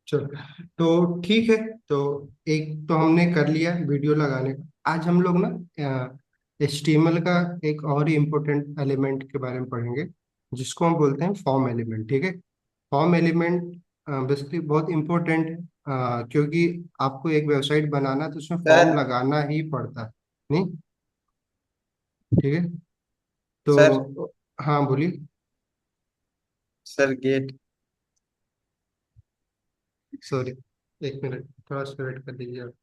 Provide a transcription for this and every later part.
चलो, तो ठीक है। तो एक तो हमने कर लिया वीडियो लगाने का। आज हम लोग ना HTML का एक और ही इम्पोर्टेंट एलिमेंट के बारे में पढ़ेंगे, जिसको हम बोलते हैं फॉर्म एलिमेंट। ठीक है। फॉर्म एलिमेंट बेसिकली बहुत इम्पोर्टेंट है, क्योंकि आपको एक वेबसाइट बनाना है तो उसमें फॉर्म सर। लगाना ही पड़ता है। नहीं? ठीक है। सर। तो हाँ, बोलिए। Sir get. सॉरी, एक मिनट, थोड़ा सा वेट कर दीजिए आप।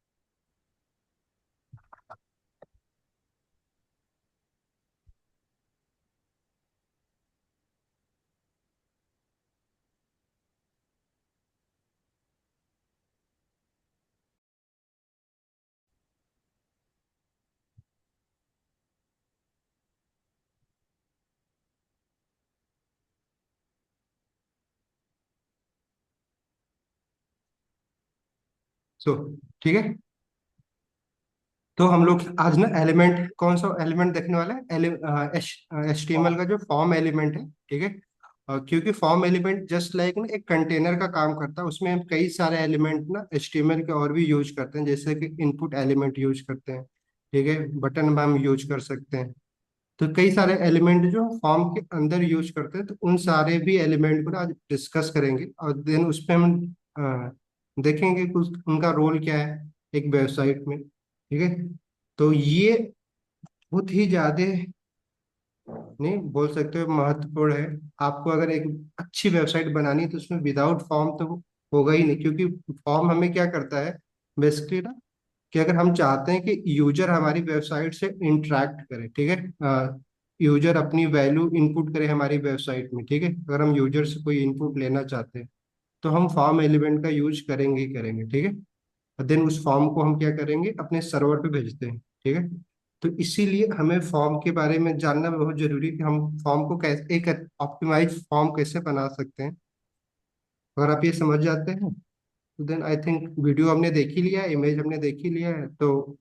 सो ठीक है। तो हम लोग आज ना एलिमेंट, कौन सा एलिमेंट देखने वाला है? HTML का जो फॉर्म एलिमेंट है। ठीक है। क्योंकि फॉर्म एलिमेंट जस्ट लाइक ना एक कंटेनर का काम करता है, उसमें हम कई सारे एलिमेंट ना HTML के और भी यूज करते हैं, जैसे कि इनपुट एलिमेंट यूज करते हैं। ठीक है। बटन हम यूज कर सकते हैं। तो कई सारे एलिमेंट जो फॉर्म के अंदर यूज करते हैं, तो उन सारे भी एलिमेंट को ना आज डिस्कस करेंगे, और देन उस पे हम अ, देखेंगे कि उनका रोल क्या है एक वेबसाइट में। ठीक है। तो ये बहुत ही ज्यादा, नहीं बोल सकते हो, महत्वपूर्ण है। आपको अगर एक अच्छी वेबसाइट बनानी है तो उसमें विदाउट फॉर्म तो होगा ही नहीं, क्योंकि फॉर्म हमें क्या करता है बेसिकली ना, कि अगर हम चाहते हैं कि यूजर हमारी वेबसाइट से इंटरेक्ट करे। ठीक है। यूजर अपनी वैल्यू इनपुट करे हमारी वेबसाइट में। ठीक है। अगर हम यूजर से कोई इनपुट लेना चाहते हैं तो हम फॉर्म एलिमेंट का यूज करेंगे ही करेंगे। ठीक है। और देन उस फॉर्म को हम क्या करेंगे, अपने सर्वर पे भेजते हैं। ठीक है। तो इसीलिए हमें फॉर्म के बारे में जानना बहुत जरूरी है कि हम फॉर्म को कैसे, एक ऑप्टिमाइज फॉर्म कैसे बना सकते हैं। अगर आप ये समझ जाते हैं तो देन आई थिंक वीडियो हमने देख ही लिया है, इमेज हमने देख ही लिया है, तो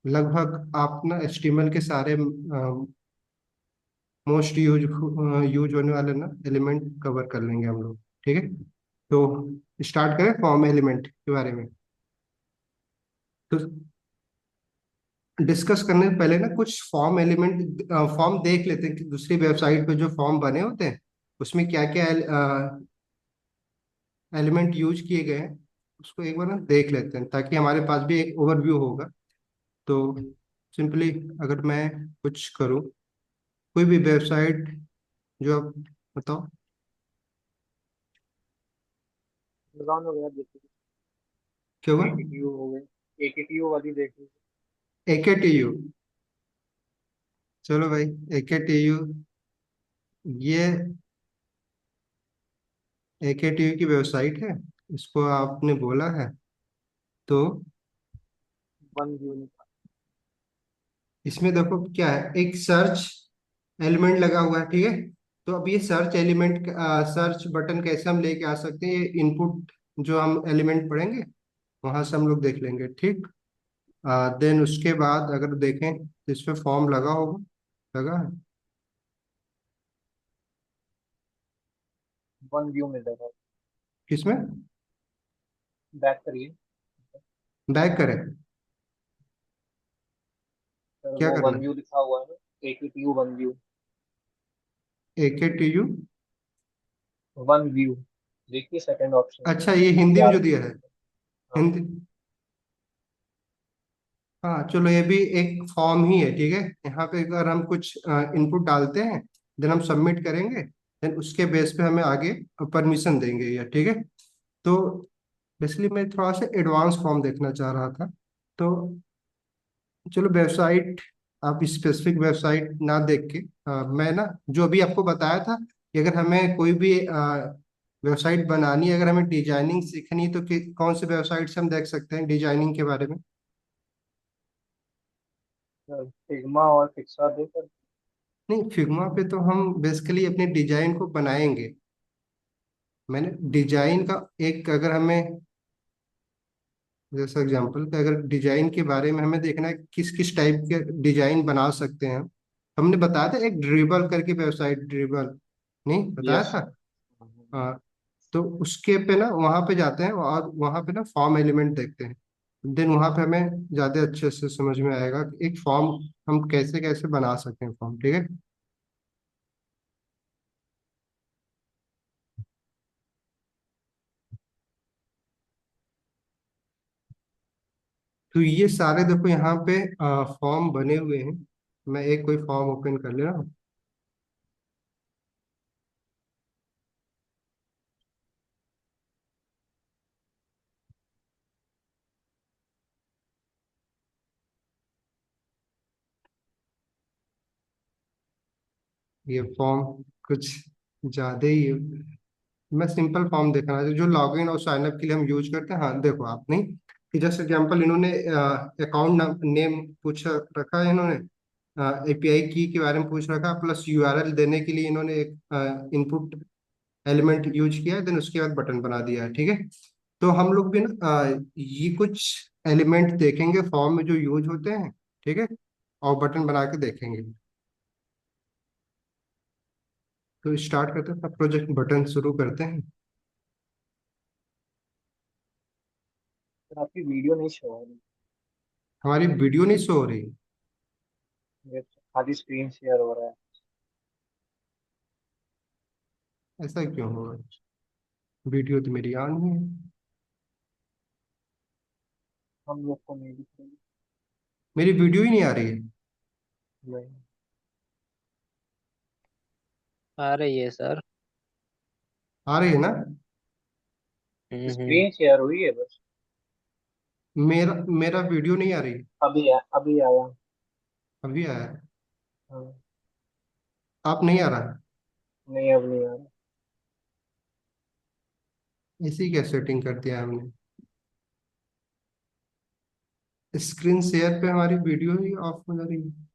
लगभग आप ना HTML के सारे मोस्ट यूज होने वाले ना एलिमेंट कवर कर लेंगे हम लोग। ठीक है। तो स्टार्ट करें फॉर्म एलिमेंट के बारे में। तो डिस्कस करने से पहले ना कुछ फॉर्म एलिमेंट, फॉर्म देख लेते हैं कि दूसरी वेबसाइट पे जो फॉर्म बने होते हैं उसमें क्या क्या एलिमेंट यूज किए गए हैं, उसको एक बार ना देख लेते हैं, ताकि हमारे पास भी एक ओवरव्यू होगा। तो सिंपली अगर मैं कुछ करूँ, कोई भी वेबसाइट जो आप बताओ। अमेज़न वगैरह देखिए। क्या हुआ? AKTU हो गए, AKTU वाली देखिए। AKTU। चलो भाई, AKTU, ये AKTU की वेबसाइट है, इसको आपने बोला है। तो वन यूनिट। इसमें देखो क्या है, एक सर्च एलिमेंट लगा हुआ है। ठीक है। तो अब ये सर्च एलिमेंट, सर्च बटन कैसे हम लेके आ सकते हैं, ये इनपुट जो हम एलिमेंट पढ़ेंगे वहां से हम लोग देख लेंगे। ठीक। देन उसके बाद अगर देखें तो इसमें फॉर्म लगा होगा, लगा है? वन व्यू मिल जाएगा। किसमें? बैक करिए। बैक करें? सर क्या वो करना वन व्यू लिखा हुआ है ना। AKTU one view. है? AKTU। One view. देखिए सेकंड ऑप्शन। अच्छा, ये हिंदी में या जो दिया है? हाँ। हिंदी। हाँ, चलो, ये भी एक फॉर्म ही है। ठीक है। यहाँ पे अगर हम कुछ इनपुट डालते हैं, देन हम सबमिट करेंगे, देन उसके बेस पे हमें आगे परमिशन देंगे ये। ठीक है। तो इसलिए मैं थोड़ा सा एडवांस फॉर्म देखना चाह रहा था। तो चलो, वेबसाइट, आप स्पेसिफिक वेबसाइट ना देख के, मैं ना जो अभी आपको बताया था कि अगर हमें कोई भी वेबसाइट बनानी है, अगर हमें डिजाइनिंग सीखनी है, तो कौन से वेबसाइट से हम देख सकते हैं डिजाइनिंग के बारे में? फिग्मा और पिक्सा देकर। नहीं, फिग्मा पे तो हम बेसिकली अपने डिजाइन को बनाएंगे। मैंने डिजाइन का एक, अगर हमें जैसा एग्जांपल कि अगर डिजाइन के बारे में हमें देखना है किस किस टाइप के डिजाइन बना सकते हैं, हमने बताया था एक ड्रिबल करके वेबसाइट, ड्रिबल, नहीं बताया यस। था? हाँ। तो उसके पे ना वहां पे जाते हैं और वहां पे ना फॉर्म एलिमेंट देखते हैं। देन वहां पे हमें ज्यादा अच्छे से समझ में आएगा कि एक फॉर्म हम कैसे कैसे बना सकते हैं फॉर्म, ठीक है। तो ये सारे देखो यहाँ पे फॉर्म बने हुए हैं। मैं एक कोई फॉर्म ओपन कर ले रहा हूँ। ये फॉर्म कुछ ज्यादा ही है। मैं सिंपल फॉर्म देखना है जो लॉगिन और साइन अप के लिए हम यूज करते हैं। हाँ देखो आपने कि जैसे एग्जांपल इन्होंने अकाउंट नेम पूछ रखा है, इन्होंने एपीआई की के बारे में पूछ रखा, प्लस यूआरएल देने के लिए इन्होंने एक इनपुट एलिमेंट यूज किया है, देन उसके बाद बटन बना दिया है, ठीक है। तो हम लोग भी ना ये कुछ एलिमेंट देखेंगे फॉर्म में जो यूज होते हैं, ठीक है, और बटन बना के देखेंगे। तो स्टार्ट करते हैं प्रोजेक्ट, बटन शुरू करते हैं। तो आपकी वीडियो नहीं शो हो रही। हमारी वीडियो नहीं शो हो रही। ये तो खाली स्क्रीन शेयर हो रहा है। ऐसा क्यों हो रहा है? वीडियो तो मेरी ऑन ही है। हम लोग को नहीं दिख रही। मेरी वीडियो ही नहीं आ रही है। नहीं। आ रही है सर। आ रही है ना? हम्म। स्क्रीन शेयर हुई है बस। मेरा मेरा वीडियो नहीं आ रही। अभी आया। अभी आया है। हाँ। आप नहीं आ रहा नहीं, अब नहीं आ रहा। है? इसी क्या सेटिंग कर दिया है हमने? स्क्रीन शेयर पे हमारी वीडियो ही ऑफ हो जा रही है।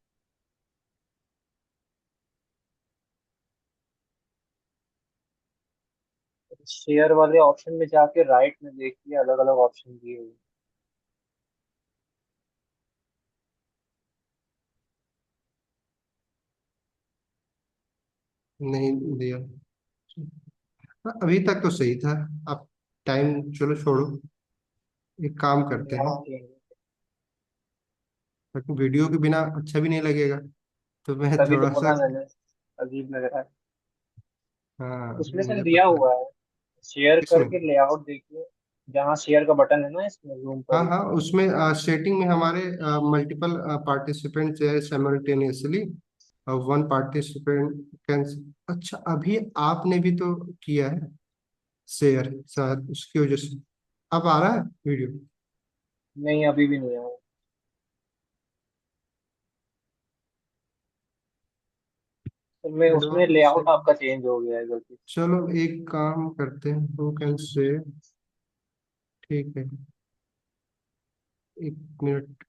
शेयर वाले ऑप्शन में जाके राइट में देखिए, अलग अलग ऑप्शन दिए हुए हैं। नहीं दिया। अभी तक तो सही था। अब टाइम चलो छोड़ो, एक काम करते हैं। Layout change. ताकि वीडियो के बिना अच्छा भी नहीं लगेगा, तो मैं तभी तो थोड़ा सा। बोला मैंने, अजीब लग रहा है। हाँ उसमें से मुझे दिया पता है। हुआ है, शेयर इसमें, करके लेआउट देखिए। जहाँ शेयर का बटन है ना, इसमें जूम हाँ पर हाँ, ऊपर। उसमें सेटिंग में हमारे मल्टीपल पार्टिसिपेंट है साइमल्टेनियसली, वन पार्टिसिपेंट कैन। अच्छा अभी आपने भी तो किया है शेयर, शायद उसकी वजह से अब आ रहा है वीडियो। नहीं, अभी भी नहीं आया। तो मैं उसमें एडवांस से। लेआउट आपका चेंज हो गया है गलती से। चलो एक काम करते हैं, हु कैन से, ठीक है, एक मिनट।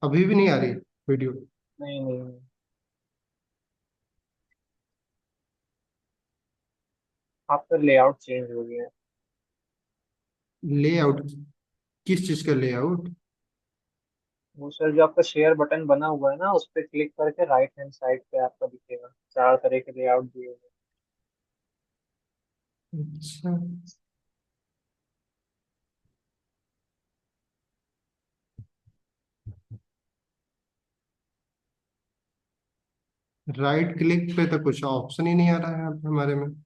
अभी भी नहीं आ रही वीडियो? नहीं नहीं नहीं। आपका लेआउट चेंज हो गया है। लेआउट? किस चीज का लेआउट? वो सर, जो आपका शेयर बटन बना हुआ है ना, उस पर क्लिक करके राइट हैंड साइड पे आपका दिखेगा, चार तरह के लेआउट दिए हुए अच्छा, राइट क्लिक पे तो कुछ ऑप्शन ही नहीं आ रहा है यहाँ पे हमारे में। हैं।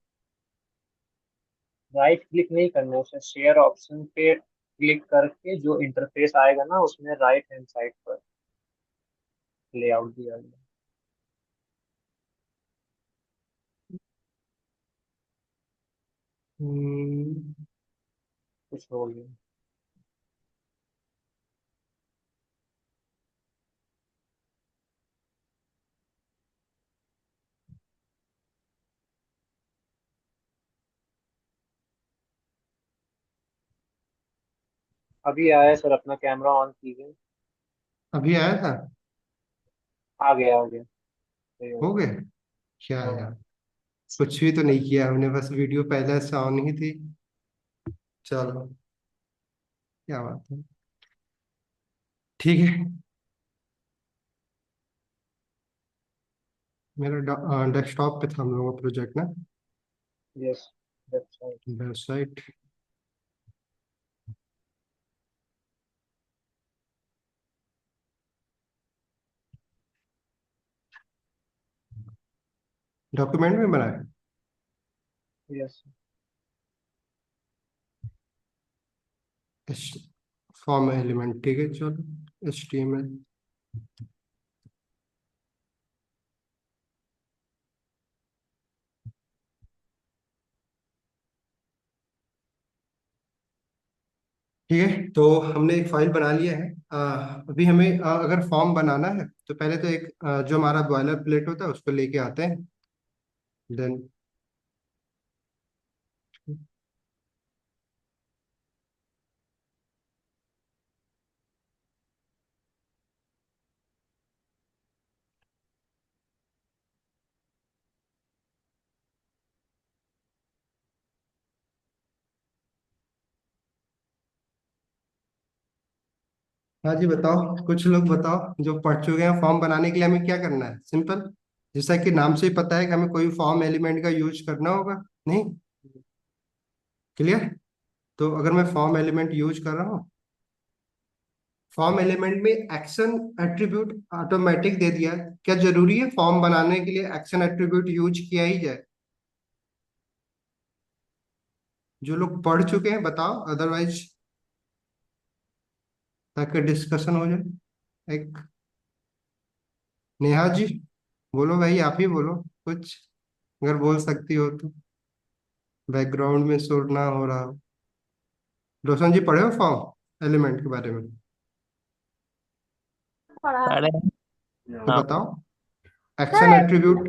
राइट क्लिक नहीं करना है, उसे शेयर ऑप्शन पे क्लिक करके जो इंटरफेस आएगा ना, उसमें राइट हैंड साइड पर लेआउट दिया गया है। हम्म, कुछ हो गया। अभी आया सर, अपना कैमरा ऑन कीजिए। अभी आया था? आ गया, आ गया। सही हो हो गया। गया? क्या है हाँ। यार, कुछ भी तो नहीं किया हमने, बस वीडियो पहले से ऑन ही थी। चलो, क्या बात है, ठीक है। मेरा डेस्कटॉप पे था हम लोगों का प्रोजेक्ट ना। Yes, website. वेबसाइट। डॉक्यूमेंट में बनाया। यस। फॉर्म एलिमेंट, ठीक है चलो, HTML। ठीक है, तो हमने एक फाइल बना लिया है। अभी हमें अगर फॉर्म बनाना है तो पहले तो एक जो हमारा बॉयलर प्लेट होता है उसको लेके आते हैं। देन हाँ जी बताओ, कुछ लोग बताओ जो पढ़ चुके हैं फॉर्म बनाने के लिए हमें क्या करना है। सिंपल, जैसा कि नाम से ही पता है कि हमें कोई फॉर्म एलिमेंट का यूज करना होगा। नहीं, क्लियर। तो अगर मैं फॉर्म एलिमेंट यूज कर रहा हूँ, फॉर्म एलिमेंट में एक्शन एट्रीब्यूट ऑटोमेटिक दे दिया है। क्या जरूरी है फॉर्म बनाने के लिए एक्शन एट्रीब्यूट यूज किया ही जाए? जो लोग पढ़ चुके हैं बताओ, अदरवाइज ताकि डिस्कशन हो जाए एक। नेहा जी बोलो भाई, आप ही बोलो कुछ, अगर बोल सकती हो तो। बैकग्राउंड में शोर ना हो रहा हो। रोशन जी पढ़े हो फॉर्म एलिमेंट के बारे में? पढ़ा है। अरे तो हाँ। बताओ, action sir attribute,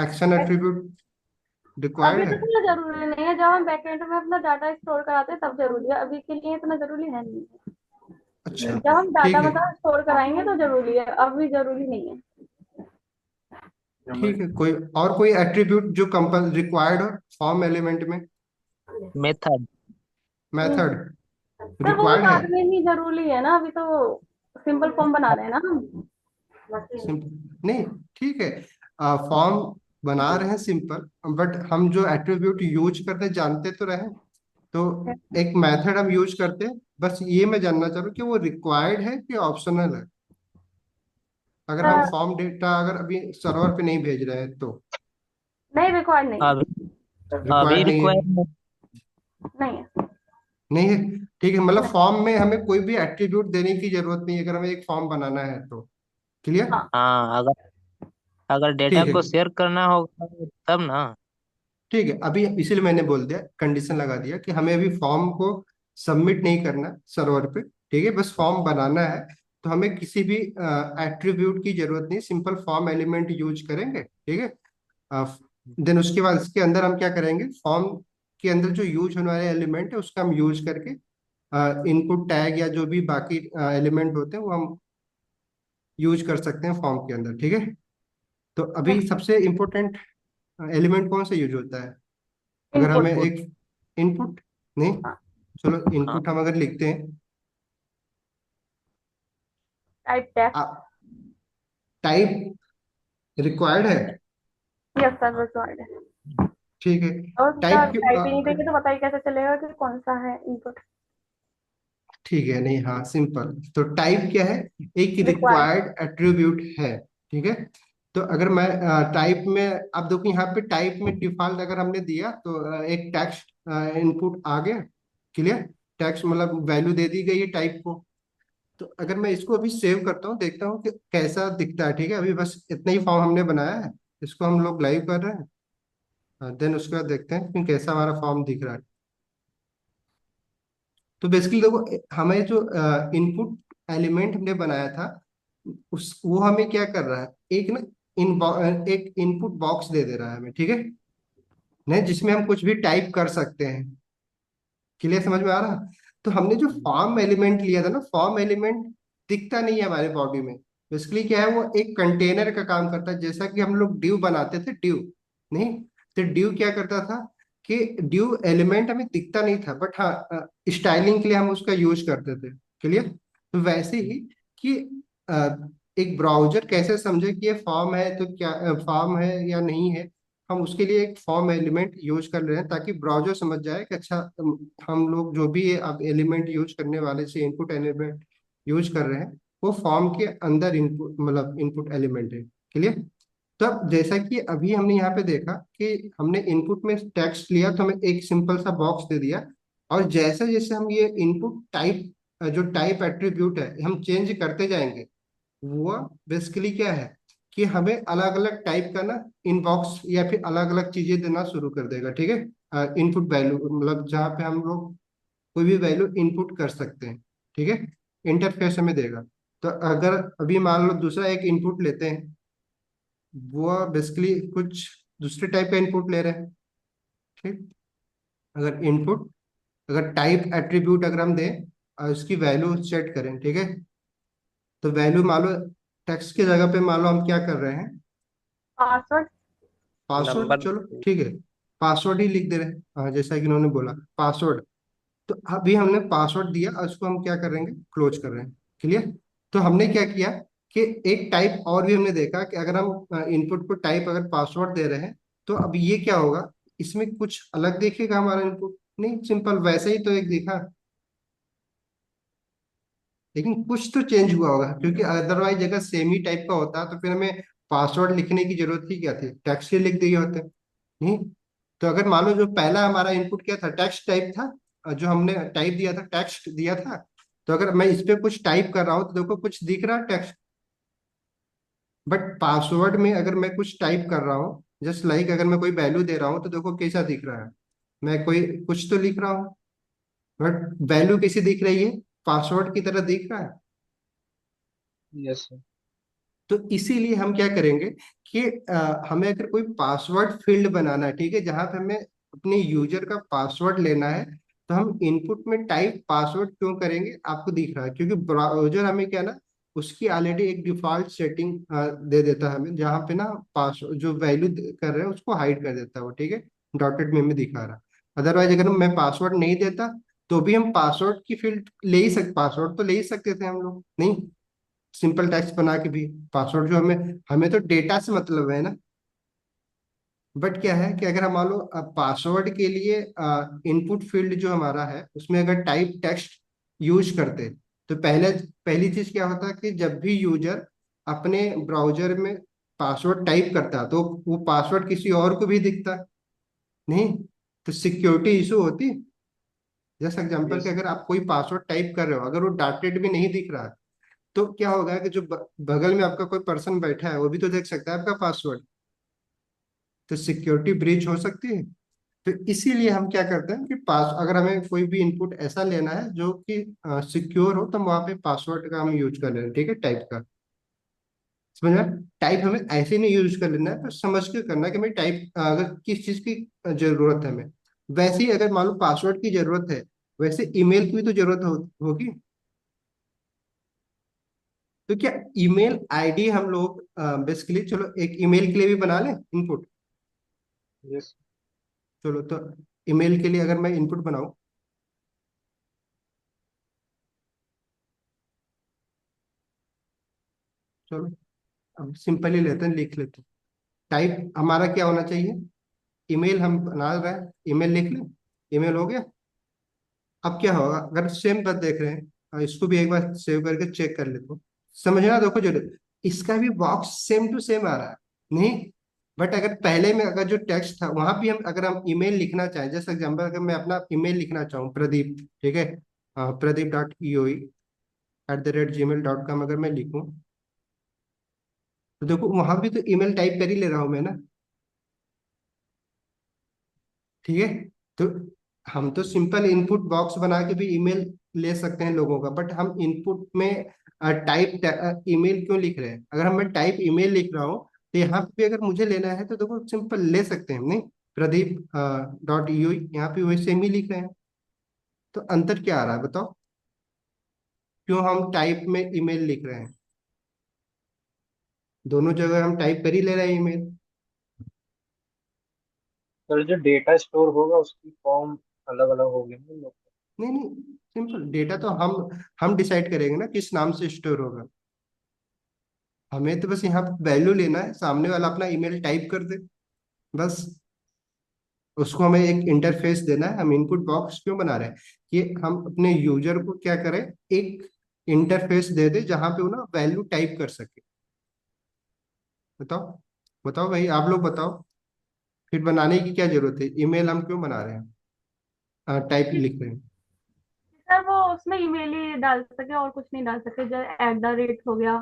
action attribute अभी रिक्वायर्ड तो है। इतना जरूरी नहीं है, जब हम बैकएंड में अपना डाटा स्टोर कराते हैं तब जरूरी है, अभी के लिए इतना जरूरी है नहीं। अच्छा, जब हम डाटा ठीक है। मतलब स्टोर कराएंगे तो जरूरी है, अभी जरूरी नहीं है। ठीक है, कोई और कोई एट्रीब्यूट जो कंपल रिक्वायर्ड हो फॉर्म एलिमेंट में? मेथड। मेथड सर वो भी रिक्वायर्ड है। बाद में ही जरूरी है ना, अभी तो सिंपल फॉर्म बना रहे हैं ना हम। सिंपल नहीं, ठीक है। फॉर्म बना रहे हैं सिंपल, बट हम जो एट्रीब्यूट यूज करते जानते तो रहे। तो एक मेथड हम यूज करते हैं, बस ये मैं जानना चाह रहा हूँ कि वो रिक्वायर्ड है कि ऑप्शनल है। अगर हम सर फॉर्म डेटा अगर अभी सर्वर पे नहीं भेज रहे हैं तो। नहीं, रिक्वायर्ड नहीं है। अभी अभी रिक्वायर्ड नहीं है। रिक्वायरमेंट। नहीं है। नहीं है, ठीक है, मतलब नहीं। फॉर्म में हमें कोई भी एट्रीब्यूट देने की जरूरत नहीं है अगर हमें एक फॉर्म बनाना है तो। क्लियर। हाँ। हाँ, अगर अगर डेटा ठीक है, को शेयर करना होगा तब ना। ठीक है, अभी इसीलिए मैंने बोल दिया, कंडीशन लगा दिया कि हमें अभी फॉर्म को सबमिट नहीं करना सर्वर पे। ठीक है, बस फॉर्म बनाना है। तो हमें किसी भी एट्रीब्यूट की जरूरत नहीं, सिंपल फॉर्म एलिमेंट यूज करेंगे। ठीक है। देन उसके बाद इसके अंदर हम क्या करेंगे, फॉर्म के अंदर जो यूज होने वाले एलिमेंट है उसका हम यूज करके इनपुट टैग या जो भी बाकी एलिमेंट होते हैं वो हम यूज कर सकते हैं फॉर्म के अंदर। ठीक है। तो अभी सबसे इम्पोर्टेंट एलिमेंट कौन सा यूज होता है अगर इनपुट। हमें इनपुट। एक इनपुट? नहीं, हाँ। चलो हाँ। इनपुट हम अगर लिखते हैं, टाइप टेक्स्ट। टाइप रिक्वायर्ड है। यस सर, रिक्वायर्ड है। ठीक है। और टाइप सर की टाइप ही नहीं देंगे तो बताइए कैसे चलेगा कि कौन सा है इनपुट। ठीक है, नहीं हाँ सिंपल। तो टाइप क्या है, एक रिक्वायर्ड। रिक्वायर्ड एट्रीब्यूट है। ठीक है। तो अगर मैं टाइप में, अब देखो यहाँ पे टाइप में डिफॉल्ट अगर हमने दिया तो एक टेक्स्ट इनपुट आ गया। क्लियर। टेक्स्ट मतलब वैल्यू दे दी गई है टाइप को। तो अगर मैं इसको अभी सेव करता हूँ, देखता हूँ कि कैसा दिखता है। ठीक है, अभी बस इतना ही फॉर्म हमने बनाया है, इसको हम लोग लाइव कर रहे हैं। देन उसके बाद देखते हैं कि कैसा हमारा फॉर्म दिख रहा है। तो बेसिकली देखो, हमें जो इनपुट एलिमेंट हमने बनाया था उस वो हमें क्या कर रहा है, एक ना एक इनपुट बॉक्स दे दे रहा है हमें। ठीक है, नहीं जिसमें हम कुछ भी टाइप कर सकते हैं। क्लियर, समझ में आ रहा? तो हमने जो फॉर्म एलिमेंट लिया था ना, फॉर्म एलिमेंट दिखता नहीं है हमारे बॉडी में। बेसिकली क्या है, वो एक कंटेनर का काम करता है, जैसा कि हम लोग ड्यू बनाते थे, ड्यू। नहीं, तो ड्यू क्या करता था कि ड्यू एलिमेंट हमें दिखता नहीं था, बट हाँ स्टाइलिंग के लिए हम उसका यूज करते थे। क्लियर। तो वैसे ही कि एक ब्राउजर कैसे समझे कि ये फॉर्म है तो क्या फॉर्म है या नहीं है। हम उसके लिए एक फॉर्म एलिमेंट यूज कर रहे हैं ताकि ब्राउजर समझ जाए कि अच्छा हम लोग जो भी अब एलिमेंट यूज करने वाले से इनपुट एलिमेंट यूज कर रहे हैं वो फॉर्म के अंदर इनपुट मतलब इनपुट एलिमेंट है। क्लियर। तो अब जैसा कि अभी हमने यहाँ पे देखा कि हमने इनपुट में टेक्स्ट लिया तो हमें एक सिंपल सा बॉक्स दे दिया। और जैसे जैसे हम ये इनपुट टाइप जो टाइप एट्रीब्यूट है हम चेंज करते जाएंगे वो बेसिकली क्या है कि हमें अलग अलग टाइप का ना इनबॉक्स या फिर अलग अलग चीजें देना शुरू कर देगा। ठीक है। इनपुट वैल्यू मतलब जहाँ पे हम लोग कोई भी वैल्यू इनपुट कर सकते हैं। ठीक है। इंटरफेस हमें देगा। तो अगर अभी मान लो दूसरा एक इनपुट लेते हैं वो बेसिकली कुछ दूसरे टाइप का इनपुट ले रहे हैं। ठीक। अगर इनपुट अगर टाइप एट्रीब्यूट अगर हम दें और उसकी वैल्यू सेट करें। ठीक है। तो वैल्यू मान लो टेक्स्ट की जगह पे मान लो हम क्या कर रहे हैं पासवर्ड। पासवर्ड। नंबर। चलो ठीक है। पासवर्ड ही लिख दे रहे हैं हाँ जैसा कि इन्होंने बोला पासवर्ड। तो अभी हमने पासवर्ड दिया और उसको हम क्या करेंगे क्लोज कर रहे हैं। क्लियर। तो हमने क्या किया कि एक टाइप और भी हमने देखा कि अगर हम इनपुट को टाइप अगर पासवर्ड दे रहे हैं तो अब ये क्या होगा इसमें कुछ अलग देखेगा हमारा इनपुट नहीं सिंपल वैसे ही तो एक दिखा। लेकिन कुछ तो चेंज हुआ होगा क्योंकि अदरवाइज अगर सेम ही टाइप का होता तो फिर हमें पासवर्ड लिखने की जरूरत ही क्या थी टेक्स्ट ही लिख दिए होते नहीं। तो अगर मान लो जो पहला हमारा इनपुट क्या था टेक्स्ट टाइप था जो हमने टाइप दिया था टेक्स्ट दिया था। तो अगर मैं इस पे कुछ टाइप कर रहा हूँ तो देखो कुछ दिख रहा है टेक्स्ट। बट पासवर्ड में अगर मैं कुछ टाइप कर रहा हूँ जस्ट लाइक अगर मैं कोई वैल्यू दे रहा हूँ तो देखो कैसा दिख रहा है। मैं कोई कुछ तो लिख रहा हूँ बट वैल्यू कैसी दिख रही है पासवर्ड की तरह दिख रहा है। Yes sir. तो इसीलिए हम क्या करेंगे कि हमें अगर कोई पासवर्ड फील्ड बनाना है ठीक है जहां पे हमें अपने यूजर का पासवर्ड लेना है तो हम इनपुट में टाइप पासवर्ड क्यों करेंगे आपको दिख रहा है क्योंकि ब्राउजर हमें क्या ना उसकी ऑलरेडी एक डिफॉल्ट सेटिंग दे देता है हमें जहाँ पे ना पासवर्ड जो वैल्यू कर रहे हैं उसको हाइड कर देता है वो। ठीक है। डॉटेड में दिखा रहा है। अदरवाइज अगर मैं पासवर्ड नहीं देता तो भी हम पासवर्ड की फील्ड ले ही सकते पासवर्ड तो ले ही सकते थे हम लोग नहीं सिंपल टेक्स्ट बना के भी। पासवर्ड जो हमें हमें तो डेटा से मतलब है ना। बट क्या है कि अगर हम मान लो पासवर्ड के लिए इनपुट फील्ड जो हमारा है उसमें अगर टाइप टेक्स्ट यूज करते तो पहली चीज क्या होता कि जब भी यूजर अपने ब्राउजर में पासवर्ड टाइप करता तो वो पासवर्ड किसी और को भी दिखता नहीं। तो सिक्योरिटी इशू होती। जैसे एग्जांपल कि यस। अगर आप कोई पासवर्ड टाइप कर रहे हो अगर वो डॉटेड भी नहीं दिख रहा तो क्या होगा कि जो बगल में आपका कोई पर्सन बैठा है वो भी तो देख सकता है आपका पासवर्ड। तो सिक्योरिटी ब्रीच हो सकती है। तो इसीलिए हम क्या करते हैं कि पास अगर हमें कोई भी इनपुट ऐसा लेना है जो कि सिक्योर हो तो हम वहाँ पे पासवर्ड का हम यूज कर लेना ठीक है टाइप का। समझ में टाइप हमें ऐसे नहीं यूज कर लेना है तो समझ के करना है कि हमें टाइप अगर किस चीज की जरूरत है हमें। वैसे ही अगर मान लो पासवर्ड की जरूरत है वैसे ईमेल की भी तो जरूरत होगी। तो क्या ईमेल आईडी हम लोग बेसिकली चलो एक ईमेल के लिए भी बना लें इनपुट। यस। चलो तो ईमेल के लिए अगर मैं इनपुट बनाऊं चलो अब सिंपल ही लेते हैं लिख लेते हैं। टाइप हमारा क्या होना चाहिए ईमेल हम बना रहे हैं ईमेल लिख लें। ईमेल हो गया। अब क्या होगा अगर सेम बात देख रहे हैं इसको भी एक बार सेव करके चेक कर लेते हो। समझना देखो जो इसका भी बॉक्स सेम टू सेम आ रहा है नहीं। बट अगर पहले में अगर जो टेक्स्ट था वहां भी हम अगर हम ईमेल लिखना चाहें जैसे एग्जाम्पल अगर मैं अपना ईमेल लिखना चाहूँ प्रदीप ठीक है प्रदीप.eoi@gmail.com अगर मैं लिखूं तो देखो वहां भी तो ईमेल टाइप कर ही ले रहा हूं मैं ना। ठीक है। तो हम तो सिंपल इनपुट बॉक्स बना के भी ईमेल ले सकते हैं लोगों का बट हम इनपुट में टाइप ईमेल क्यों लिख रहे हैं अगर हम मैं टाइप ईमेल लिख रहा हूँ तो यहाँ पे भी अगर मुझे लेना है तो देखो सिंपल ले सकते हैं हम नहीं प्रदीप.eo यहाँ पे वैसे ही लिख रहे हैं। तो अंतर क्या आ रहा है बताओ क्यों हम टाइप में ईमेल लिख रहे हैं। दोनों जगह हम टाइप कर ही ले रहे हैं ईमेल। सर जो डेटा स्टोर होगा उसकी फॉर्म अलग अलग होगी ना इन लोग को। नहीं नहीं सिंपल डेटा तो हम डिसाइड करेंगे ना किस नाम से स्टोर होगा। हमें तो बस यहाँ वैल्यू लेना है, सामने वाला अपना ईमेल टाइप कर दे बस। उसको हमें एक इंटरफेस देना है। हम इनपुट बॉक्स क्यों बना रहे हैं कि हम अपने यूजर को क्या करें, एक इंटरफेस दे दे जहां पे वो ना वैल्यू टाइप कर सके। बताओ, बताओ भाई, आप लोग बताओ। फिर बनाने की क्या जरूरत है, ईमेल हम क्यों बना रहे हैं, टाइप लिख रहे हैं। सर वो उसमें ईमेल ही डाल सके और कुछ नहीं डाल सके, जो @, हो गया,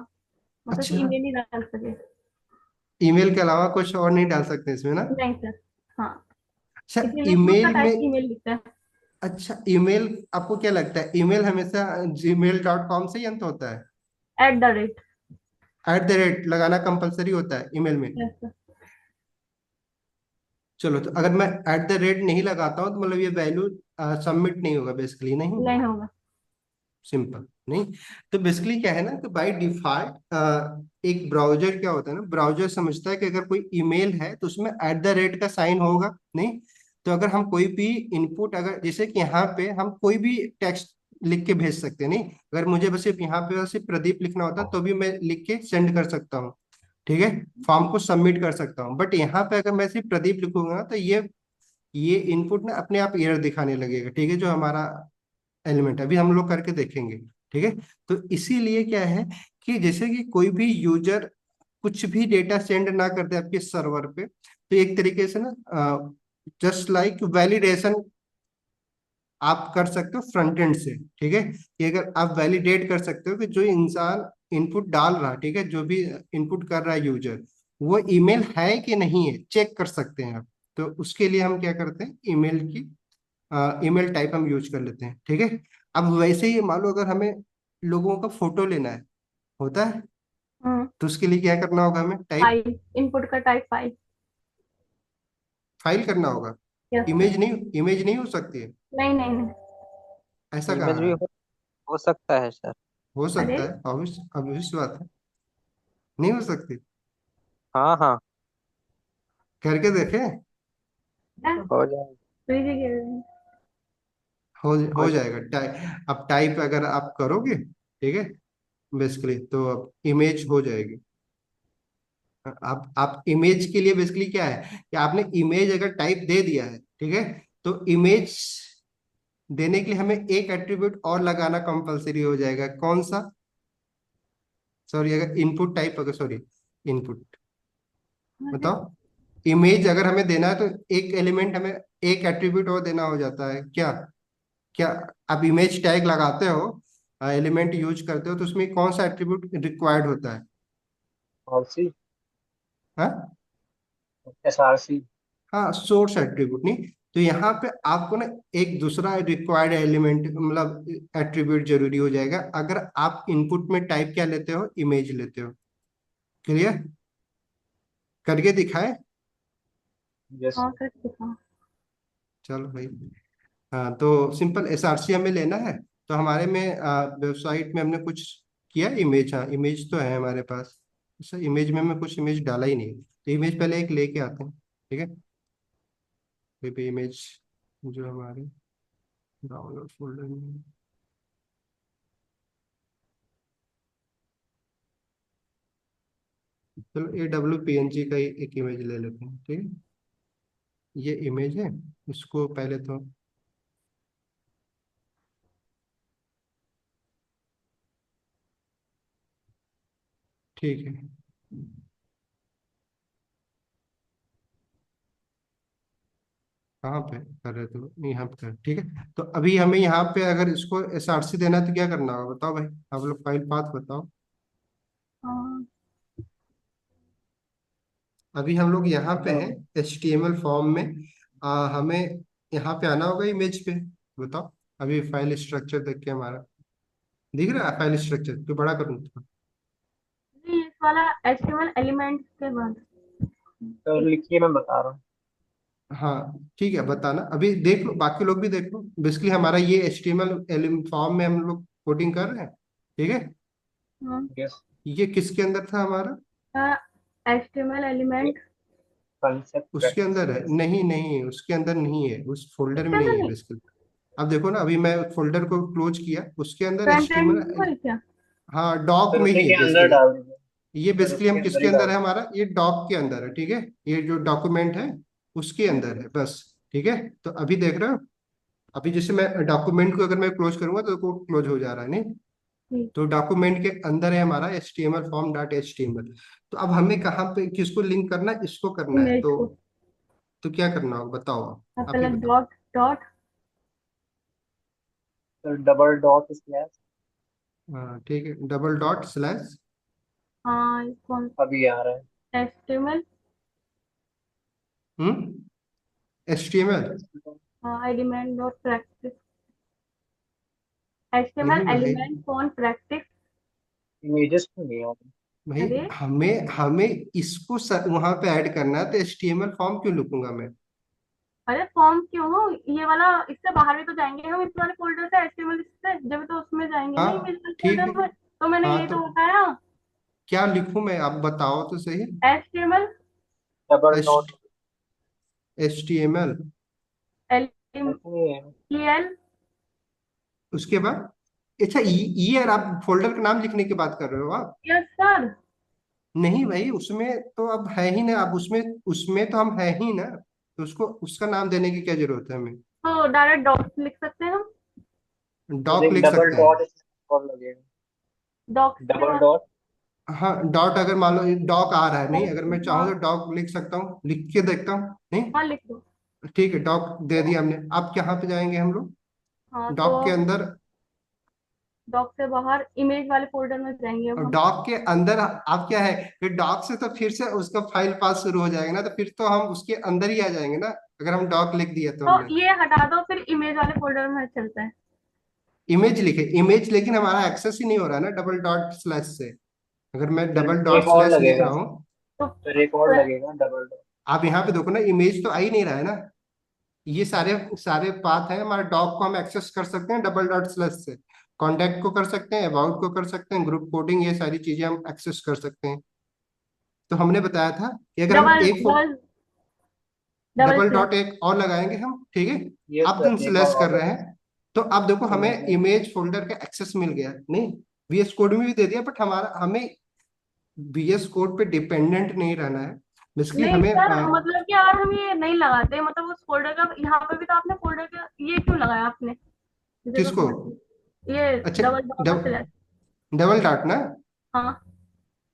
मतलब कि अच्छा, ईमेल ही डाल सके। ईमेल के अलावा कुछ और नहीं डाल सकते इसमें ना। नहीं सर। हाँ, अच्छा, इसीलिए हम उसका ईमेल में, टाइप ईमेल लिखते हैं। अच्छा ईमेल, आपको क्या लगता है ईमेल हमेशा gmail.com से ही अंत होता है? @। @ लगाना कंपलसरी होता है ईमेल में? Yes sir. चलो, तो अगर मैं @ नहीं लगाता हूँ तो मतलब ये वैल्यू सबमिट नहीं होगा बेसिकली, नहीं? नहीं होगा। सिंपल नहीं। तो बेसिकली क्या है ना कि बाय डिफॉल्ट एक ब्राउजर क्या होता है ना, ब्राउजर समझता है कि अगर कोई ईमेल है तो उसमें @ का साइन होगा, नहीं? तो अगर हम कोई भी इनपुट, अगर जैसे कि यहाँ पे हम कोई भी टेक्स्ट लिख के भेज सकते हैं, नहीं? अगर मुझे बस सिर्फ यहाँ पे बस सिर्फ प्रदीप लिखना होता तो भी मैं लिख के सेंड कर सकता हूँ, ठीक है, फॉर्म को सबमिट कर सकता हूँ। बट यहाँ पे अगर मैं सिर्फ प्रदीप लिखूंगा ना तो ये इनपुट ना अपने आप एरर दिखाने लगेगा, ठीक है, जो हमारा एलिमेंट अभी हम लोग करके देखेंगे, ठीक है। तो इसीलिए क्या है कि जैसे कि कोई भी यूजर कुछ भी डेटा सेंड ना करते आपके सर्वर पे, तो एक तरीके से ना जस्ट लाइक वैलिडेशन आप कर सकते हो फ्रंट एंड से, ठीक है, कि अगर आप वैलिडेट कर सकते हो कि जो इंसान इनपुट डाल रहा है, ठीक है, जो भी इनपुट कर रहा है यूजर, वो ईमेल है कि नहीं है, चेक कर सकते हैं आप। तो उसके लिए हम क्या करते हैं, ईमेल की ईमेल टाइप हम यूज कर लेते हैं, ठीक है। अब वैसे ही मान लो अगर हमें लोगों का फोटो लेना है, होता है, हम्म। तो उसके लिए क्या करना होगा, हमें टाइप फाइल, इनपुट का टाइप फाइल। फाइल करना होगा। Yes sir. इमेज नहीं हो सकती है? नहीं नहीं नहीं। ऐसा कहाँ इमेज भी है? हो सकता है सर। हो अरे सकता है, ऑब्वियस ऑब्वियस बात है, नहीं हो सकती। हाँ हाँ, करके देखें। क्या? हो जाएगा। हो हो जाएगा टाइप, अब टाइप अगर आप करोगे, ठीक है, बेसिकली तो अब इमेज हो जाएगी। आप इमेज के लिए बेसिकली क्या है कि आपने इमेज अगर टाइप दे दिया है, ठीक है, तो इमेज देने के लिए हमें एक एट्रीब्यूट और लगाना कंपलसरी हो जाएगा, कौन सा? सॉरी, अगर इनपुट टाइप, अगर सॉरी इनपुट, जाएगा। बताओ, इमेज अगर हमें देना है तो एक एलिमेंट हमें, एक एट्रीब्यूट और देना हो जाता है क्या? क्या आप इमेज टैग लगाते हो, एलिमेंट यूज करते हो, तो उसमें कौन सा एट्रीब्यूट रिक्वायर्ड होता है? RC, हाँ, SRC। हाँ, सोर्स एट्रीब्यूट, नहीं? तो यहाँ पे आपको ना एक दूसरा रिक्वायर्ड एलिमेंट, मतलब एट्रीब्यूट जरूरी हो जाएगा अगर आप इनपुट में टाइप क्या लेते हो, इमेज लेते हो। क्लियर? करके दिखाए? यस हाँ सर। कर चुका। चलो भाई। हाँ, तो सिंपल एसआरसी हमें लेना है। तो हमारे में वेबसाइट में हमने कुछ किया इमेज, हाँ इमेज तो है हमारे पास। सर इमेज में मैं कुछ इमेज डाला ही नहीं, तो इमेज पहले एक लेके आते हैं, ठीक है। कोई भी इमेज जो हमारे डाउनलोड फोल्डर में, चलो AWPNG का ही एक इमेज ले लेते हैं, ठीक है। ये इमेज है, इसको पहले तो, ठीक है, कहाँ पे कर रहे थे, यहाँ पे कर, ठीक है। तो अभी हमें यहाँ पे अगर इसको एसआरसी देना है तो क्या करना होगा, बताओ भाई, आप लोग फाइल पाथ बताओ। हाँ। अभी हम लोग यहाँ पे हैं HTML फॉर्म में, हमें यहाँ पे आना होगा इमेज पे। बताओ, अभी फाइल स्ट्रक्चर देख के हमारा दिख रहा है, फाइल स्ट्रक्चर तो बड़ा करूँ तो? जी, इस वाला HTML एलिमेंट के बाद। तो लिखिए, मैं बता रहा हूँ। हाँ ठीक है, बताना, अभी देख लो, बाकी लोग भी देख लो। बेसिकली हमारा ये HTML फॉर्म में हम लोग कोडिंग कर रहे हैं, ठीक है। हम्म। यस। ये किसके अंदर था हमारा? HTML एलिमेंट कंसेप्ट उसके प्रैक्टिस अंदर है? केस। नहीं नहीं, उसके अंदर नहीं है, उस फोल्डर में इसके नहीं अंदर है नहीं। बेसिकली। अब देखो ना, अभी मैं फोल्डर को क्लोज किया, उसके अंदर फ्रंट एंड HTML, पर क्या? हाँ डॉक फिर में उसी ही के है अंदर बेसिकली। डाल दीजिए। ये सर बेसिकली उसके हम अंदर किसके ही अंदर डाल। है, हमारा ये डॉक के अंदर है, ठीक है। ये जो डॉक्यूमेंट है उसके अंदर है बस। ठीक है, तो अभी देख रहे हो, अभी जैसे मैं डॉक्यूमेंट को अगर मैं क्लोज करूंगा तो वो क्लोज हो जा रहा है नहीं। ठीक। तो डॉक्यूमेंट के अंदर है हमारा HTML फॉर्म डॉट HTML। तो अब हमें कहाँ पे किसको लिंक करना है, इसको करना है। इमेज को। तो क्या करना होगा बताओ, हाँ, आप ही पहले बताओ। Dot dot. Sir double dot slash. हाँ ठीक है, डबल डॉट स्लैश। हाँ, कौन? अभी आ रहा है। HTML। HTML। हाँ, एलिमेंट डॉट प्रैक्टिस। HTML नहीं भाई, एलिमेंट फॉन्ट प्रैक्टिस। इमेजेस तो नहीं आ रही। भाई अरे हमें हमें इसको वहां पे ऐड करना है, तो HTML फॉर्म क्यों लिखूंगा मैं। अरे फॉर्म क्यों हो, ये वाला इससे बाहर भी तो जाएंगे हम, इस वाले फोल्डर से HTML से जब तो उसमें जाएंगे ना, इमेज हाँ वाले ठीक फोल्डर है। में। तो मैंने हाँ यही तो तो बताया। क्या लिखूं मैं, आप बताओ तो सही। HTML double H dot. HTML। L ऐसे नहीं है। एल। उसके बाद अच्छा, ये यार आप फोल्डर का नाम लिखने की बात कर रहे हो आप। Yes sir. नहीं भाई, उसमें तो अब है ही ना, अब उसमें उसमें तो हम है ही ना, तो उसको उसका नाम देने की क्या जरूरत है हमें। तो डायरेक्ट डॉक्स लिख सकते हैं हम। डॉक एक लिख डबल सकते डॉट हैं। और लगेगा। डॉक्स के डबल बाद। डॉट। हाँ डॉट, अगर मान लो डॉक आ रहा है, नहीं अगर मैं चाहूँ तो हाँ। डॉक लिख सकता हूँ, लिख के देखता हूँ नहीं। हाँ, लिख दो। ठीक है, डॉक दे दिया हमने। अब कहाँ पे जाएंगे हम लोग, हाँ, तो डॉक के अंदर। डॉक से बाहर इमेज वाले फोल्डर में जाएंगे अब और हम। डॉक के अंदर अब क्या है, फिर डॉक से तो फिर से उसका फाइल पास शुरू हो जाएगा ना, तो फिर तो हम उसके अंदर ही आ जाएंगे ना, अगर हम डॉक लिख दिया तो तो हमने। ये हटा दो, फिर इमेज वाले फोल्डर में चलता है। इमेज लिखे, इमेज, लेकिन हमारा एक्सेस ही नहीं हो रहा है ना डबल डॉट स्लैश से। अगर मैं फिर डबल एक डॉट और स्लैश लिख लगेगा। रहा हूँ, तो फिर एक और लगेगा डबल डॉट। आप यहाँ पे देखो ना, इमेज तो आ ही नहीं रहा है ना। ये सारे सारे पाथ हैं हमारे, डॉक को हम एक्सेस कर सकते हैं डबल डॉट स्लैश से। कॉन्टैक्ट को कर सकते हैं, अबाउट को कर सकते हैं, ग्रुप कोडिंग, ये सारी चीजें हम एक्सेस कर सकते हैं। तो हमने बताया था कि अगर हम डबल एक double double double slash. Dot एक और लगाएंगे हम, ठीक है। ये अब हम सर एक स्लैश कर और रहे लगेगा। हैं, तो अब देखो हमें इमेजेस। इमेज फोल्डर का एक्सेस मिल गया नहीं। VS कोड में भी दे दिया, बट हमारा हमें VS कोड पे डिपेंडेंट नहीं रहना है। बेसिकली नहीं हमें सर, मतलब कि यार हम ये नहीं लगाते, मतलब उस फोल्डर का यहाँ पे भी तो आपने फोल्डर का ये क्यों लगाया आपने, मुझे तो किसको, समझ नहीं। ये अच्छा, double dot slash. Double dot ना, हाँ।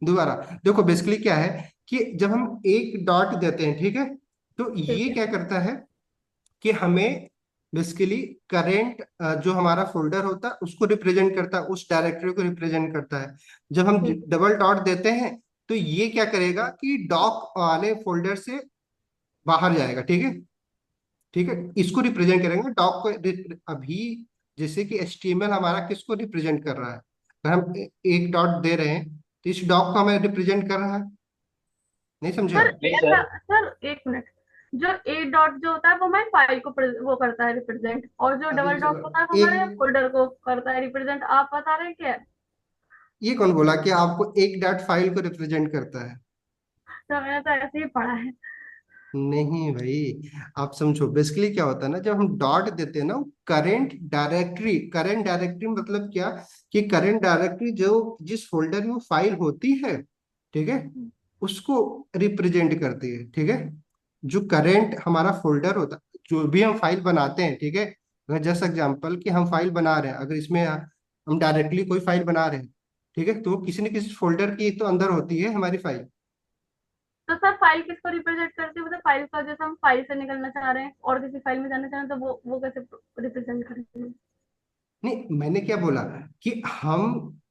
दोबारा देखो बेसिकली क्या है कि जब हम एक डॉट देते हैं, ठीक है, तो ठीक ये है। क्या करता है कि हमें बेसिकली करेंट जो हमारा फोल्डर होता है उसको रिप्रेजेंट करता है, उस डायरेक्टरी को रिप्रेजेंट करता है। जब हम ठीक। डबल डॉट देते हैं तो ये क्या करेगा कि डॉक वाले फोल्डर से बाहर जाएगा, ठीक है। ठीक है, इसको रिप्रेजेंट करेंगे डॉक को। अभी जैसे कि HTML हमारा किसको रिप्रेजेंट कर रहा है, अगर हम एक डॉट दे रहे हैं तो इस डॉक को हमें रिप्रेजेंट कर रहा है। नहीं समझे सर आप। नहीं ऐसा सर। सर, एक मिनट। जो ए डॉट जो होता है वो हमारी फाइल को वो करता है रिप्रेजेंट, और जो अभी डबल चलो, डॉट होता है वो हमारे एक, फोल्डर को करता है रिप्रेजेंट। आप बता रहे हैं क्या? ये कौन बोला कि आपको एक डॉट फाइल को रिप्रेजेंट करता है। तो मैंने तो ऐसे ही पढ़ा है। नहीं भाई, आप समझो बेसिकली क्या होता है ना, जब हम डॉट देते हैं ना, करंट डायरेक्टरी मतलब क्या, कि करंट डायरेक्टरी जो जिस फोल्डर में वो फाइल होती है, ठीक है, उसको रिप्रेजेंट करती है, ठीक है। जो करंट हमारा फोल्डर होता है, जो भी हम फाइल बनाते हैं, ठीक है, अगर जैसे एग्जांपल कि हम फाइल बना रहे हैं, अगर इसमें हम डायरेक्टली कोई फाइल बना रहे हैं, ठीक है, तो वो किसी न किसी फोल्डर की तो अंदर होती है हमारी फाइल। तो सर फाइल किसको रिप्रेजेंट करती है, मतलब फाइल का, जैसे हम फाइल से निकलना चाह रहे हैं और किसी फाइल में जाना चाह रहे हैं, तो वो कैसे रिप्रेजेंट करेंगे? नहीं, मैंने क्या बोला कि हम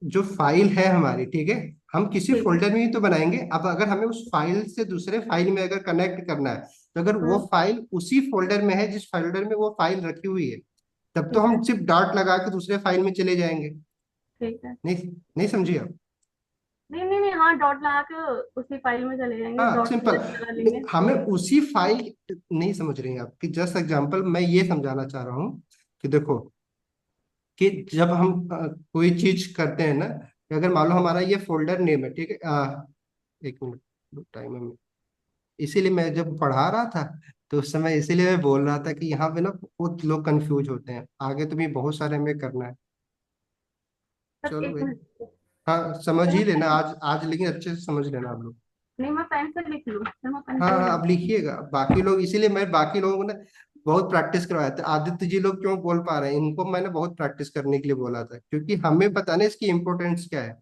जो फाइल है हमारी, ठीक है, हम किसी ठीक है। फोल्डर में ही तो बनाएंगे। अब अगर हमें उस फाइल से दूसरे फाइल में अगर कनेक्ट करना है, तो अगर वो हम्म। फाइल उसी फोल्डर में है जिस फोल्डर में वो फाइल रखी हुई है, तब तो ठीक है। हम सिर्फ डॉट लगा के दूसरे फाइल में चले जाएंगे। ठीक है। नहीं, नहीं समझिए आप। नहीं नहीं नहीं, हाँ, डॉट लगा के उसी फाइल में चले जाएंगे, हाँ डॉट सिंपल। स्लैश लगा लेंगे। हमें उसी फाइल, नहीं समझ रही हैं आप, कि जस्ट एग्जांपल मैं ये समझाना चाह रहा हूँ कि देखो, कि जब हम कोई चीज करते हैं ना, कि अगर मान लो हमारा ये फोल्डर नेम है, ठीक है, एक मिनट टाइम है, इसीलिए मैं जब पढ़ा रहा था तो उस समय इसीलिए मैं बोल रहा था कि यहाँ पे ना बहुत लोग कंफ्यूज होते हैं, आगे तो भी बहुत सारे हमें करना है। सर चलो एक भाई। मिनट। हाँ समझ फिर ही मैं लेना पेन आज आज, लेकिन अच्छे से समझ लेना आप लोग। नहीं, मैं पेन से लिख लूँ, फिर मैं पेन हाँ से ही हाँ, लिख। अब लिखिएगा। बाकी लोग, इसीलिए मैं बाकी लोगों को ना बहुत प्रैक्टिस करवाया था। आदित्य जी लोग क्यों बोल पा रहे हैं, इनको मैंने बहुत प्रैक्टिस करने के लिए बोला था, क्योंकि हमें पता नहीं इसकी इम्पोर्टेंस क्या है।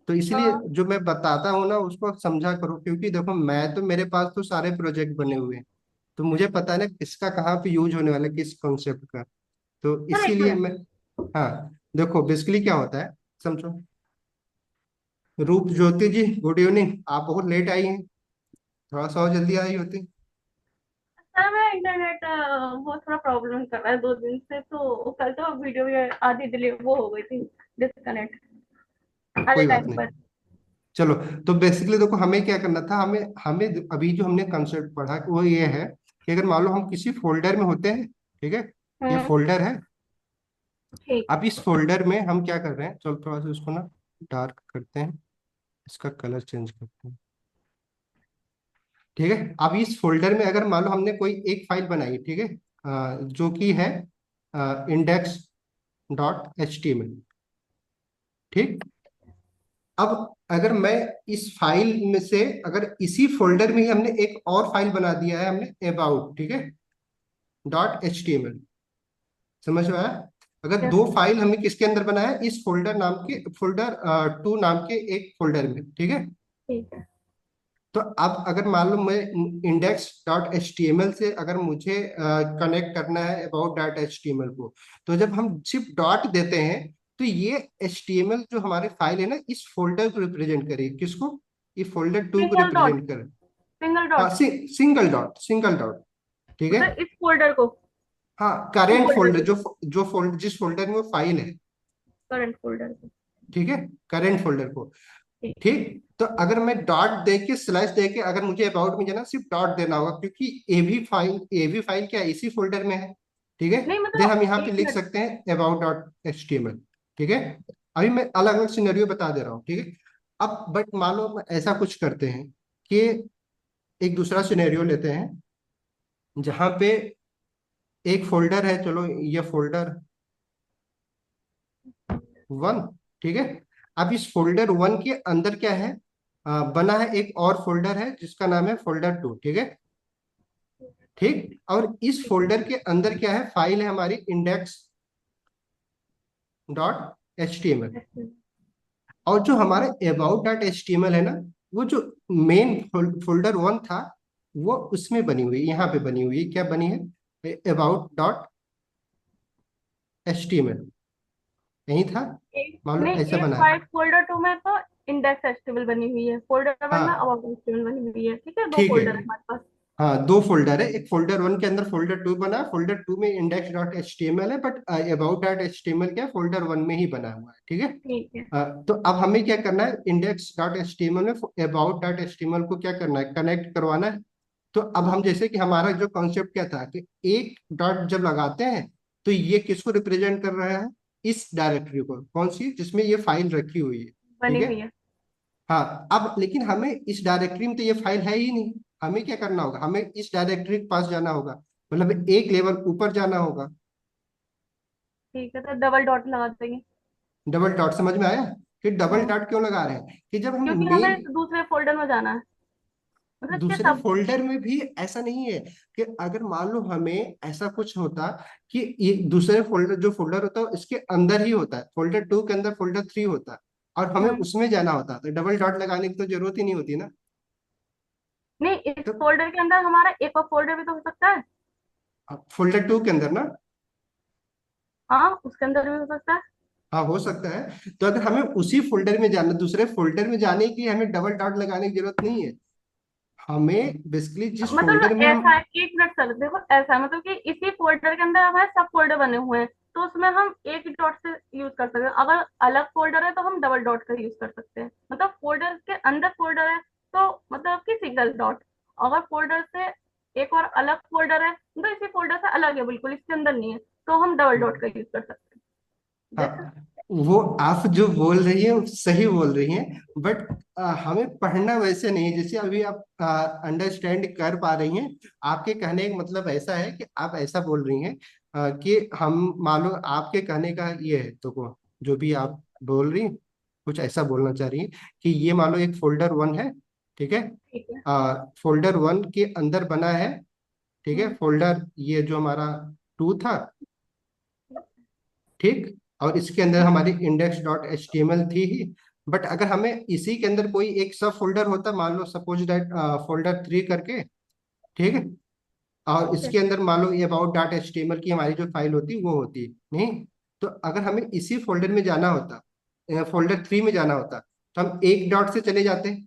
तो इसलिए हाँ जो मैं बताता हूँ ना उसको समझा करो, क्योंकि देखो मैं तो, मेरे पास तो सारे प्रोजेक्ट बने हुए हैं, तो मुझे पता है ना किसका कहाँ पे यूज होने वाला है, किस कॉन्सेप्ट का। तो सर, एक इसीलिए मिनट। मैं, हाँ देखो बेसिकली क्या होता है, समझो। रूप ज्योति जी, गुड इवनिंग। आप बहुत लेट आई हैं, थोड़ा सा और जल्दी आई होती। सर, मैं इंटरनेट वो थोड़ा प्रॉब्लम कर रहा है 2 दिन से, तो कल तो वीडियो भी आधी डिलीट वो हो गई थी, डिस्कनेक्ट आधे कोई बात टाइम नहीं, पर। चलो। तो बेसिकली देखो हमें क्या करना था, हमें हमें अभी जो हमने कंसेप्ट पढ़ा वो ये है कि अगर मान लो हम किसी फोल्डर में होते हैं, ठीक है, ये हम्म। फोल्डर है। ठीक अब इस फोल्डर में हम क्या कर रहे हैं, चलो थोड़ा सा इसको ना डार्क करते हैं, इसका कलर चेंज करते हैं, ठीक है। अब इस फोल्डर में अगर मान लो हमने कोई एक फाइल बनाई, ठीक है, जो कि है index dot H T M L, ठीक। अब अगर मैं इस फाइल में से, अगर इसी फोल्डर में ही हमने एक और फाइल बना दिया है हमने, अबाउट, ठीक है, dot H T M L, समझ में आया। अगर है। दो फाइल हमने किसके अंदर बनाया है, इस फोल्डर नाम के, फोल्डर टू नाम के एक फोल्डर में, ठीक है। ठीक है। तो अब अगर मान लो मैं index dot H T M L से अगर मुझे कनेक्ट करना है about dot H T M L को, तो जब हम सिर्फ डॉट देते हैं, तो ये एच टी एम एल जो हमारे फाइल है ना, इस फोल्डर को रिप्रेजेंट करेगी, किसको, ये फोल्डर टू को सिंगल डॉट। रिप्रेजेंट करे। सिंगल हाँ, dot. Single dot, single dot, ठीक है। मतलब इस फोल्डर को, हाँ, टू करेंट फोल्डर फोल्डर, को, जो फोल्डर, जिस फोल्डर में वो फाइल है, करंट फोल्डर को। ठीक है, करेंट फोल्डर को, ठीक। ठीक। तो अगर मैं डॉट दे के, स्लैश दे के, अगर मुझे अबाउट में जाना, सिर्फ डॉट देना होगा, क्योंकि ए भी फाइल क्या है, इसी फोल्डर में है, ठीक है। नहीं, देन हम मतलब यहाँ पे एक लिख मिनट। सकते हैं about dot H T M L, ठीक है। अभी मैं अलग अलग सिनेरियो बता दे रहा हूँ, ठीक है। अब बट मान लो ऐसा कुछ करते हैं कि एक दूसरा सिनेरियो लेते हैं, जहाँ पे एक फोल्डर है, चलो ये फोल्डर वन, ठीक है। अब इस फोल्डर वन के अंदर क्या है, बना है एक और फोल्डर है जिसका नाम है फोल्डर टू, ठीक है, ठीक। और इस ठीक फोल्डर के अंदर क्या है, फाइल है हमारी index dot H T M L. है। और जो हमारा about dot H T M L है ना, वो जो मेन फोल्डर वन था, वो उसमें बनी हुई है, यहाँ पे बनी हुई है, क्या बनी है, about dot H T M L, यही था, एक मान लो ऐसा नहीं, एक बना है। फाइल फोल्डर टू में तो इंडेक्स एचटीएमएल बनी हुई है, फोल्डर वन में हाँ अबाउट एचटीएमएल बनी हुई है। ठीक है, दो ठीक है, फोल्डर है हमारे पास। हाँ दो फोल्डर है, एक फोल्डर वन के अंदर फोल्डर टू बना है, फोल्डर टू में index dot H T M L है, but about dot H T M L क्या, फोल्डर वन में ही बना हुआ है, ठीक है। ठीक है। तो अब हमें क्या करना है, index dot H T M L में about dot H T M L को क्या करना है, कनेक्ट करवाना है। तो अब हम, जैसे कि हमारा जो कॉन्सेप्ट क्या था कि एक डॉट जब लगाते हैं, तो ये किसको रिप्रेजेंट कर रहा है, इस डायरेक्टरी को, कौन सी, जिसमें ये फाइल रखी हुई है, ठीक बनी है। हुई है। हाँ, अब लेकिन हमें इस डायरेक्टरी में तो ये फाइल है ही नहीं, हमें क्या करना होगा, हमें इस डायरेक्टरी के पास जाना होगा, मतलब एक लेवल ऊपर जाना होगा। ठीक है, तो डबल डॉट लगा देंगे। डबल डॉट समझ में आया, कि डबल हाँ, डॉट क्यों लगा रहे हैं, कि जब हम क्योंकि हमें मेन दूसरे फोल्डर में जाना है, मतलब क्या दूसरे सब। फोल्डर में भी ऐसा नहीं है, कि अगर मान लो हमें ऐसा कुछ होता कि ये दूसरे फोल्डर, जो फोल्डर होता है इसके अंदर ही होता है, फोल्डर टू के अंदर फोल्डर थ्री होता है, और हमें हम्म। उसमें जाना होता, तो डबल डॉट लगाने की तो जरूरत ही नहीं होती ना। नहीं, इस तो फोल्डर के अंदर हमारा एक और फोल्डर भी तो हो सकता है। फोल्डर टू के अंदर ना, हाँ, उसके अंदर भी हो सकता है। हाँ हो सकता है। तो अगर हमें उसी फोल्डर में जाना, दूसरे फोल्डर में जाने के लिए हमें डबल डॉट लगाने की जरूरत नहीं है। हमें बेसिकली जिस फोल्डर मतलब में हम, ऐसा है, एक मिनट सर, देखो ऐसा है, मतलब कि इसी फोल्डर के अंदर हमारे सब फोल्डर बने हुए हैं, तो उसमें हम एक ही डॉट से यूज कर सकते हैं। अगर अलग फोल्डर है तो हम डबल डॉट का यूज कर सकते हैं। मतलब फोल्डर के अंदर फोल्डर है तो मतलब कि सिंगल डॉट। अगर फोल्डर से एक और अलग फोल्डर है तो इसी फोल्डर से अलग है, बिल्कुल इसके अंदर नहीं है, तो हम डबल डॉट का यूज कर सकते हैं, जैसे। हाँ वो आप जो बोल रही है वो सही बोल रही हैं, बट हमें पढ़ना वैसे नहीं है, जैसे अभी आप अंडरस्टैंड कर पा रही हैं। आपके कहने का मतलब ऐसा है कि आप ऐसा बोल रही हैं कि हम मान लो, आपके कहने का ये है, तो जो भी आप बोल रही हैं, कुछ ऐसा बोलना चाह रही है कि ये मान लो एक फोल्डर वन है, ठीक है। ठीक है। फोल्डर वन के अंदर बना है, ठीक है, हम्म, फोल्डर ये जो हमारा टू था, ठीक। और इसके अंदर ठीक। हमारी index dot H T M L थी ही। बट अगर हमें इसी के अंदर कोई एक सब फोल्डर होता, मान लो सपोज दैट फोल्डर थ्री करके, ठीक है, और ठीक है। इसके अंदर मान लो ये about dot H T M L की हमारी जो फाइल होती वो होती नहीं। तो अगर हमें इसी फोल्डर में जाना होता, फोल्डर थ्री में जाना होता, तो हम एक डॉट से चले जाते।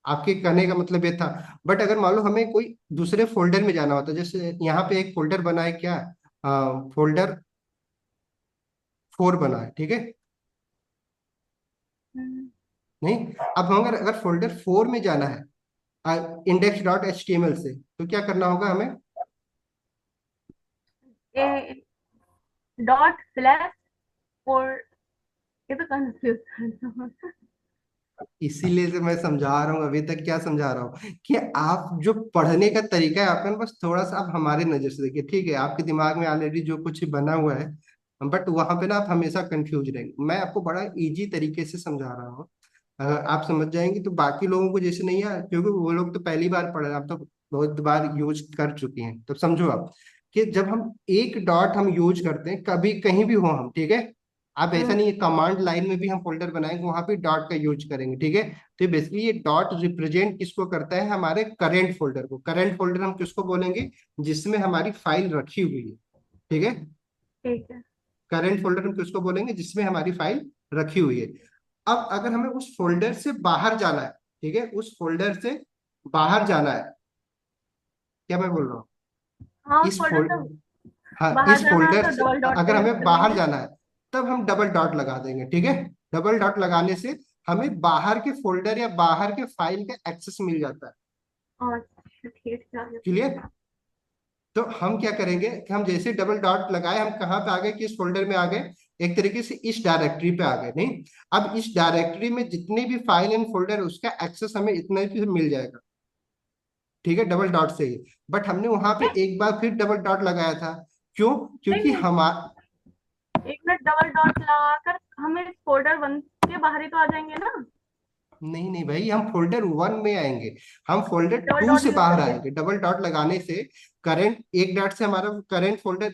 आपके कहने का मतलब ये था। बट अगर मान लो हमें कोई दूसरे फोल्डर में जाना होता, जैसे यहाँ पे एक फोल्डर बना है क्या, फोल्डर फोर बना है, ठीक है। हम्म, नहीं, अब हम अगर अगर फोल्डर फोर में जाना है index dot H T M L से, तो क्या करना होगा हमें? ए डॉट स्लैश फोर, ये तो कंफ्यूज। इसीलिए से मैं समझा रहा हूँ, अभी तक क्या समझा रहा हूँ कि आप जो पढ़ने का तरीका है आपका ना, बस थोड़ा सा आप हमारे नजर से देखिए, ठीक है। आपके दिमाग में ऑलरेडी जो कुछ बना हुआ है, बट वहां पे ना आप हमेशा कंफ्यूज रहेंगे। मैं आपको बड़ा इजी तरीके से समझा रहा हूँ। अगर आप समझ जाएंगे तो बाकी लोगों को जैसे नहीं है, क्योंकि वो लोग तो पहली बार पढ़ रहे हैं, आप तो बहुत बार यूज कर चुके हैं। तो समझो आप कि जब हम एक डॉट हम यूज करते हैं कभी कहीं भी हो हम, ठीक है। आप ऐसा हम्म, नहीं है, कमांड लाइन में भी हम फोल्डर बनाएंगे वहां पे डॉट का यूज करेंगे, ठीक है। तो बेसिकली ये डॉट रिप्रेजेंट किसको करता है? हमारे करेंट फोल्डर को। करेंट फोल्डर हम किसको बोलेंगे? जिसमें हमारी फाइल रखी हुई है, ठीक है। ठीक है। करेंट फोल्डर हम किसको बोलेंगे? जिसमें हमारी फाइल रखी हुई है। अब अगर हमें उस फोल्डर से बाहर जाना है, ठीक है, उस फोल्डर से बाहर जाना है, क्या मैं बोल रहा हूँ? हाँ, उस इस फोल्डर फोल्ड से हाँ, बाहर इस जाना है फोल्डर तो से डबल डॉट का अगर यूज हमें कर बाहर लेंगे। जाना है, तब हम डबल डॉट लगा देंगे, ठीक है। डबल डॉट लगाने से हमें बाहर के फोल्डर या बाहर के फाइल का एक्सेस मिल जाता है। अच्छा, ठीक है। क्लियर? तो हम क्या करेंगे कि हम जैसे डबल डॉट लगाए, हम कहाँ पे आ गए? किस फोल्डर में आ गए? एक तरीके से इस डायरेक्टरी पे आ गए, नहीं। अब इस डायरेक्टरी में जितनी भी फाइल एंड फोल्डर है उसका एक्सेस हमें इतना ही मिल जाएगा, ठीक है, डबल डॉट से ही। बट हमने वहां पे नहीं, एक बार फिर डबल डॉट लगाया था। क्यों? नहीं, क्योंकि नहीं, हम एक मिनट, डबल डॉट लगाकर हम इस फोल्डर वन के बाहर ही तो आ जाएंगे ना। नहीं नहीं भाई, हम फोल्डर वन में आएंगे। हम फोल्डर डबल टू डॉट से यूज बाहर करके आएंगे। डबल डॉट लगाने से करंट एक डॉट से हमारा current folder,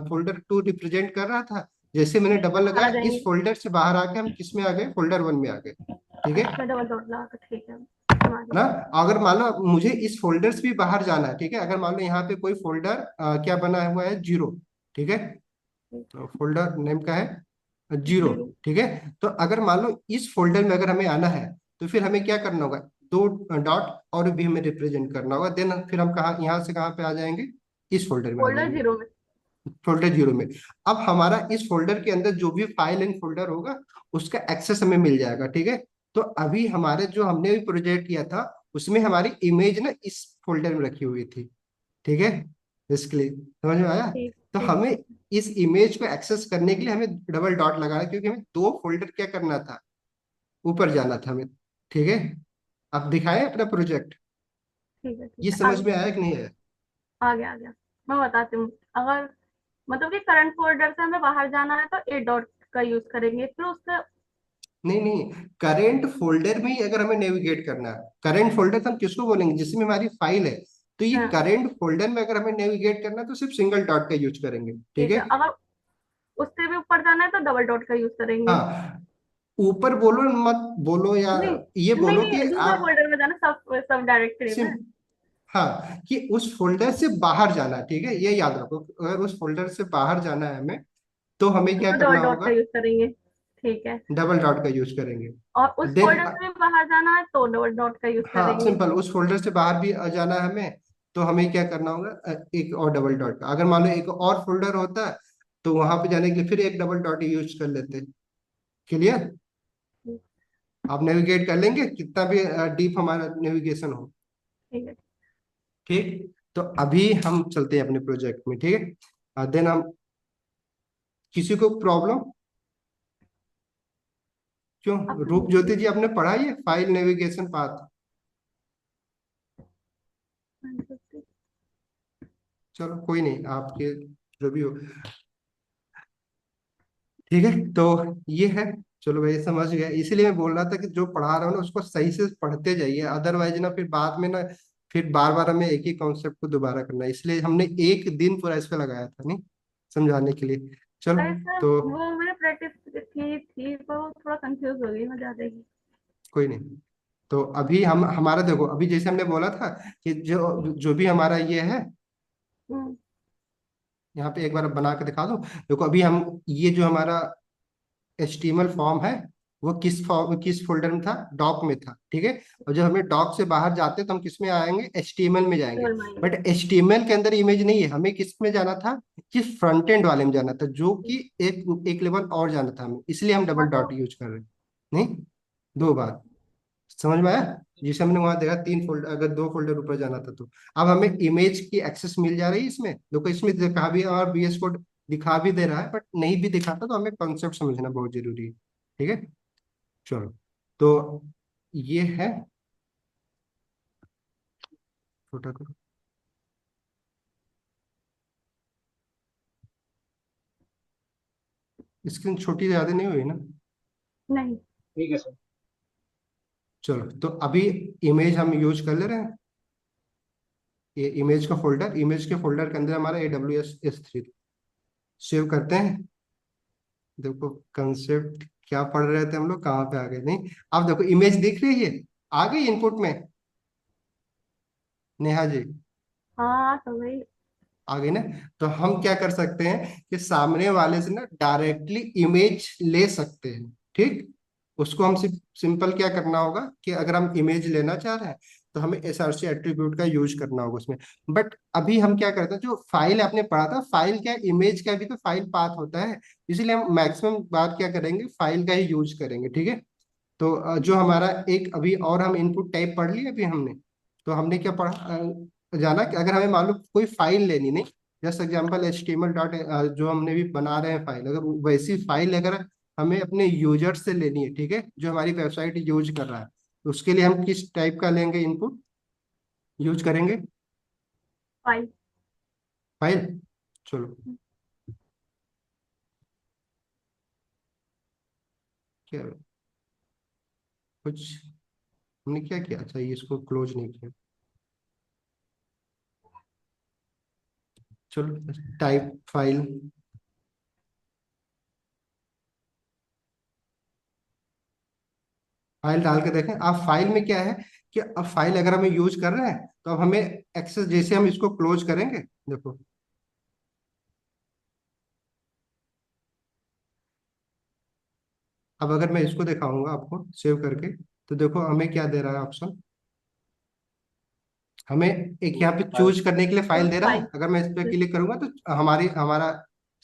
folder to represent कर रहा था। जैसे मैंने इसके डबल बाहर आ लगाया, इस जाएंगे। फोल्डर से बाहर आके हम किस में आ गए? फोल्डर वन में आ गए, ठीक है अच्छा, डबल डॉट लगाकर, ठीक है, समझ ना। गई। अगर मान लो मुझे इस फोल्डर से भी बाहर जाना है, ठीक है। अगर मान लो यहाँ पे कोई फोल्डर क्या बना हुआ है? जीरो, ठीक है। तो फोल्डर नेम का है जीरो, जीरो। ठीक है। तो अगर मान लो इस फोल्डर में अगर हमें आना है, तो फिर हमें क्या करना होगा? दो डॉट और भी हमें रिप्रेजेंट करना होगा। देन फिर हम कहाँ, यहाँ से कहाँ पे आ जाएंगे? इस फोल्डर में आ फोल्डर जाएंगे, जीरो में। फोल्डर जीरो में। अब हमारा इस फोल्डर के अंदर जो भी फाइल एंड फोल्डर होगा उसका एक्सेस हमें मिल जाएगा, ठीक है। तो अभी हमारे जो हमने भी प्रोजेक्ट किया था उसमें हमारी इमेज ना इस फोल्डर में रखी हुई थी, ठीक है। इसके लिए समझ में आया? ठीक, तो ठीक, हमें इस इमेज को एक्सेस करने के लिए हमें डबल डॉट लगाना है, क्योंकि हमें दो फोल्डर क्या करना था? ऊपर जाना था हमें, ठीक है। अब दिखाएं अपना प्रोजेक्ट। ठीक है। ये ठीक है, समझ आगे। में आया कि नहीं आया? आ गया, आ गया। मैं बताती हूँ। अगर मतलब कि करंट फोल्डर से हमें बाहर जाना है तो ए डॉट का यूज करेंगे, फिर उससे। नहीं नहीं, करेंट फोल्डर में ही अगर हमें नेविगेट करना है, करेंट फोल्डर तो हम किसको बोलेंगे? जिसमें हमारी फाइल है। तो ये हाँ, करेंट फोल्डर में अगर हमें नेविगेट करना है तो सिर्फ सिंगल डॉट का यूज करेंगे, ठीक ठीक है। है। अगर उससे भी ऊपर जाना है तो डबल डॉट का यूज करेंगे। हाँ, ऊपर बोलो मत बोलो, या नहीं, ये नहीं, बोलो नहीं, कि दूसरे आप फोल्डर में जाना, सब सब डायरेक्टरी में। सिर्फ, हाँ, कि उस फोल्डर से बाहर जाना है, ठीक है। ये याद रखो, अगर उस फोल्डर से बाहर जाना है हमें, तो हमें क्या तो डबल करना डॉट का होगा? यूज करेंगे। ठीक है। डबल डॉट का यूज करेंगे। और उस देन फोल्डर से भी बाहर जाना है तो डबल डॉट का यूज हाँ, करेंगे। सिंपल, उस फोल्डर से बाहर भी जाना है हमें, तो हमें क्या करना होगा? एक और डबल डॉट का। अगर मान लो एक और फोल्डर होता तो वहां पे जाने के लिए फिर एक डबल डॉट यूज कर लेते। क्लियर? आप नेविगेट कर लेंगे कितना भी डीप हमारा नेविगेशन हो, ठीक है। ठीक। तो अभी हम चलते हैं अपने प्रोजेक्ट में, ठीक है। देन हम, किसी को प्रॉब्लम? क्यों? रूप ज्योति जी आपने पढ़ा ये फाइल नेविगेशन पाथ? चलो कोई नहीं, आपके जो भी हो, ठीक है। तो ये है, चलो भाई समझ गया, इसीलिए मैं बोल रहा था कि जो पढ़ा रहा हूँ ना उसको सही से पढ़ते जाइए, अदरवाइज ना फिर बाद में ना फिर बार बार हमें एक ही कॉन्सेप्ट को दोबारा करना है, इसलिए हमने एक दिन पूरा इस पे लगाया था नहीं, समझाने के लिए। चलो अरे सर, तो वो मेरी प्रैक्टिस थी तो थोड़ा कंफ्यूज हो गई मैं ज्यादा ही। कोई नहीं। तो अभी हम हमारा देखो, अभी जैसे हमने बोला था कि जो जो भी हमारा ये है, हम्म। यहाँ पे एक बार बना के दिखा दो। देखो अभी हम ये जो हमारा HTML फॉर्म है वो किस फोल्डर में था, डॉक में था, ठीक है। और जब हमें डॉक से बाहर जाते हैं तो हम किस में आएंगे, HTML में जाएंगे। केवल माइंड। बट HTML के अंदर इमेज नहीं है, हमें किस में जाना था, किस फ्रंट एंड वाले में जाना था, जो कि एक एक लेवल और जाना था हमें, इसलिए हम डबल हाँ तो डॉट यूज कर रहे हैं। नहीं, दो बार समझ में आया। जिसे हमने वहां देखा 3 फोल्डर, अगर 2 फोल्डर ऊपर जाना था तो अब हमें इमेज की एक्सेस मिल जा रही है इसमें। देखो इसमें दिखा भी और VS कोड दिखा भी दे रहा है, बट नहीं भी दिखाता तो हमें कॉन्सेप्ट समझना बहुत जरूरी है, ठीक है। चलो तो ये है, छोटा करो, स्क्रीन छोटी ज्यादा नहीं हुई ना। नहीं। ठीक है सर। चलो तो अभी इमेज हम यूज कर ले रहे हैं, ये इमेज का फोल्डर, इमेज के फोल्डर के अंदर हमारा AWS S3 सेव करते हैं। देखो कंसेप्ट क्या पढ़ रहे थे हम लोग, कहाँ पे आ गए, नहीं। अब देखो इमेज दिख रही है, आ गई इनपुट में, नेहा जी, हाँ तो वही। आ गई ना। तो हम क्या कर सकते हैं कि सामने वाले से ना डायरेक्टली इमेज ले सकते हैं, ठीक। उसको हम सिंपल क्या करना होगा कि अगर हम इमेज लेना चाह रहे हैं तो हमें SRC एट्रीब्यूट का यूज करना होगा उसमें। बट अभी हम क्या करते हैं, जो फाइल आपने पढ़ा था, फाइल क्या, इमेज का भी तो फाइल पाथ होता है, इसलिए हम मैक्सिमम बात क्या करेंगे, फाइल का ही यूज करेंगे, ठीक है। तो जो हमारा एक अभी और हम इनपुट टाइप पढ़ लिए अभी हमने, तो हमने क्या पढ़ा, जाना कि अगर हमें मालूम कोई फाइल लेनी, नहीं, जस्ट एग्जांपल HTML डॉट जो हमने भी बना रहे हैं फाइल, अगर वैसी फाइल अगर हमें अपने यूजर से लेनी है, ठीक है, जो हमारी वेबसाइट यूज कर रहा है, तो उसके लिए हम किस टाइप का लेंगे, इनपुट यूज करेंगे, फाइल। फाइल। चलो क्या कुछ हमने क्या किया, अच्छा ये इसको क्लोज नहीं किया। चलो टाइप फाइल, फाइल डाल के देखें। अब फाइल में क्या है कि अब फाइल अगर हमें यूज कर रहे हैं तो अब हमें एक्सेस, जैसे हम इसको क्लोज करेंगे, देखो अब अगर मैं इसको दिखाऊंगा आपको सेव करके, तो देखो हमें क्या दे रहा है ऑप्शन, हमें एक यहाँ पे फाइल। चूज करने के लिए फाइल चूज दे रहा है। फाइल। अगर मैं इस पर क्लिक करूंगा तो हमारा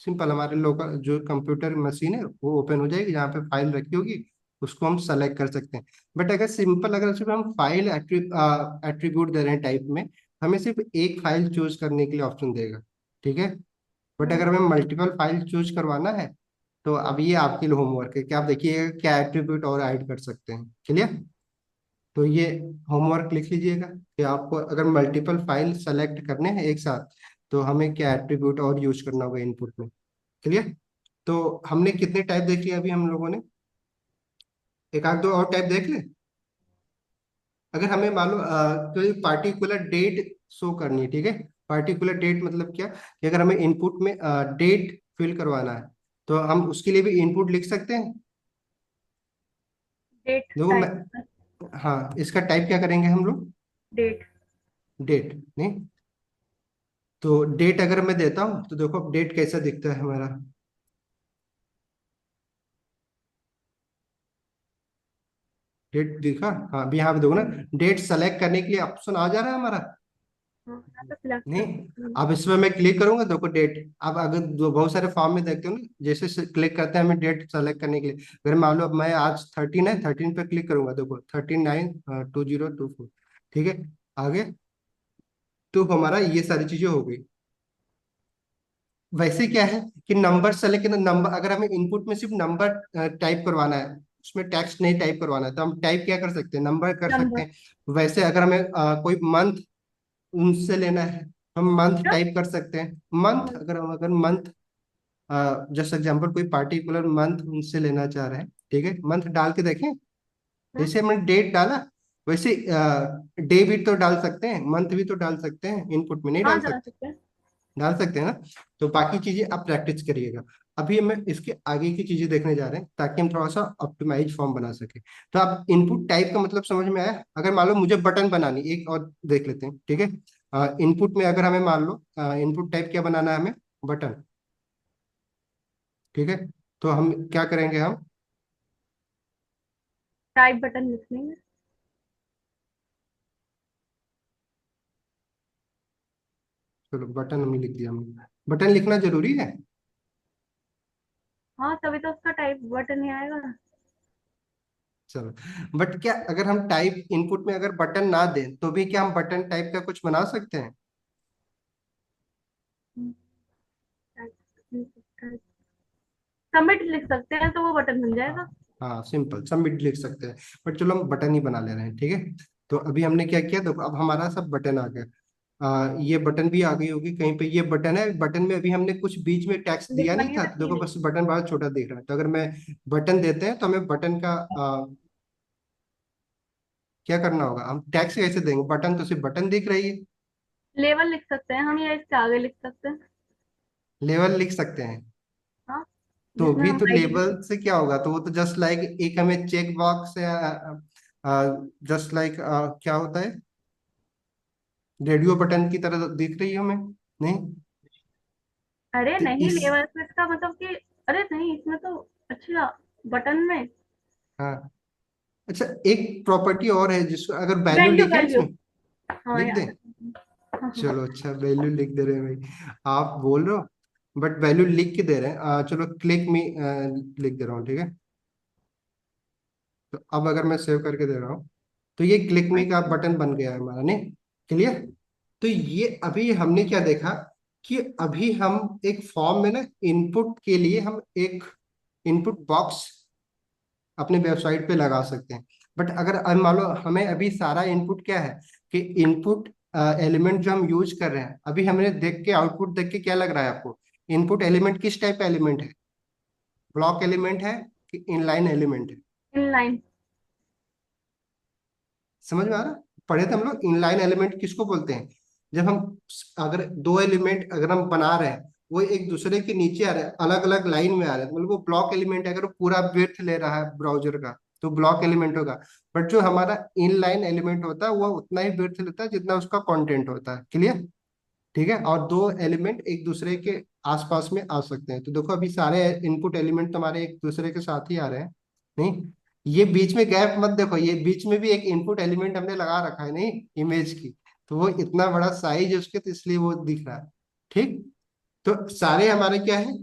सिंपल हमारे लोकल जो कंप्यूटर मशीन है वो ओपन हो जाएगी, जहाँ पे फाइल रखी होगी उसको हम सेलेक्ट कर सकते हैं। बट अगर सिंपल, अगर सिर्फ हम फाइल एट्रीब्यूट दे रहे हैं टाइप में, हमें सिर्फ एक फाइल चूज करने के लिए ऑप्शन देगा, ठीक है। बट अगर हमें मल्टीपल फाइल चूज करवाना है तो अब ये आपके लिए होमवर्क है कि आप देखिएगा क्या एट्रीब्यूट और ऐड कर सकते हैं, क्लियर। तो ये होमवर्क लिख लीजिएगा कि आपको अगर मल्टीपल फाइल सेलेक्ट करने हैं एक साथ तो हमें क्या एट्रीब्यूट और यूज करना होगा इनपुट में, क्लियर। तो हमने कितने टाइप देख लिया अभी हम लोगों ने, एक आध दो और टाइप देख ले। अगर हमें मालूम कोई पार्टिकुलर डेट शो करनी है, ठीक है, पार्टिकुलर डेट मतलब क्या कि अगर हमें इनपुट में डेट फिल करवाना है तो हम उसके लिए भी इनपुट लिख सकते हैं। डेट देखो मैं, टाइप। हाँ इसका टाइप क्या करेंगे हम लोग, डेट। डेट, नहीं। तो डेट अगर मैं देता हूँ तो देखो अब डेट कैसा दिखता है हमारा, डेट दिखा, हाँ अभी यहाँ पे देखो ना, डेट सेलेक्ट करने के लिए ऑप्शन आ जा रहा है हमारा, हाँ, यहाँ पे सिलेक्ट कर नहीं। सकते हैं। अब इसमें मैं क्लिक करूंगा, देखो डेट, अब अगर बहुत सारे फॉर्म में देखते हो ना, जैसे क्लिक करते हैं हमें डेट सेलेक्ट करने के लिए, अगर मान लो अब मैं आज 13 है, 13 पे क्लिक करूंगा, देखो 13/9/2024, ठीक है, आगे। तो हमारा ये सारी चीजें हो गई। वैसे क्या है कि नंबर सेलेक्ट, नंबर अगर हमें इनपुट में सिर्फ नंबर टाइप करवाना है, उसमें टेक्स्ट नहीं टाइप करवाना है, तो हम टाइप क्या कर सकते हैं, नंबर कर सकते नंबर। हैं। वैसे अगर हमें कोई मंथ उनसे लेना है, हम मंथ जो। टाइप कर सकते हैं, मंथ, अगर हम अगर मंथ जस्ट एग्जांपल कोई पार्टिकुलर मंथ उनसे लेना चाह रहे हैं ठीक है, मंथ डाल के देखें। जैसे हमने डेट डाला वैसे डे भी तो डाल सकते हैं, मंथ भी तो डाल सकते हैं, इनपुट में नहीं हाँ डाल डाल सकते? सकते हैं। डाल सकते हैं ना। तो बाकी चीजें आप प्रैक्टिस करिएगा। अभी हम इसके आगे की चीजें देखने जा रहे हैं ताकि हम थोड़ा सा ऑप्टिमाइज फॉर्म बना सके। तो आप इनपुट टाइप का मतलब समझ में आया? अगर मान लो मुझे बटन बनानी, एक और देख लेते हैं, ठीक है। इनपुट में अगर हमें मान लो इनपुट टाइप क्या बनाना है हमें, बटन, ठीक है। तो हम क्या करेंगे, हम टाइप बटन लिख लेंगे। चलो बटन हमने लिख दिया, हमने बटन लिखना जरूरी है। हाँ तभी तो उसका टाइप बटन ही आएगा। चलो, बट क्या अगर हम टाइप इनपुट में अगर बटन ना दें तो भी क्या हम बटन टाइप का कुछ बना सकते हैं? सबमिट लिख सकते हैं तो वो बटन बन हाँ, जाएगा। हाँ सिंपल सबमिट लिख सकते हैं। बट चलो हम बटन ही बना ले रहे हैं, ठीक है। तो अभी हमने क्या किया, देखो अब हमारा सब बटन आ गया। ये बटन भी आ गई होगी कहीं पे, ये बटन है, बटन में अभी हमने कुछ बीच में टेक्स्ट दिया लिखना नहीं नहीं है था, तो तो नहीं देखो लिख। बस बटन बहुत छोटा दिख रहा है। तो अगर मैं बटन देते हैं तो हमें बटन का क्या करना होगा, हम टैक्स कैसे देंगे, बटन तो सिर्फ बटन दिख रही है। लेवल लिख सकते हैं हम, या इससे आगे लिख सकते हैं। लेवल लिख सकते हैं। हाँ तो जिसमें भी हम तो आईडी लिख लेबल सकते से क्या होगा, तो वो तो जस्ट लाइक एक हमें चेक बॉक्स या जस्ट लाइक क्या होता है, रेडियो बटन की तरह दिख रही है हमें, नहीं? हैं। अरे तो नहीं, इस, लेवल से इसका मतलब कि, अरे नहीं इसमें तो, अच्छा बटन में हाँ अच्छा, एक प्रॉपर्टी और है जिसको अगर वैल्यू वैल्यू, लिखे वैल्यू। इसमें, हाँ लिख दें? याद है। हाँ हाँ। चलो अच्छा, वैल्यू लिख दे रहे हैं भाई, आप बोल रहे हो बट वैल्यू लिख के दे रहे हैं। चलो क्लिक मी लिख दे रहा हूँ, ठीक है। तो अब अगर मैं सेव करके दे रहा हूँ तो ये क्लिक मी का अच्छा। बटन बन गया है हमारा, नहीं? क्लियर? तो ये अभी हमने क्या देखा कि अभी हम एक फॉर्म में ना इनपुट के लिए हम एक इनपुट बॉक्स अपने वेबसाइट पे लगा सकते हैं। बट अगर अब मान लो हमें अभी सारा इनपुट क्या है कि इनपुट एलिमेंट जो हम यूज कर रहे हैं, अभी हमने देख के आउटपुट देख के क्या लग रहा है आपको, इनपुट एलिमेंट किस टाइप का एलिमेंट है, ब्लॉक एलिमेंट है कि इनलाइन एलिमेंट है? इनलाइन। समझ में आ रहा? पढ़े थे हम लोग इनलाइन एलिमेंट किसको बोलते हैं, जब हम अगर दो एलिमेंट अगर हम बना रहे हैं वो एक दूसरे के नीचे आ रहे हैं, अलग अलग लाइन में आ रहे हैं, मतलब वो ब्लॉक एलिमेंट है। अगर वो पूरा विड्थ ले रहा है ब्राउजर का तो ब्लॉक एलिमेंट होगा। बट जो हमारा इनलाइन एलिमेंट होता है वो उतना ही विड्थ लेता है जितना उसका कंटेंट होता है। क्लियर? ठीक है, और दो एलिमेंट एक दूसरे के आसपास में आ सकते हैं। तो देखो अभी सारे इनपुट एलिमेंट तुम्हारे एक दूसरे के साथ ही आ रहे हैं, नहीं? ये बीच में गैप मत देखो, ये बीच में भी एक इनपुट एलिमेंट हमने लगा रखा है, नहीं, इमेज की। तो वो इतना बड़ा साइज है उसके, तो इसलिए वो दिख रहा है। ठीक। तो सारे हमारे क्या है,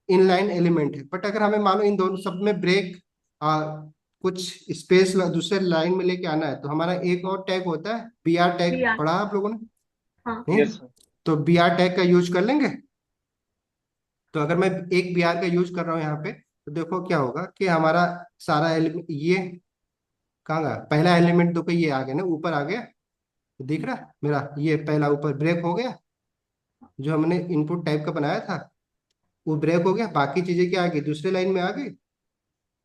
इनलाइन एलिमेंट है। बट अगर हमें मान लो इन दोनों सब में ब्रेक कुछ स्पेस दूसरे लाइन में लेके आना है तो हमारा एक और टैग होता है, बी आर टैग, बिया। पढ़ा आप लोगों ने? हाँ। नहीं? Yes sir. तो बी आर टैग का यूज कर लेंगे। तो अगर मैं एक बी आर का यूज कर रहा हूँ यहाँ पे तो देखो क्या होगा कि हमारा सारा एलिमेंट ये कहाँ गया, पहला एलिमेंट देखो ये आ गया ना, ऊपर आ गया। तो दिख रहा है मेरा ये पहला ऊपर ब्रेक हो गया, जो हमने इनपुट टाइप का बनाया था वो ब्रेक हो गया, बाकी चीजें क्या आ गई, दूसरे लाइन में आ गई।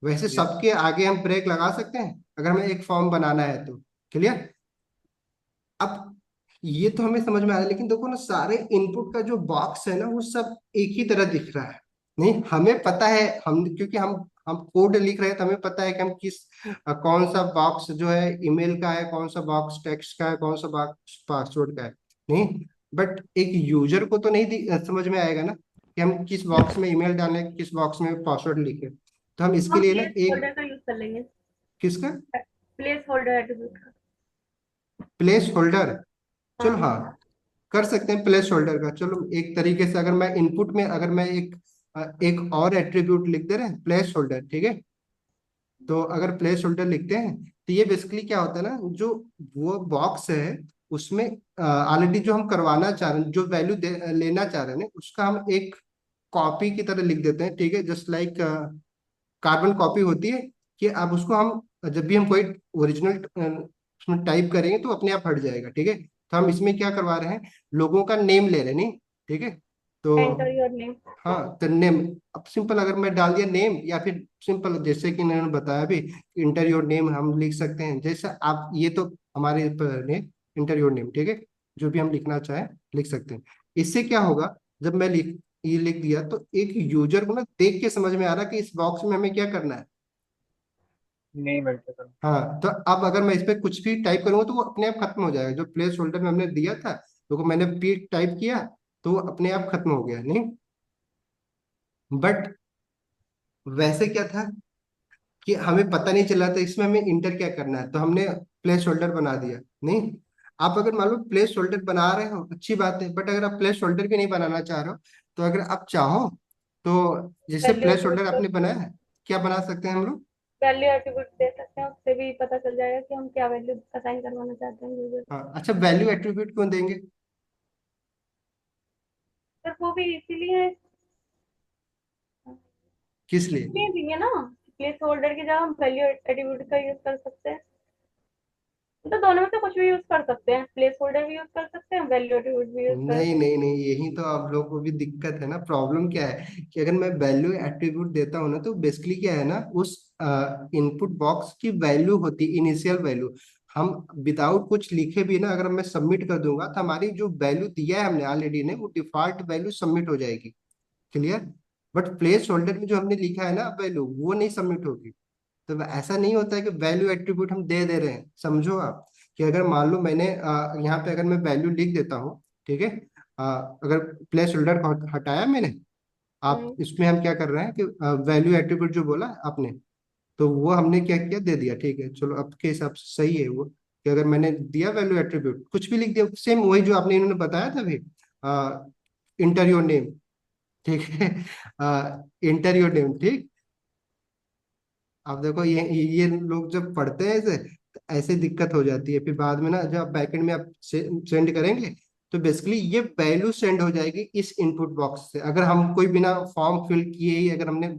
वैसे यस। सबके आगे हम ब्रेक लगा सकते हैं अगर हमें एक फॉर्म बनाना है तो। क्लियर? अब ये तो हमें समझ में आ रहा है, लेकिन देखो ना सारे इनपुट का जो बॉक्स है ना वो सब एक ही तरह दिख रहा है। नहीं, हमें पता है, हम क्योंकि हम कोड लिख रहे हैं तो हमें पता है कि हम किस कौन सा बॉक्स जो है ईमेल का है, कौन सा बॉक्स टेक्स्ट का है, कौन सा बॉक्स पासवर्ड का है, नहीं? बट एक यूजर को तो नहीं समझ में आएगा ना कि हम किस बॉक्स में ईमेल डालें, किस बॉक्स में पासवर्ड लिखें। तो हम इसके हम लिए ना प्लेस एक, होल्डर का यूज कर लेंगे। किसका, प्लेस होल्डर एट्रीब्यूट का। Place holder? चलो हाँ। हाँ, कर सकते हैं प्लेस होल्डर का। चलो एक तरीके से अगर मैं इनपुट में अगर मैं एक और एट्रीब्यूट लिख दे रहे हैं प्लेस होल्डर, ठीक है। तो अगर प्लेस होल्डर लिखते हैं तो ये बेसिकली क्या होता है ना, जो वो बॉक्स है उसमें ऑलरेडी जो हम करवाना चाह रहे हैं, जो वैल्यू लेना चाह रहे हैं उसका हम एक कॉपी की तरह लिख देते हैं, ठीक है। जस्ट लाइक कार्बन कॉपी होती है कि अब उसको हम जब भी हम कोई ओरिजिनल उसमें टाइप करेंगे तो अपने आप हट जाएगा, ठीक है। तो हम इसमें क्या करवा रहे हैं, लोगों का नेम ले रहे हैं, नहीं? ठीक है। तो एंटर योर नेम। हाँ, तो नेम, अब सिंपल अगर मैं डाल दिया नेम, या फिर सिंपल जैसे कि इन्होंने बताया भी, इंटर योर नेम हम लिख सकते हैं, जैसा आप, ये तो हमारे ऊपर ने, इंटर योर नेम, ठीक है, जो भी हम लिखना चाहें लिख सकते हैं। इससे क्या होगा, जब मैं ये लिख दिया तो एक यूजर को ना देख के समझ में आ रहा है कि इस बॉक्स में हमें क्या करना है। नेम एंटर करना। हाँ, तो अब अगर मैं इस पे कुछ भी टाइप करूंगा तो वो अपने आप खत्म हो जाएगा, जो प्लेस होल्डर में हमने दिया था, तो मैंने पी टाइप किया तो वो अपने आप खत्म हो गया, नहीं। बट वैसे क्या था कि हमें पता नहीं चला था इसमें हमें इंटर क्या करना है, तो हमने प्लेस होल्डर बना दिया, नहीं। आप अगर मान लो प्लेस होल्डर बना रहे हो अच्छी बात है, बट अगर आप प्लेस होल्डर भी नहीं बनाना चाह रहे हो, तो अगर आप चाहो तो जैसे वैल्यू प्लेस होल्डर एट्रीब्यूट, आपने बनाया है, क्या बना सकते हैं हम लोग। वैल्यू एट्रीब्यूट दे सकते हैं, उससे भी पता चल जाएगा कि हम क्या वैल्यू असाइन करवाना चाहते हैं यूजर। हाँ, अच्छा, वैल्यू एट्रीब्यूट क्यों देंगे। सर वो भी इसीलिए किस लिए। इसलिए देंगे ना, प्लेस होल्डर की जगह हम वैल्यू एट्रीब्यूट का यूज कर सकते हैं। तो दोनों में से कुछ भी यूज कर सकते हैं, प्लेस होल्डर भी यूज कर सकते हैं, वैल्यू एट्रीब्यूट भी यूज कर नहीं सकते नहीं नहीं, यही तो आप लोग को भी दिक्कत है ना। प्रॉब्लम क्या है कि अगर मैं वैल्यू एट्रीब्यूट देता हूँ ना, तो बेसिकली क्या है ना, उस इनपुट बॉक्स की वैल्यू होती है, इनिशियल वैल्यू। हम विदाउट कुछ लिखे भी ना, अगर मैं सबमिट कर दूंगा तो हमारी जो वैल्यू दिया है हमने ऑलरेडी ने, वो डिफॉल्ट वैल्यू सबमिट हो जाएगी। क्लियर। बट प्लेस होल्डर में जो हमने लिखा है ना वैल्यू, वो नहीं सबमिट होगी। तो ऐसा नहीं होता है कि वैल्यू एट्रीब्यूट हम दे दे रहे हैं, समझो आप। कि अगर मान लो मैंने यहाँ पे अगर मैं वैल्यू लिख देता हूँ, ठीक है, अगर प्लेस होल्डर को हटाया मैंने, आप हैं। इसमें हम क्या कर रहे हैं कि वैल्यू एट्रीब्यूट जो बोला आपने, तो वो हमने क्या किया, दे दिया, ठीक है, चलो अब के हिसाब से सही है वो। कि अगर मैंने दिया वैल्यू एट्रीब्यूट, कुछ भी लिख दिया, सेम वही जो आपने इन्होंने बताया था अभी, इंटर योर नेम, ठीक है, इंटर योर नेम, ठीक। अब देखो ये लोग जब पढ़ते हैं ऐसे, तो ऐसे दिक्कत हो जाती है फिर बाद में ना, जब आप बैकएंड में आप सेंड करेंगे, तो बेसिकली ये वैल्यू सेंड हो जाएगी इस इनपुट बॉक्स से। अगर हम कोई बिना फॉर्म फिल किए ही अगर हमने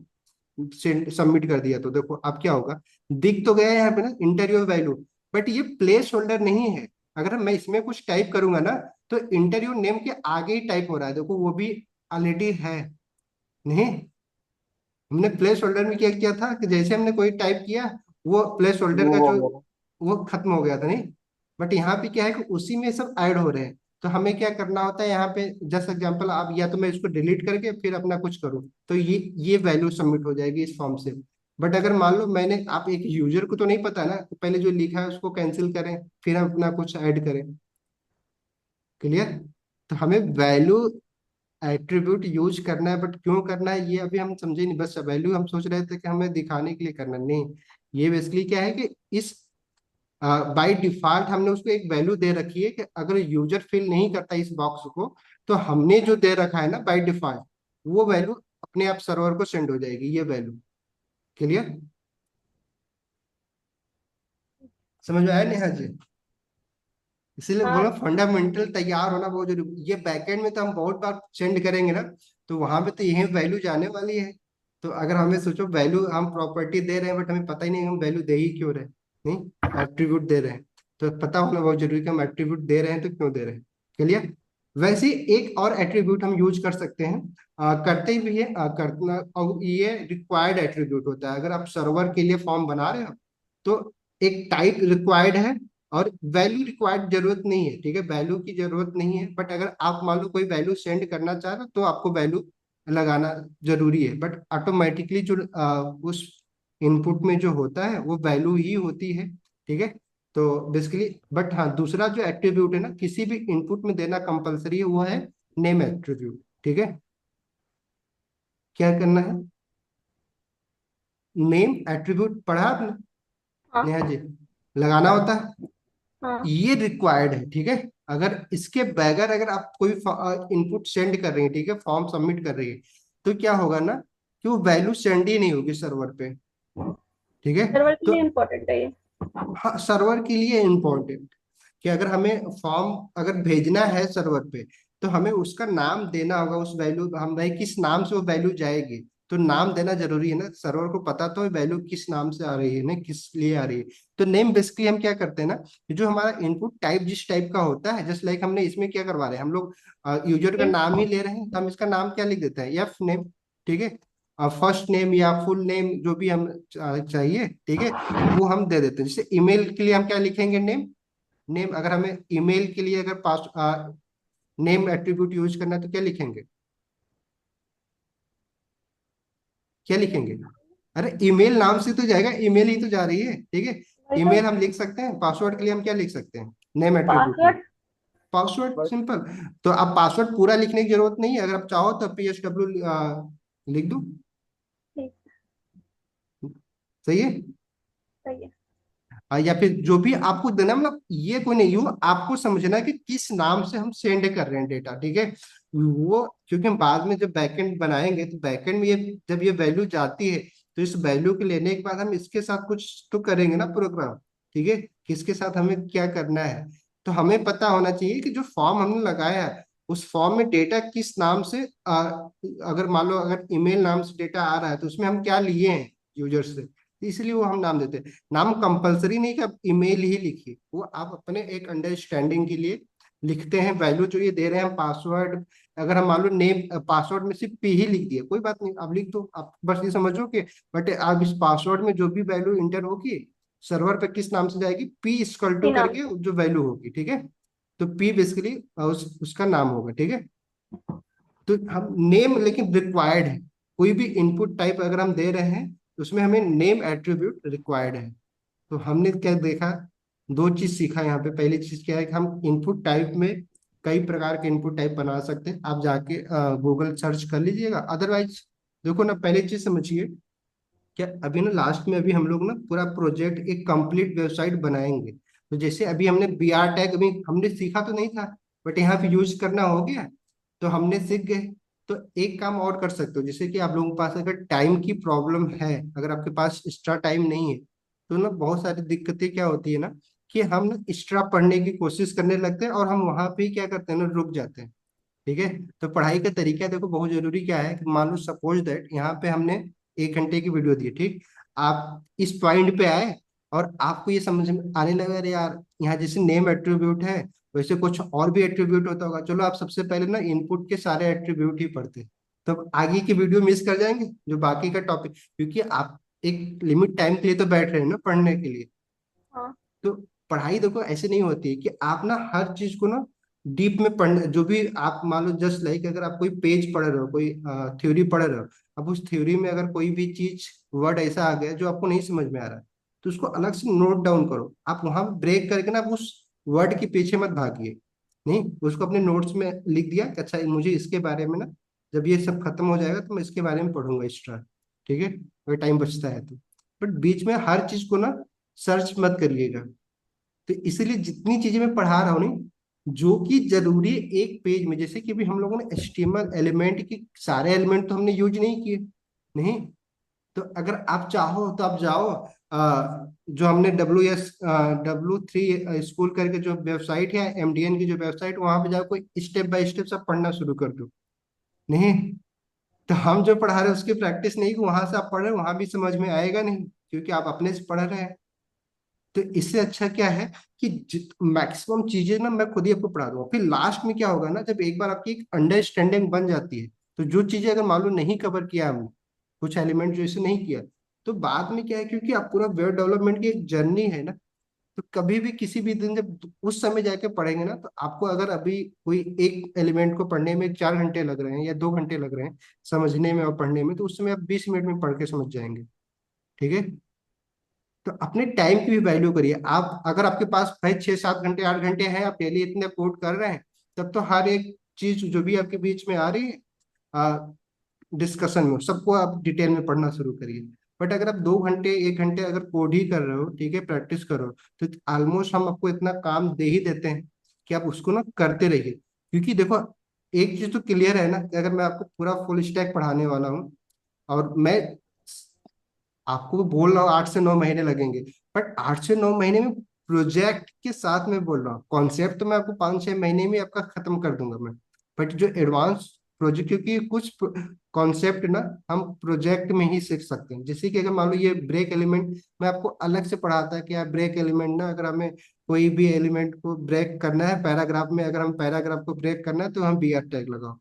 सेंड सबमिट कर दिया, तो देखो अब क्या होगा, दिख तो गया है यहाँ पे ना इंटरव्यू वैल्यू, बट ये प्लेस होल्डर नहीं है। अगर मैं इसमें कुछ टाइप करूंगा ना, तो इंटरव्यू नेम के आगे ही टाइप हो रहा है, देखो वो भी ऑलरेडी है, नहीं। हमने प्लेस होल्डर में क्या किया था कि जैसे हमने कोई टाइप किया, वो प्लेस होल्डर का रिमूव हो जो, गया था। वो खत्म हो गया था, नहीं। बट यहाँ पे क्या है कि उसी में सब ऐड हो रहे हैं। तो हमें क्या करना होता है यहाँ पे, जस्ट एग्जांपल, आप या तो मैं इसको डिलीट करके फिर अपना कुछ करूँ, तो ये वैल्यू सबमिट हो जाएगी इस फॉर्म से। बट अगर मान लो मैंने, आप एक यूजर को तो नहीं पता ना, तो पहले जो लिखा है उसको कैंसिल करें, फिर हम अपना कुछ ऐड करें। क्लियर। तो हमें वैल्यू एट्रीब्यूट यूज करना है, बट क्यों करना है ये अभी हम समझे नहीं। बस वैल्यू हम सोच रहे थे कि हमें दिखाने के लिए करना, नहीं। ये बेसिकली क्या है कि इस बाय डिफॉल्ट हमने उसको एक वैल्यू दे रखी है कि अगर यूजर फिल नहीं करता इस बॉक्स को, तो हमने जो दे रखा है ना बाय डिफॉल्ट, वो वैल्यू अपने आप सर्वर को सेंड हो जाएगी, ये वैल्यू। क्लियर। समझ में आया नेहा जी। इसीलिए हाँ। बोला फंडामेंटल तैयार होना बहुत जरूरी। ये बैकएंड में तो हम बहुत बार सेंड करेंगे ना, तो वहां पे तो यही वैल्यू जाने वाली है। तो अगर हमें सोचो वैल्यू हम प्रॉपर्टी दे रहे हैं, बट हमें पता ही नहीं हम वैल्यू दे ही क्यों रहे हैं, नहीं, एट्रीब्यूट दे रहे हैं। तो पता होना बहुत जरूरी है कि हम एट्रीब्यूट दे रहे हैं तो क्यों दे रहे हैं। क्लियर। वैसे ही एक और एट्रीब्यूट हम यूज कर सकते हैं, करते भी है, करना, और ये रिक्वायर्ड एट्रीब्यूट होता है। अगर आप सर्वर के लिए फॉर्म बना रहे हो, तो एक टाइप रिक्वायर्ड है, और वैल्यू रिक्वायर्ड जरूरत नहीं है, ठीक है, वैल्यू की जरूरत नहीं है। बट अगर आप मान लो कोई वैल्यू सेंड करना चाह रहे हो, तो आपको वैल्यू लगाना जरूरी है। बट ऑटोमेटिकली जो उस इनपुट में जो होता है वो वैल्यू ही होती है, ठीक है। तो बेसिकली, बट हाँ, दूसरा जो एट्रीब्यूट है ना, किसी भी इनपुट में देना कंपलसरी है, वो है नेम एट्रीब्यूट, ठीक है। क्या करना है, नेम एट्रीब्यूट पढ़ा आपने हाँ। नेहा जी, लगाना होता है। हाँ। ये रिक्वायर्ड है, ठीक है। अगर इसके बगैर अगर आप कोई इनपुट सेंड कर रही है, ठीक है, फॉर्म सबमिट कर रही है, तो क्या होगा ना कि वो वैल्यू सेंड ही नहीं होगी सर्वर पे, ठीक है। सर्वर के तो लिए इम्पोर्टेंट है ये। हाँ, सर्वर के लिए इम्पोर्टेंट, कि अगर हमें फॉर्म अगर भेजना है सर्वर पे, तो हमें उसका नाम देना होगा, उस वैल्यू, हम भाई किस नाम से वो वैल्यू जाएगी। तो नाम देना जरूरी है ना, सर्वर को पता तो वैल्यू किस नाम से आ रही है ना, किस लिए आ रही है। तो नेम बेसिकली हम क्या करते हैं ना, कि जो हमारा इनपुट टाइप जिस टाइप का होता है, जस्ट लाइक हमने इसमें क्या करवा रहे हैं हम लोग, यूजर का नाम ही ले रहे हैं, तो हम इसका नाम क्या लिख देते हैं, एफ नेम। ठीक है, फर्स्ट नेम या फुल नेम जो भी हम चाहिए, ठीक है, वो हम दे देते हैं। जैसे ईमेल के लिए हम क्या लिखेंगे, नेम। नेम अगर हमें ईमेल के लिए अगर पास नेम एट्रीब्यूट यूज करना है तो क्या लिखेंगे, क्या लिखेंगे। अरे ईमेल नाम से तो जाएगा, ईमेल ही तो जा रही है, ठीक है। वही तो। ईमेल हम लिख सकते हैं, पासवर्ड के लिए हम क्या लिख सकते हैं, नेम एट्रीब्यूट में पासवर्ड। Password, simple. तो आप पासवर्ड पूरा लिखने की जरूरत नहीं है, अगर आप चाहो तो PSW लिख दो। ठीक। सही है। सही है। या फिर जो भी आपको देना, मतलब ये कोई नहीं, वो आपको समझना है कि किस नाम से हम सेंड कर रहे हैं डेटा, ठीक है। वो क्योंकि हम बाद में जब बैकएंड बनाएंगे तो बैकएंड में ये जब ये वैल्यू जाती है, तो इस वैल्यू को लेने के बाद हम इसके साथ कुछ तो करेंगे ना प्रोग्राम, ठीक है, किसके साथ हमें क्या करना है। तो हमें पता होना चाहिए कि जो फॉर्म हमने लगाया है उस फॉर्म में डेटा किस नाम से अगर मान लो अगर ईमेल नाम से डेटा आ रहा है तो उसमें हम क्या लिए हैं यूजर से, इसलिए वो हम नाम देते हैं। नाम कंपलसरी नहीं कि आप ईमेल ही लिखिए, वो आप अपने एक अंडरस्टैंडिंग के लिए लिखते हैं। वैल्यू जो ये दे रहे हैं, पासवर्ड अगर हम मान लो नेम पासवर्ड में सिर्फ पी ही लिख दिया, कोई बात नहीं, आप लिख दो, आप बस ये समझो कि बट आप इस पासवर्ड में जो भी वैल्यू इंटर होगी सर्वर पे किस नाम से जाएगी, पी इक्वल टू इसी नाम करके से। जो वैल्यू होगी, ठीक है। तो पी बेसिकली उसका नाम होगा, ठीक है। तो हम नेम लेकिन रिक्वायर्ड है, कोई भी इनपुट टाइप अगर हम दे रहे हैं तो उसमें हमें नेम एट्रीब्यूट रिक्वायर्ड है। तो हमने क्या देखा, दो चीज सीखा यहाँ पे। पहली चीज क्या है कि हम इनपुट टाइप में कई प्रकार के इनपुट टाइप बना सकते हैं, आप जाके गूगल सर्च कर लीजिएगा। अदरवाइज देखो ना, पहली चीज समझिए, क्या अभी ना लास्ट में अभी हम लोग ना पूरा प्रोजेक्ट एक कंप्लीट वेबसाइट बनाएंगे। तो जैसे अभी हमने BR टैग अभी हमने सीखा तो नहीं था, बट यहाँ पे यूज करना हो गया, तो हमने सीख गए। तो एक काम और कर सकते हो, जैसे कि आप लोगों के पास अगर टाइम की प्रॉब्लम है, अगर आपके पास एक्स्ट्रा टाइम नहीं है, तो ना बहुत सारी दिक्कतें क्या होती है ना, कि हम ना एक्स्ट्रा पढ़ने की कोशिश करने लगते हैं और हम वहां पे ही क्या करते हैं ना, रुक जाते हैं। ठीक है। तो पढ़ाई का तरीका देखो बहुत जरूरी क्या है, कि मान लो सपोज दैट यहाँ पे हमने 1 घंटे की वीडियो दी है, ठीक। आप इस पॉइंट पे आए और आपको ये समझ में आने लगा, अरे यार यहाँ जैसे नेम एट्रीब्यूट है वैसे कुछ और भी एट्रीब्यूट होता होगा, चलो आप सबसे पहले ना इनपुट के सारे एट्रीब्यूट ही पढ़ते, तब आगे की वीडियो मिस कर जाएंगे जो बाकी का टॉपिक, क्योंकि आप एक लिमिट टाइम के लिए तो बैठ रहे हैं ना पढ़ने के लिए। हाँ। तो पढ़ाई देखो ऐसे नहीं होती है कि आप ना हर चीज को ना डीप में पढ़, जो भी आप मान लो जस्ट लाइक अगर आप कोई पेज पढ़ रहे हो, कोई थ्योरी पढ़ रहे हो, अब उस थ्योरी में अगर कोई भी चीज वर्ड ऐसा आ गया जो आपको नहीं समझ में आ रहा है, तो उसको अलग से नोट डाउन करो, आप वहां ब्रेक करके ना आप उस वर्ड के पीछे मत भागिए, नहीं, उसको अपने नोट्स में लिख दिया कि अच्छा मुझे इसके बारे में ना, जब ये सब खत्म हो जाएगा तो मैं इसके बारे में पढ़ूंगा एक्स्ट्रा, ठीक है, अगर टाइम बचता है तो। बट बीच में हर चीज को ना सर्च मत करिएगा। तो इसीलिए जितनी चीजें मैं पढ़ा रहा हूँ नहीं, जो कि जरूरी है एक पेज में, जैसे कि अभी हम लोगों ने HTML एलिमेंट की सारे एलिमेंट तो हमने यूज नहीं किए, नहीं। तो अगर आप चाहो तो आप जाओ, जो हमने W3 स्कूल करके जो वेबसाइट है, MDN की जो वेबसाइट, वहां पे जाओ, कोई स्टेप बाय स्टेप सब पढ़ना शुरू कर दो, नहीं। तो हम जो पढ़ा रहे हैं उसकी प्रैक्टिस नहीं, कि वहां से आप पढ़ रहे हैं वहां भी समझ में आएगा नहीं, क्योंकि आप अपने से पढ़ रहे हैं। तो इससे अच्छा क्या है कि मैक्सिमम चीजें ना मैं खुद ही आपको पढ़ा दूंगा, फिर लास्ट में क्या होगा ना, जब एक बार आपकी एक अंडरस्टैंडिंग बन जाती है, तो जो चीजें अगर मान लो नहीं कवर किया हमने, कुछ एलिमेंट जो इसे नहीं किया, तो बाद में क्या है, क्योंकि आप पूरा वेब डेवलपमेंट की एक जर्नी है ना, तो कभी भी किसी भी दिन जब उस समय जाके पढ़ेंगे ना, तो आपको अगर अभी कोई एक एलिमेंट को पढ़ने में 4 घंटे लग रहे हैं या 2 घंटे लग रहे हैं समझने में और पढ़ने में, तो उस समय आप 20 मिनट में पढ़ के समझ जाएंगे, ठीक है। तो अपने टाइम की भी वैल्यू करिए। आप अगर आपके पास भाई 6-7 घंटे 8 घंटे हैं, आप डेली इतने कोड कर रहे हैं, तब तो हर एक चीज जो भी आपके बीच में आ रही है डिस्कशन में, सबको आप डिटेल में पढ़ना शुरू करिए। बट अगर आप 2 घंटे 1 घंटे अगर कोड ही कर रहे हो, ठीक है, प्रैक्टिस करो, तो ऑलमोस्ट हम आपको इतना काम दे ही देते हैं कि आप उसको ना करते रहिए। क्योंकि देखो एक चीज तो क्लियर है ना, कि अगर मैं आपको पूरा फुल स्टैक पढ़ाने वाला हूँ, और मैं आपको बोल रहा हूँ 8 से 9 महीने लगेंगे, बट 8 से 9 महीने में प्रोजेक्ट के साथ में बोल रहा हूँ, कॉन्सेप्ट तो मैं आपको 5-6 महीने में आपका खत्म कर दूंगा मैं। बट जो एडवांस प्रोजेक्ट, क्योंकि कुछ कॉन्सेप्ट ना हम प्रोजेक्ट में ही सीख सकते हैं। जैसे कि अगर मान लो ये ब्रेक एलिमेंट मैं आपको अलग से पढ़ाता है कि यार ब्रेक एलिमेंट ना, अगर हमें कोई भी एलिमेंट को ब्रेक करना है पैराग्राफ में, अगर हम पैराग्राफ को ब्रेक करना है तो हम बी आर टैग लगाओ,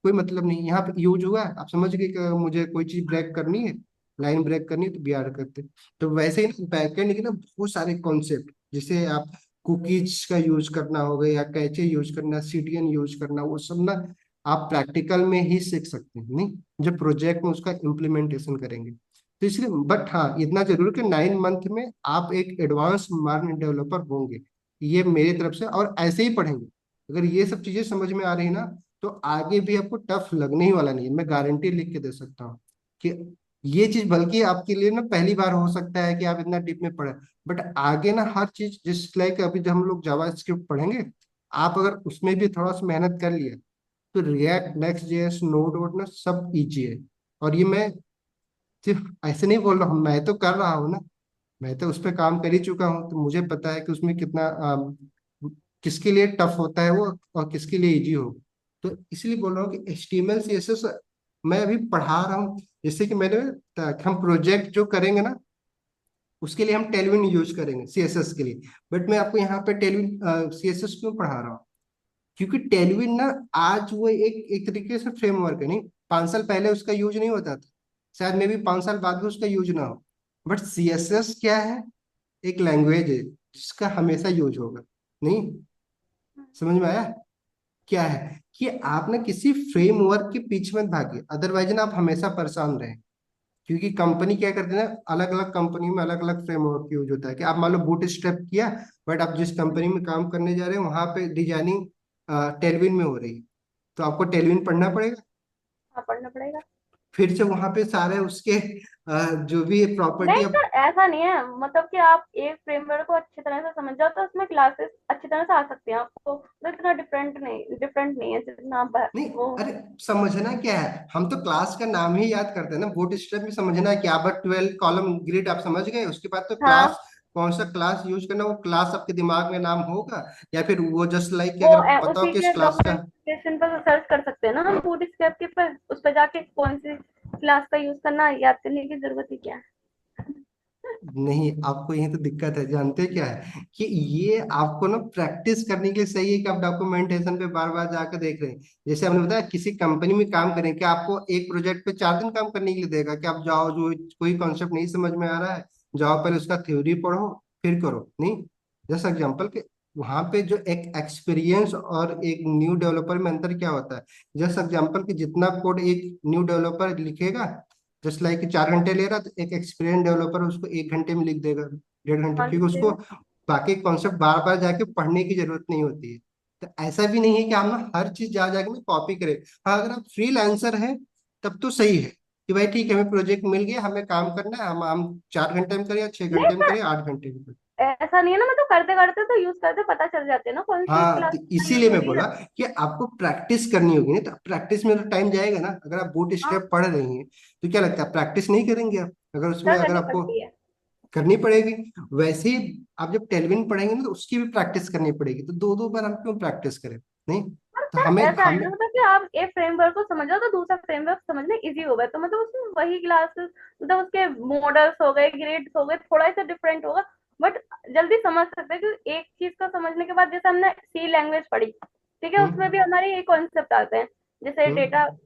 कोई मतलब नहीं। यहाँ पे यूज हुआ है, आप समझ गए कि अगर मुझे कोई चीज ब्रेक करनी है, लाइन ब्रेक करनी है तो बी आर करते हैं। तो वैसे ही बैकएंड के ना बहुत सारे कॉन्सेप्ट, जैसे आप कुकीज का यूज करना होगा या कैचे यूज करना, सीडीएन यूज करना, वो सब ना आप प्रैक्टिकल में ही सीख सकते हैं, नहीं जब प्रोजेक्ट में उसका इम्प्लीमेंटेशन करेंगे। तो इसलिए बट हाँ इतना जरूर कि 9 मंथ में आप एक एडवांस मार्केट डेवलपर होंगे, ये मेरी तरफ से। और ऐसे ही पढ़ेंगे, अगर ये सब चीजें समझ में आ रही ना तो आगे भी आपको टफ लगने ही वाला नहीं है, मैं गारंटी लिख के दे सकता हूँ कि ये चीज बल्कि आपके लिए ना पहली बार हो सकता है कि आप इतना डीप में पढ़े, बट आगे ना हर चीज जिस लाइक अभी जब हम लोग जावा स्क्रिप्ट पढ़ेंगे, आप अगर उसमें भी थोड़ा सा मेहनत कर लिया तो रिएक्ट, नेक्स्ट जेएस, नोड वोड ना सब इजी है। और ये मैं सिर्फ ऐसे नहीं बोल रहा हूँ, मैं तो कर रहा हूँ ना, मैं तो उस पर काम कर ही चुका हूँ, तो मुझे पता है कि उसमें कितना किसके लिए टफ होता है वो और किसके लिए इजी हो। तो इसलिए बोल रहा हूँ कि HTML CSS मैं अभी पढ़ा रहा हूँ। जैसे कि मैंने हम प्रोजेक्ट जो करेंगे ना उसके लिए हम टेलविन यूज करेंगे CSS के लिए, बट मैं आपको यहाँ पे टेलविन CSS क्यों पढ़ा रहा हूँ, क्योंकि टेलविन ना आज वो एक एक तरीके से फ्रेमवर्क है, नहीं 5 साल पहले उसका यूज नहीं होता था, शायद मे भी 5 साल बाद भी उसका यूज ना हो, बट CSS क्या है, एक लैंग्वेज है जिसका हमेशा यूज होगा, नहीं समझ में आया क्या है कि आप ना किसी फ्रेमवर्क के पीछे मत भागिए, अदरवाइज ना आप हमेशा परेशान रहे। क्योंकि कंपनी क्या करते हैं ना, अलग अलग कंपनी में अलग अलग फ्रेमवर्क यूज होता है कि आप मान लो बूट स्ट्रैप किया, बट आप जिस कंपनी में काम करने जा रहे हैं वहां पे डिजाइनिंग टेलविन में हो रही है, तो आपको टेलविन पढ़ना पड़ेगा। हाँ, पढ़ना पड़ेगा। फिर से वहां पे सारे उसके जो भी प्रॉपर्टी नहीं अब। सर, ऐसा नहीं है, मतलब कि आप एक फ्रेमवर्क को अच्छी तरह से समझ जाओ तो उसमें क्लासेस अच्छी तरह से आ सकती हैं आपको, तो इतना डिफरेंट नहीं है जितना आप नहीं, वो। अरे समझना क्या है, हम तो क्लास का नाम ही याद करते हैं ना, बूट स्ट्रैप भी समझना है क्या, बट 12 कॉलम ग्रिड आप समझ गए, उसके बाद तो हाँ, क्लास कौन सा क्लास यूज करना, वो क्लास आपके दिमाग में नाम होगा, या फिर वो जस्ट लाइक कि वो अगर पता हो उसी कि इस के क्लास का। डॉक्यूमेंटेशन पर सर्च कर सकते हैं ना हम, बूटस्ट्रैप के पर उस पर जाके कौन सी क्लास का यूज करना है, याद करने की जरूरत ही क्या है। नहीं, आपको यही तो दिक्कत है, जानते क्या है कि ये आपको ना प्रैक्टिस करने के लिए सही है कि आप डॉक्यूमेंटेशन पे बार बार जाकर देख रहे हैं। जैसे हमने बताया किसी कंपनी में काम करें कि आपको एक प्रोजेक्ट पे 4 दिन काम करने के लिए देगा कि आप जाओ, जो कोई कॉन्सेप्ट नहीं समझ में आ रहा है जाओ पहले उसका थ्योरी पढ़ो फिर करो, नहीं जैसे एग्जाम्पल के वहां पे जो एक एक्सपीरियंस और एक न्यू डेवलपर में अंतर क्या होता है। जैसे एग्जाम्पल कि जितना कोड एक न्यू डेवलपर लिखेगा, जस्ट लाइक 4 घंटे ले रहा तो एक एक्सपीरियंस डेवलपर उसको 1 घंटे में लिख देगा, 1.5 घंटे, हाँ, क्योंकि लिख उसको देगा। बाकी कॉन्सेप्ट बार बार जाके पढ़ने की जरूरत नहीं होती है। तो ऐसा भी नहीं है कि हम ना हर चीज जा जाके ना कॉपी करें। हाँ अगर आप फ्रीलांसर है तब तो सही है कि भाई ठीक है हमें प्रोजेक्ट मिल गया, हमें काम करना है, हम 4 घंटे में करें या छह नहीं घंटे में सर, करें 8 घंटे में करें। ऐसा नहीं है ना, मतलब करते करते तो यूज करते पता चल जाते हैं ना कौन सी हाँ क्लास तो यूज इसीलिए हो मैं रही बोला है। कि आपको प्रैक्टिस करनी होगी, नहीं तो प्रैक्टिस में तो टाइम जाएगा ना। अगर आप बूट हाँ स्ट्रैप पढ़ रही हैं तो क्या लगता है प्रैक्टिस नहीं करेंगे आप, अगर उसमें सर, अगर करनी आपको पड़ती है। करनी पड़ेगी। वैसे ही आप जब टेलविन पढ़ेंगे ना तो उसकी भी प्रैक्टिस करनी पड़ेगी, तो दो दो बार हम क्यों प्रैक्टिस करें, नहीं और तो सर हमें ऐसा है हमें ना, मतलब कि आप एक फ्रेमवर्क को समझो तो दूसरा फ्रेमवर्क समझना इजी होगा, तो मतलब उसमें वही क्लासेस, मतलब उसके मॉडल्स हो गए, ग्रेड्स हो गए, थोड़ा सा डिफरेंट होगा, बट जल्दी समझ सकते हैं। क्योंकि एक चीज को समझने के बाद, जैसे हमने सी लैंग्वेज पढ़ी, ठीक है, उसमें भी हम्म हमारे ये कॉन्सेप्ट आते हैं, जैसे डेटा, हम्म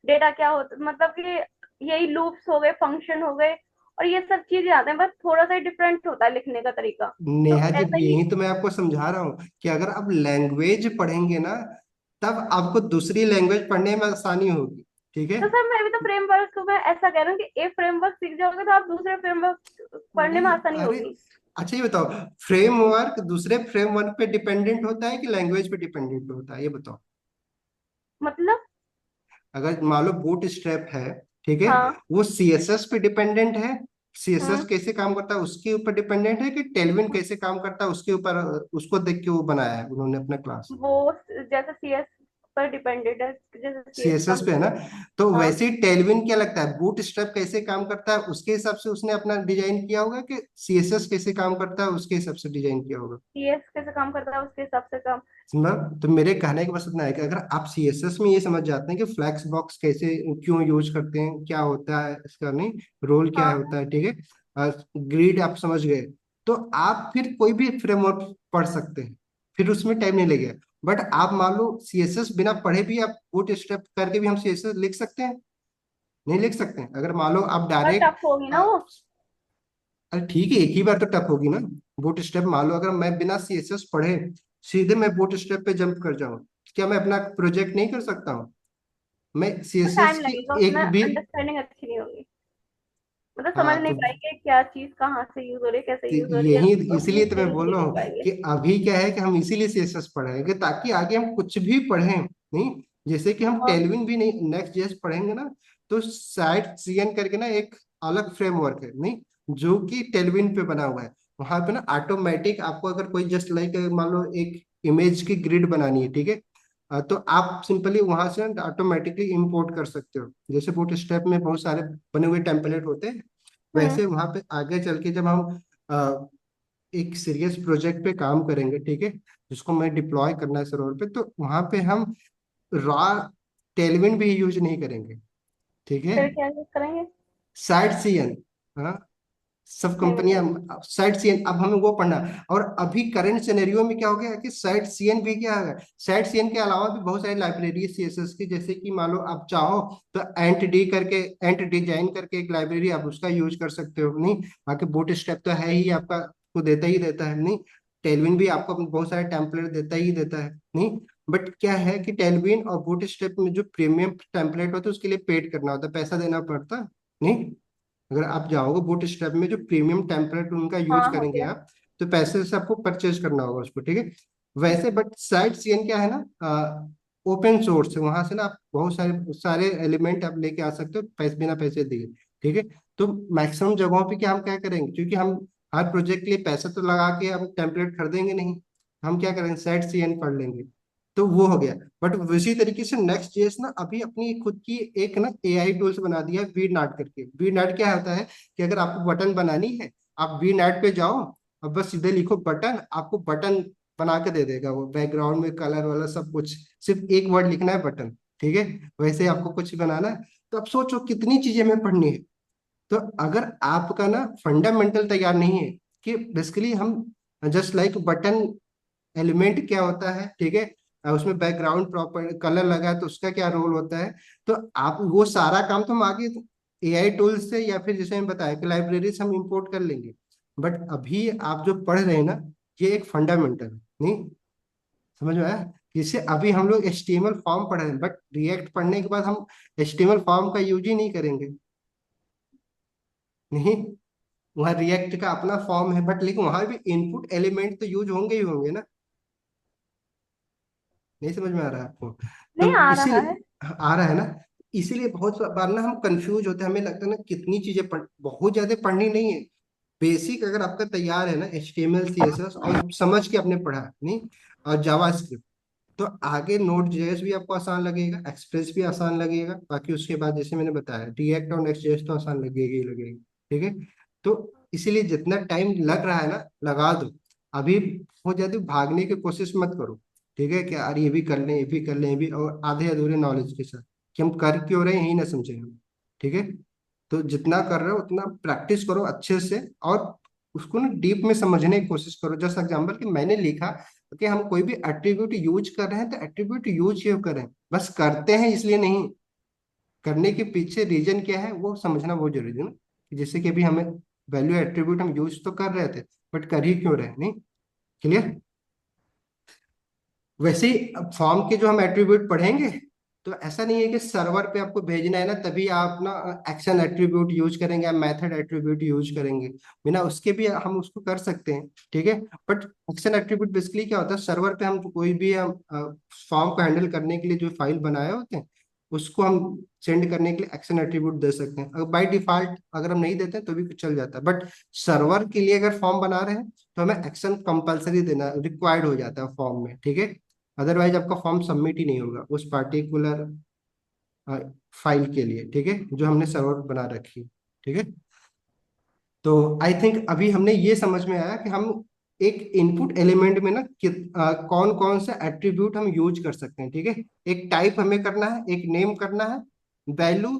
डेटा क्या होता, मतलब कि यही लूप्स हो गए, फंक्शन हो गए, और ये सब चीजें आते हैं, बस थोड़ा सा डिफरेंट होता है लिखने का तरीका। तो नेहा जी, ऐसा ही। यही तो मैं आपको समझा रहा हूँ कि अगर आप लैंग्वेज पढ़ेंगे ना तब आपको दूसरी लैंग्वेज पढ़ने में आसानी होगी, ठीक है। तो सर मैं भी तो फ्रेमवर्क में ऐसा कह रहा हूँ कि एक फ्रेमवर्क सीख जाओगे तो आप दूसरे फ्रेमवर्क पढ़ने में नहीं आसानी अरे, होगी। अच्छा ये बताओ, फ्रेमवर्क दूसरे फ्रेमवर्क पे डिपेंडेंट होता है कि लैंग्वेज पे डिपेंडेंट होता है, ये बताओ। मतलब। अगर मान लो बूट स्ट्रैप है, ठीक है, हाँ। वो CSS पे डिपेंडेंट है, CSS हम्म। कैसे काम करता है उसके ऊपर डिपेंडेंट है, कि टेलविन कैसे काम करता है उसके ऊपर, उसको देख के वो बनाया है उन्होंने अपना क्लास। वो जैसे सी एस पर डिपेंडेंट है, जैसे CS का सीएसएस पे है ना। तो हाँ। वैसे ही टेलविन क्या लगता है, बूट स्ट्रैप कैसे काम करता है उसके हिसाब से उसने अपना डिजाइन किया होगा, कि सीएसएस कैसे काम करता है उसके हिसाब से डिजाइन किया होगा। CS कैसे काम करता है उसके हिसाब से काम। मतलब तो मेरे कहने का बस इतना है कि अगर आप सीएसएस में ये समझ जाते हैं कि फ्लैक्स बॉक्स कैसे क्यों यूज करते हैं, क्या होता है इसका, नहीं रोल क्या हाँ होता है, ठीक है, ग्रिड आप समझ गए, तो आप फिर कोई भी फ्रेमवर्क पढ़ सकते हैं, फिर उसमें टाइम नहीं लगेगा। बट आप मान लो सीएसएस बिना पढ़े भी आप बूट स्ट्रैप करके भी हम सीएसएस लिख सकते हैं, नहीं लिख सकते हैं। अगर मान लो आप पर डायरेक्ट, टफ होगी ना वो। अरे ठीक है, एक ही बार तो टफ होगी ना। बूट स्टेप मान लो अगर मैं बिना सीएसएस पढ़े सीधे मैं बूट स्टेप पे जंप कर जाऊं, क्या मैं अपना प्रोजेक्ट नहीं कर सकता हूँ? मैं तो सीएसएस टाइम की लगेगा उसमें, एक भी, अंडरस्टैंडिंग अच्छी नहीं होगी, मतलब समझ हाँ नहीं तो पाएंगे क्या चीज कहाँ से यूज हो रही है, कैसे यूज हो रही है, यही, तो इसीलिए तो मैं यूज बोल नहीं रहा कर हूँ पाएंगे। कि अभी क्या है कि हम इसीलिए सीएसएस पढ़ेंगे ताकि आगे हम कुछ भी पढ़ें, नहीं जैसे कि हम हाँ टेलविन भी नहीं नेक्स्ट जेएस पढ़ेंगे ना, तो साइट सीएन करके ना एक अलग फ्रेमवर्क है, नहीं जो कि टेलविन पे बना हुआ है। वहां पे ना ऑटोमेटिक आपको अगर कोई जस्ट लाइक मान लो एक इमेज की ग्रिड बनानी है, ठीक है, तो आप सिंपली वहां से ऑटोमेटिकली इंपोर्ट कर सकते हो, जैसे बूट स्ट्रैप में बहुत सारे बने हुए टेम्पलेट होते हैं, हम्म। वैसे वहां पे आगे चल के जब हम एक सीरियस प्रोजेक्ट पे काम करेंगे, ठीक है, जिसको मैं डिप्लॉय करना है सर्वर पे, तो वहां पे हम रॉ टेलविन भी यूज नहीं करेंगे, ठीक है। फिर क्या यूज करेंगे। साइट सीएन, हाँ, सब नहीं कंपनियां बताइए। साइट सीएन, अब हमें वो पढ़ना है। और अभी करंट सिनेरियो में क्या हो गया है कि साइट सीएन भी क्या है, साइट सीएन के अलावा भी बहुत सारी लाइब्रेरी सीएसएस की, जैसे कि मान लो आप चाहो तो एंट डी करके, एंट डिजाइन करके एक लाइब्रेरी आप उसका यूज कर सकते हो, नहीं बाकी बूट स्टेप तो है ही आपका, को देता ही देता है, नहीं टेलविन भी आपको बहुत सारे टेम्पलेट देता ही देता है, नहीं बट क्या है कि टेलविन और बूट स्टेप में जो प्रीमियम टेम्पलेट होता है उसके लिए पेड करना होता है, पैसा देना पड़ता है, नहीं अगर आप जाओगे बूट स्ट्रैप में जो प्रीमियम टेम्पलेट उनका यूज हाँ हो करेंगे गया। आप, तो पैसे से आपको परचेज करना होगा उसको, ठीक है। वैसे बट साइट सीएन क्या है ना, ओपन सोर्स है, वहां से ना आप बहुत सारे सारे एलिमेंट आप लेके आ सकते हो पैसे बिना पैसे दिए, ठीक है। तो मैक्सिमम जगहों पे क्या हम क्या करेंगे, क्योंकि हम हर प्रोजेक्ट के लिए पैसा तो लगा के हम टेम्पलेट खरीदेंगे नहीं, हम क्या करेंगे साइट सीएन पढ़ लेंगे, तो वो हो गया। बट उसी तरीके से नेक्स्ट जेएस ना अभी अपनी खुद की एक ना एआई टूल्स बना दिया है वी नाट करके। वी नाट क्या होता है कि अगर आपको बटन बनानी है, आप वी नाट पे जाओ, अब बस सीधे लिखो बटन, आपको बटन बना के दे देगा वो, बैकग्राउंड में कलर वाला सब कुछ, सिर्फ एक वर्ड लिखना है बटन, ठीक है। वैसे ही आपको कुछ बनाना है, तो अब सोचो कितनी चीजें हमें पढ़नी है। तो अगर आपका ना फंडामेंटल तैयार नहीं है कि बेसिकली हम जस्ट लाइक बटन एलिमेंट क्या होता है, ठीक है, उसमें बैकग्राउंड प्रॉपर कलर लगा है तो उसका क्या रोल होता है, तो आप वो सारा काम तो हम आगे एआई टूल्स से या फिर जैसे मैं बताया कि लाइब्रेरी से हम इंपोर्ट कर लेंगे। बट अभी आप जो पढ़ रहे हैं ना, ये एक फंडामेंटल है, नहीं समझ में आया। जैसे अभी हम लोग एचटीएमएल फॉर्म पढ़ रहे हैं, बट रिएक्ट पढ़ने के बाद हम एचटीएमएल फॉर्म का यूज ही नहीं करेंगे, नहीं वहाँ रिएक्ट का अपना फॉर्म है, बट लेकिन वहां भी इनपुट एलिमेंट तो यूज होंगे ही होंगे ना, नहीं समझ में आ रहा है आपको? नहीं तो आ रहा है। इसीलिए आ रहा है ना, इसीलिए बहुत बार ना हम कंफ्यूज होते हैं, हमें लगता है ना कितनी चीजें बहुत ज्यादा पढ़नी नहीं है। बेसिक अगर आपका तैयार है ना HTML CSS और समझ के आपने पढ़ा, नहीं और जावास्क्रिप्ट, तो आगे नोड जेएस भी आपको आसान लगेगा, एक्सप्रेस भी आसान लगेगा, बाकी उसके बाद जैसे मैंने बताया रिएक्ट और नेक्स्ट जेएस तो आसान लगेगी ही लगेगी, ठीक है। तो इसीलिए जितना टाइम लग रहा है ना लगा दो, अभी बहुत ज्यादा भागने की कोशिश मत करो, ठीक है, कि यार ये भी कर लें, ये भी कर लें, ये भी, और आधे अधूरे नॉलेज के साथ कि हम कर क्यों रहे हैं यही ना समझे हम, ठीक है। तो जितना कर रहे हो उतना प्रैक्टिस करो अच्छे से, और उसको ना डीप में समझने की कोशिश करो। जैसे एग्जाम्पल कि मैंने लिखा कि हम कोई भी एट्रीब्यूट यूज कर रहे हैं तो एट्रीब्यूट यूज क्यों करें, बस करते हैं इसलिए नहीं, करने के पीछे रीजन क्या है वो समझना बहुत जरूरी है ना, कि जैसे कि अभी हमें वैल्यू एट्रीब्यूट हम यूज तो कर रहे थे, बट कर ही क्यों रहे, नहीं क्लियर। वैसे ही फॉर्म के जो हम एट्रीब्यूट पढ़ेंगे, तो ऐसा नहीं है कि सर्वर पे आपको भेजना है ना तभी आप ना एक्शन एट्रीब्यूट यूज करेंगे, मेथड एट्रीब्यूट यूज करेंगे, बिना उसके भी हम उसको कर सकते हैं, ठीक है। बट एक्शन एट्रीब्यूट बेसिकली क्या होता है, सर्वर पे हम कोई भी हम फॉर्म को हैंडल करने के लिए जो फाइल बनाए होते हैं उसको हम सेंड करने के लिए एक्शन एट्रीब्यूट दे सकते हैं। अगर बाय डिफॉल्ट अगर हम नहीं देते तो भी चल जाता है, बट सर्वर के लिए अगर फॉर्म बना रहे हैं तो हमें एक्शन कंपलसरी देना रिक्वायर्ड हो जाता है फॉर्म में, ठीक है। अदरवाइज आपका फॉर्म सबमिट ही नहीं होगा उस पार्टिकुलर फाइल के लिए, ठीक है, जो हमने सर्वर बना रखी है, ठीक है। तो आई थिंक अभी हमने ये समझ में आया कि हम एक इनपुट एलिमेंट में ना कौन कौन से एट्रीब्यूट हम यूज कर सकते हैं, ठीक है। एक टाइप हमें करना है, एक नेम करना है, वैल्यू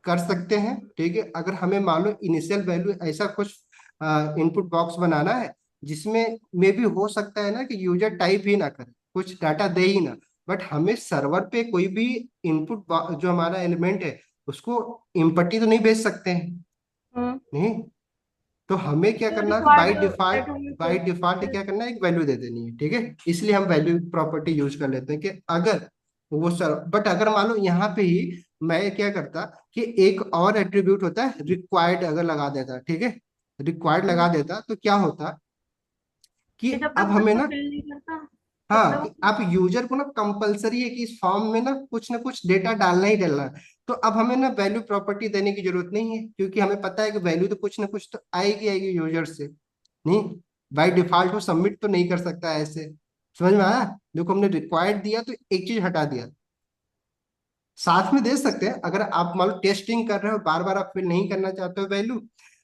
कर सकते हैं, ठीक है। अगर हमें मान लो इनिशियल वैल्यू ऐसा कुछ इनपुट बॉक्स बनाना है जिसमें मे भी हो सकता है ना कि यूजर टाइप ही ना करे, कुछ डाटा दे ही ना, बट हमें सर्वर पे कोई भी इनपुट जो हमारा एलिमेंट है उसको इम्पटी तो नहीं भेज सकते हैं, हम्म। नहीं। तो हमें क्या तो करना है कि रिक्वायर्ड दैट हमें बाय डिफॉल्ट क्या करना है, एक वैल्यू दे देनी है, ठीक है। इसलिए हम वैल्यू प्रॉपर्टी यूज कर लेते हैं कि अगर वो सर, बट अगर मान लो यहाँ पे ही मैं क्या करता कि एक और एट्रीब्यूट होता है रिक्वायर्ड, अगर लगा देता, ठीक है, रिक्वायर्ड लगा देता तो क्या होता कि कि जब अब तक वो हमें इसको ना, फिल नहीं करता तब हाँ, तक कि आप यूजर को ना कंपलसरी है कि इस फॉर्म में ना कुछ डेटा डालना ही डालना है। तो अब हमें ना वैल्यू प्रॉपर्टी देने की जरूरत नहीं है, क्योंकि हमें पता है कि वैल्यू तो कुछ ना कुछ तो आएगी आएगी यूजर से, नहीं। बाय डिफॉल्ट वो सबमिट तो नहीं कर सकता है ऐसे। समझ में आया? देखो हमने रिक्वायर्ड दिया तो एक चीज हटा दिया, साथ में दे सकते हैं अगर आप मान लो टेस्टिंग कर रहे हो, बार बार आप फिल नहीं करना चाहते हो वैल्यू।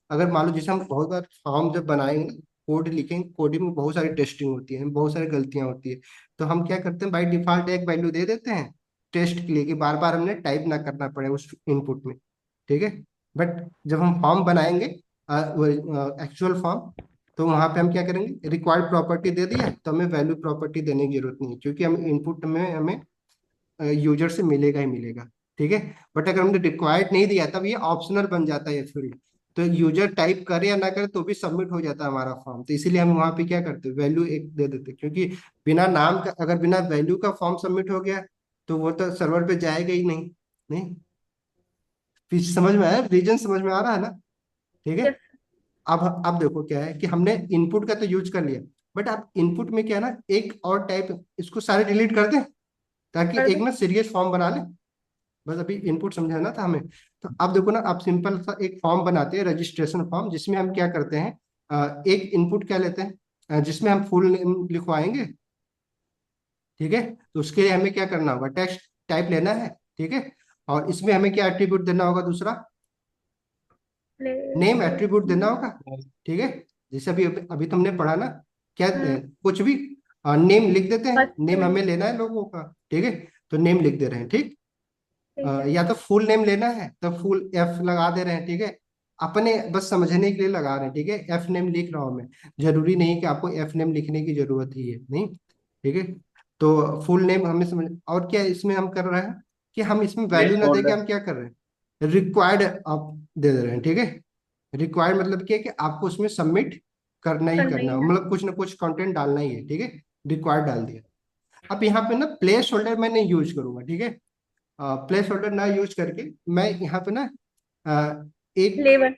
अगर मान लो जैसे हम बहुत बार फॉर्म जब बनाएंगे ना, कोड लिखेंगे, कोडिंग में बहुत सारी टेस्टिंग होती है, बहुत सारी गलतियां होती है, तो हम क्या करते हैं बाई डिफॉल्ट एक वैल्यू दे देते हैं टेस्ट के लिए कि बार बार हमने टाइप ना करना पड़े उस इनपुट में, ठीक है। बट जब हम फॉर्म बनाएंगे एक्चुअल फॉर्म, तो वहां पे हम क्या करेंगे, रिक्वायर्ड प्रॉपर्टी दे दिया तो हमें वैल्यू प्रॉपर्टी देने की जरूरत नहीं है, क्योंकि हम इनपुट में हमें यूजर से मिलेगा ही मिलेगा, ठीक है। बट अगर हमने रिक्वायर्ड नहीं दिया तब ये ऑप्शनल बन जाता है ये फील्ड, तो यूजर टाइप करे या ना करे तो भी सबमिट हो जाता है हमारा फॉर्म। तो इसीलिए हम वहां पे क्या करते हैं, वैल्यू एक दे देते हैं, क्योंकि बिना नाम का, अगर बिना वैल्यू का फॉर्म सबमिट हो गया तो वो तो सर्वर पे जाएगा ही नहीं, नहीं। फिर समझ में आया, रीजन समझ में आ रहा है ना, ठीक है। यस अब देखो क्या है कि हमने इनपुट का तो यूज कर लिया, बट अब इनपुट में क्या है ना, एक और टाइप, इसको सारे डिलीट कर दें ताकि कर एक दे। ना सीरियस फॉर्म बना ले। बस अभी इनपुट समझाना था हमें। तो अब देखो ना, आप सिंपल सा एक फॉर्म बनाते हैं, रजिस्ट्रेशन फॉर्म, जिसमें हम क्या करते हैं, एक इनपुट क्या लेते हैं, जिसमें हम फुल नेम लिखवाएंगे, ठीक है। तो उसके लिए हमें क्या करना होगा, टेक्स्ट टाइप लेना है, ठीक है। और इसमें हमें क्या एट्रीब्यूट देना होगा, दूसरा ले नेम एट्रीब्यूट देना होगा, ठीक है। जैसे अभी अभी तुमने पढ़ा ना, क्या हम्म। कुछ भी नेम लिख देते हैं, बच्चे नेम में हमें लेना है लोगों का, ठीक है। तो नेम लिख दे रहे हैं, ठीक। ठीक है। या तो फुल नेम लेना है तो फुल एफ लगा दे रहे हैं, ठीक है। अपने बस समझने के लिए लगा रहे हैं, ठीक है, एफ नेम लिख रहा हूं मैं, जरूरी नहीं कि आपको एफ नेम लिखने की जरूरत ही है, नहीं, ठीक है। तो फुल नेम हमें समझ, और क्या इसमें हम कर रहे हैं कि हम इसमें वैल्यू प्लेस ना देके होल्डर। हम क्या कर रहे हैं, रिक्वायर्ड आप दे दे रहे हैं, ठीक है। रिक्वायर्ड मतलब क्या है कि आपको उसमें सबमिट करना ही करना करना ही है, है। मतलब कुछ ना कुछ कंटेंट डालना ही है, ठीक है। रिक्वायर्ड डाल दिया। अब यहाँ पे ना प्लेस होल्डर मैं नहीं यूज करूंगा, ठीक है। प्लेस होल्डर ना यूज करके मैं यहाँ पे ना अ, एक लेबर।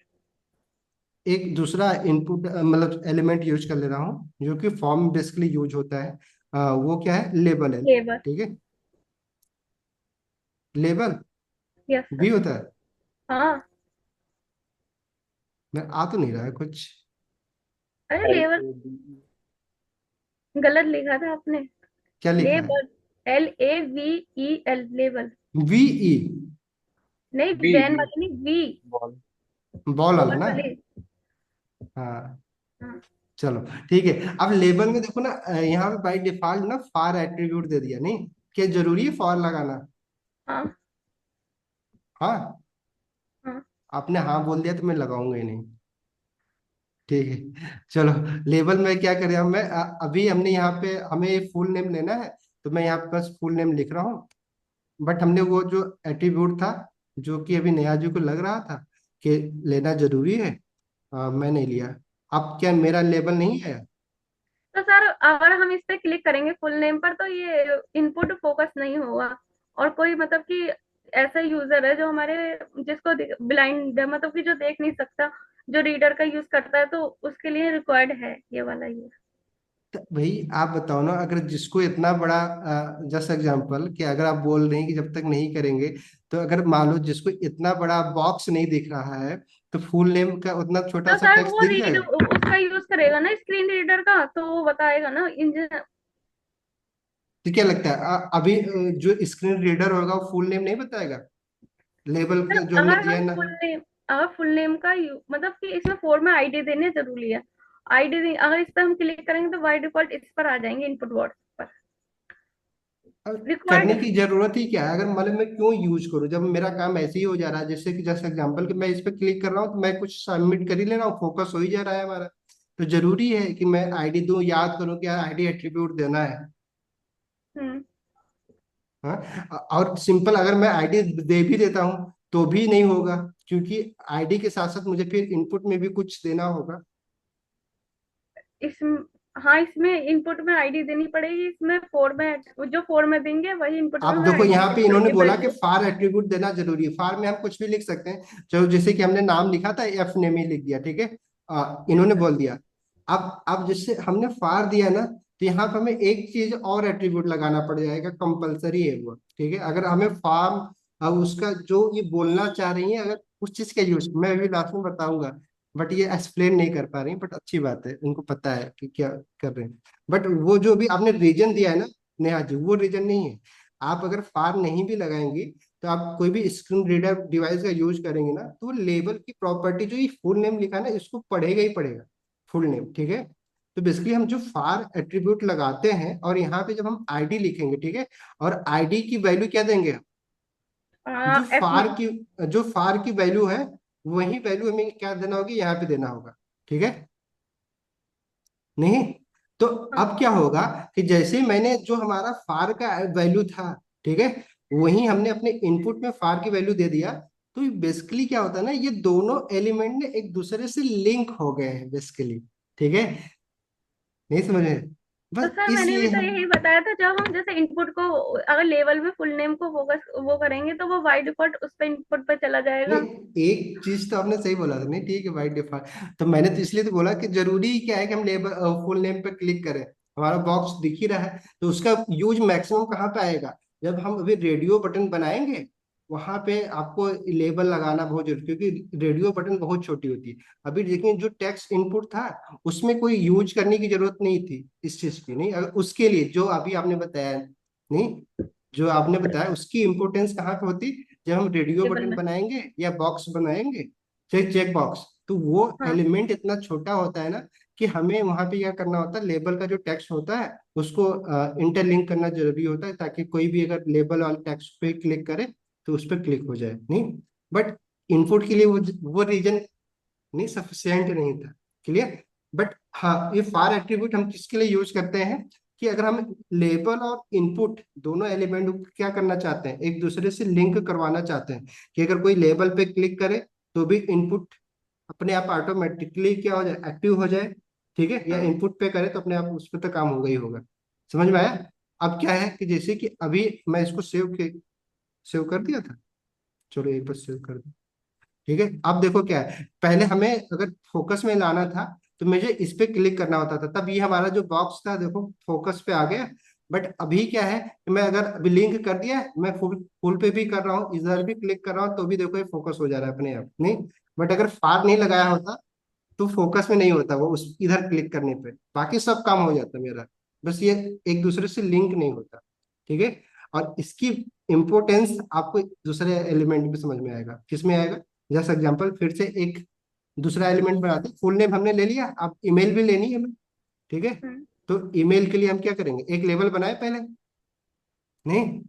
एक दूसरा इनपुट मतलब एलिमेंट यूज कर ले रहा हूँ जो कि फॉर्म बेसिकली यूज होता है। वो क्या है, लेबल है, लेबर। ठीक है। लेबल यस भी सर। होता है। हाँ। मैं आ तो नहीं रहा है कुछ, अरे एल लेबर ए बी गलत लिखा था आपने। क्या लिखा है, labour LAVEL labour. V E, नहीं बी वैन बी वाली नहीं वी। बॉल। बॉल वाला बॉल ना, वाली। हाँ। हाँ। चलो ठीक है, अब लेबल में देखो ना, यहाँ पे बाई डिफॉल्ट ना फॉर एट्रीब्यूट दे दिया, नहीं, क्या जरूरी है फॉर लगाना, हाँ। हाँ। हाँ। आपने हाँ बोल दिया तो मैं लगाऊंगा ही नहीं, ठीक है। चलो, लेबल में क्या करें, हम मैं अभी हमने यहाँ पे हमें फुल नेम लेना है, तो मैं यहाँ पे बस फुल नेम लिख रहा हूँ। बट हमने वो जो एट्रीब्यूट था जो कि अभी नयाजू को लग रहा था कि लेना जरूरी है, मैं नहीं लिया। अब क्या मेरा लेबल नहीं है? तो सर अगर हम इस पे क्लिक करेंगे फुल नेम पर तो ये इनपुट फोकस नहीं होगा। और कोई मतलब कि ऐसा यूजर है जो हमारे जिसको ब्लाइंड मतलब कि जो देख नहीं सकता, जो रीडर का यूज करता है, तो उसके लिए रिक्वायर्ड है ये वाला यूज। तो भाई आप बताओ ना, अगर जिसको इतना बड़ा, जस्ट एग्जांपल कि अगर आप बोल रहे हैं कि जब तक नहीं करेंगे, तो अगर मान लो जिसको इतना बड़ा बॉक्स नहीं दिख रहा है, तो फुल नेम का उतना छोटा तो सा सर टेक्स्ट वो दिख रीड जाएगा। उसका यूज करेगा ना स्क्रीन रीडर का, तो वो बताएगा ना इंजन। तो क्या लगता है अभी जो स्क्रीन रीडर होगा वो फुल नेम नहीं बताएगा, लेबल सर जो हमने अगर दिया हम है ना। फुल नेम, अगर फुल नेम का मतलब कि इसमें फॉर्म में आईडी देने जरूरी है। आईडी अगर इस पर हम क्लिक करेंगे तो बाय डिफॉल्ट इस पर आ जाएंगे, इनपुट बॉक्स पर करने रिक्वायर्ड। की जरूरत ही क्या है, अगर मतलब मैं क्यों यूज करूँ जब मेरा काम ऐसे ही हो जा रहा है, जैसे कि जैसे एग्जांपल कि मैं इस पे क्लिक कर रहा हूँ तो मैं कुछ सबमिट कर ही ले रहा हूँ, फोकस हो ही जा रहा है हमारा। तो जरूरी है कि मैं आईडी दूं, याद करूँ कि आईडी एट्रीब्यूट देना है। हम्म। हाँ, और सिंपल अगर मैं आईडी दे भी देता हूँ तो भी नहीं होगा, क्योंकि आईडी के साथ साथ मुझे फिर इनपुट में भी कुछ देना होगा। इस हाँ, इसमें इनपुट में आईडी देनी पड़ेगी, इसमें फॉर्मेट जो फॉर्मेट देंगे वही इनपुट में अब हमें देखो आईडी यहाँ देनी पे इन्होंने पड़ेगी, बोला कि वैल्यू। फार एट्रीब्यूट देना जरूरी है। फार में हम कुछ भी लिख सकते हैं, चलो जैसे कि हमने नाम लिखा था एफ नेम ही लिख दिया, ठीक है। इन्होंने बोल दिया। अब जैसे हमने फार दिया ना, तो यहाँ पे हमें एक चीज और एट्रीब्यूट लगाना पड़ जाएगा, कंपलसरी है वो, ठीक है। अगर हमें फार्म, अब उसका जो ये बोलना चाह रही है, अगर उस चीज का यूज मैं अभी लास्ट में बताऊंगा, बट ये एक्सप्लेन नहीं कर पा रही, बट अच्छी बात है, उनको पता है कि क्या कर रहे हैं। बट वो जो भी आपने रीजन दिया है ना नेहा जी, वो रीजन नहीं है। आप अगर फार नहीं भी लगाएंगे तो आप कोई भी स्क्रीन रीडर डिवाइस का यूज करेंगे ना, तो लेबल की प्रॉपर्टी जो ये फुल नेम लिखा है ना, इसको पढ़ेगा ही पढ़ेगा, फुल नेम, ठीक है। तो बेसिकली हम जो फार एट्रीब्यूट लगाते हैं और यहाँ पे जब हम आईडी लिखेंगे, ठीक है, और आईडी की वैल्यू क्या देंगे हम, जो एफ फार की जो फार की वैल्यू है वही वैल्यू हमें क्या देना होगी, यहाँ पे देना होगा, ठीक है। नहीं, तो अब क्या होगा कि जैसे मैंने जो हमारा फार का वैल्यू था, ठीक है, वही हमने अपने इनपुट में फार की वैल्यू दे दिया। तो बेसिकली क्या होता है ना, ये दोनों एलिमेंट ने एक दूसरे से लिंक हो गए हैं बेसिकली, ठीक है। नहीं समझ में, तो बस सर मैंने भी इसलिए तो हम यही बताया था, जब हम जैसे इनपुट को अगर लेवल में फुल नेम को फोकस वो करेंगे तो वो बाय डिफॉल्ट उस पे इनपुट पे चला जाएगा। नहीं, एक चीज तो आपने सही बोला था, नहीं ठीक है बाई डिफॉल्ट, तो मैंने तो इसलिए तो बोला कि जरूरी क्या है कि हम लेबल फुल नेम पे क्लिक करें, हमारा बॉक्स दिख ही रहा है, तो उसका यूज मैक्सिमम कहाँ पे आएगा, जब हम अभी रेडियो बटन बनाएंगे, वहां पे आपको लेबल लगाना बहुत जरूरी, क्योंकि रेडियो बटन बहुत छोटी होती है। अभी देखिए जो टेक्स्ट इनपुट था उसमें कोई यूज करने की जरूरत नहीं थी इस चीज की, नहीं, अगर उसके लिए जो अभी आपने बताया, नहीं, जो आपने बताया उसकी इंपोर्टेंस कहाँ पे होती, जब हम रेडियो लेवल बटन में। बनाएंगे या बॉक्स बनाएंगे, चेक चेक बॉक्स, तो वो हाँ। एलिमेंट इतना छोटा होता है ना कि हमें वहां पे क्या करना होता है, लेबल का जो टेक्स्ट होता है उसको इंटरलिंक करना जरूरी होता है, ताकि कोई भी अगर लेबल वाले टेक्स्ट पे क्लिक करे तो उस पर क्लिक हो जाए, नहीं। बट इनपुट के लिए वो रीजन नहीं, सफिशियंट नहीं था, क्लियर। बट हाँ, ये फार एट्रीब्यूट हम किसके लिए यूज करते हैं, कि अगर हम लेबल और इनपुट दोनों एलिमेंट को क्या करना चाहते हैं, एक दूसरे से लिंक करवाना चाहते हैं, कि अगर कोई लेबल पे क्लिक करे तो भी इनपुट अपने आप ऑटोमेटिकली क्या हो जाए, एक्टिव हो जाए, ठीक है, या हाँ। इनपुट पे करे तो अपने आप उस पर तो काम होगा ही होगा। समझ में आया। अब क्या है कि जैसे कि अभी मैं इसको सेव कर दिया था, चलो एक बार सेव कर, ठीक है। अब देखो क्या है, पहले हमें अगर फोकस में लाना था तो मुझे इस पे क्लिक करना होता था, तब ये हमारा जो बॉक्स था देखो फोकस पे आ गया। बट अभी क्या है कि मैं अगर अभी लिंक कर दिया है, मैं फुल फुल पे भी कर रहा हूँ, इधर भी क्लिक कर रहा हूँ, तो भी देखो ये फोकस हो जा रहा है अपने आप, नहीं। बट अगर फार नहीं लगाया होता तो फोकस में नहीं होता वो, उस इधर क्लिक करने पे बाकी सब काम हो जाता मेरा, बस ये एक दूसरे से लिंक नहीं होता, ठीक है। और इसकी इम्पोर्टेंस आपको दूसरे एलिमेंट में समझ में आएगा, किसमें आएगा, जैसे एग्जांपल फिर से एक दूसरा एलिमेंट बनाते हैं, फुल नेम हमने ले लिया, अब ईमेल भी लेनी है हमें, ठीक है। हम्म। तो ईमेल के लिए हम क्या करेंगे, एक लेबल बनाए पहले, नहीं,